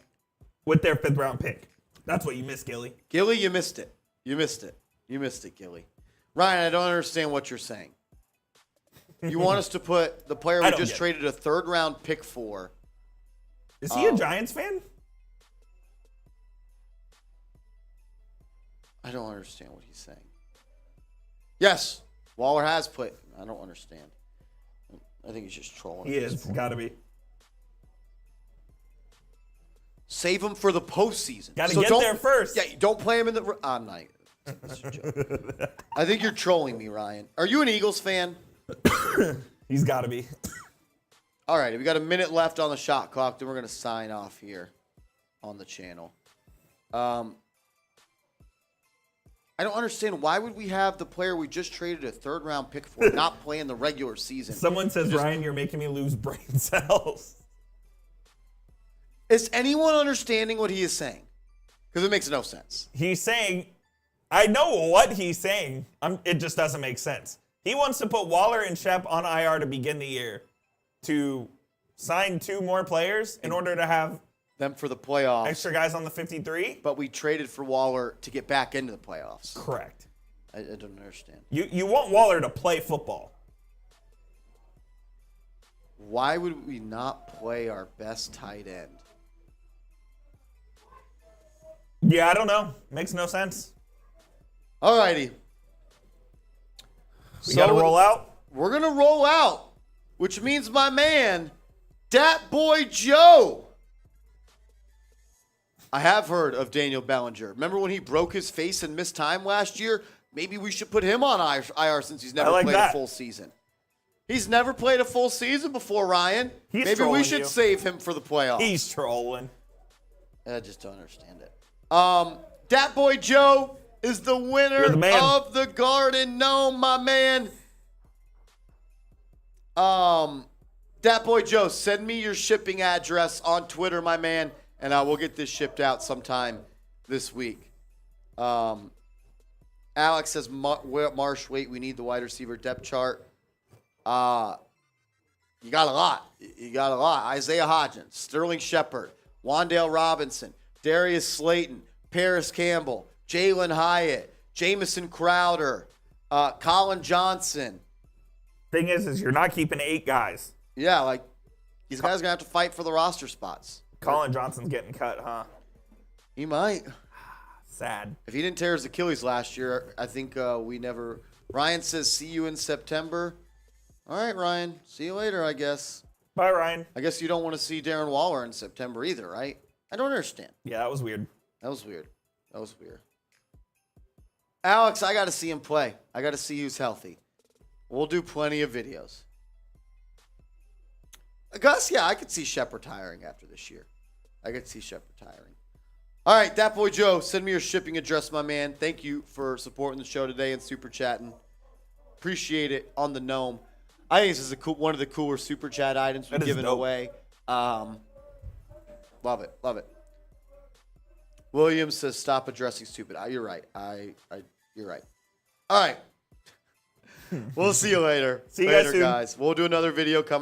with their 5th round pick. That's what you missed, Gilly. Gilly, you missed it. You missed it, Gilly. Ryan, I don't understand what you're saying. You want us to put the player we just traded a 3rd round pick for. Is he a Giants fan? I don't understand what he's saying. Yes, Waller has played. I don't understand. I think he's just trolling. He is. Got to be. Save him for the postseason. Got to get there first. Yeah, don't play him in the. I'm not. I think you're trolling me, Ryan. Are you an Eagles fan? He's got to be. All right, we got a minute left on the shot clock. Then we're going to sign off here on the channel. I don't understand. Why would we have the player we just traded a 3rd round pick for not play in the regular season? Someone says, Ryan, you're making me lose brain cells. Is anyone understanding what he is saying? Because it makes no sense. He's saying, I know what he's saying. It just doesn't make sense. He wants to put Waller and Shep on IR to begin the year to sign 2 more players in order to have them for the playoffs. Extra guys on the 53. But we traded for Waller to get back into the playoffs. Correct. I don't understand. You want Waller to play football. Why would we not play our best tight end? Yeah, I don't know. Makes no sense. All righty. We got to roll out? We're going to roll out, which means my man, Dat Boy Joe. I have heard of Daniel Bellinger. Remember when he broke his face and missed time last year? Maybe we should put him on IR since he's never played a full season. He's never played a full season before, Ryan. Maybe we should save him for the playoffs. He's trolling. I just don't understand it. Dat Boy Joe is the winner of the Garden Gnome, my man. Dat Boy Joe, send me your shipping address on Twitter, my man, and I will get this shipped out sometime this week. Alex says, Marsh, wait, we need the wide receiver depth chart. You got a lot. Isaiah Hodgins, Sterling Shepard, Wan'Dale Robinson, Darius Slayton, Paris Campbell, Jalin Hyatt, Jamison Crowder, Colin Johnson. Thing is you're not keeping 8 guys. Yeah, like these guys are going to have to fight for the roster spots. Colin Johnson's getting cut, huh? He might. Sad. If he didn't tear his Achilles last year, I think we never. Ryan says, see you in September. All right, Ryan. See you later, I guess. Bye, Ryan. I guess you don't want to see Darren Waller in September either, right? I don't understand. Yeah, that was weird. That was weird. Alex, I got to see him play. I got to see who's healthy. We'll do plenty of videos. Gus, yeah, I could see Shep retiring after this year. I could see Shep retiring. All right, Dat Boy Joe, send me your shipping address, my man. Thank you for supporting the show today and super chatting. Appreciate it on the Gnome. I think this is one of the cooler super chat items we've given away. Love it. Williams says, stop addressing stupid. You're right. You're right. All right. We'll see you later. See you guys later, soon. guys. We'll do another video coming.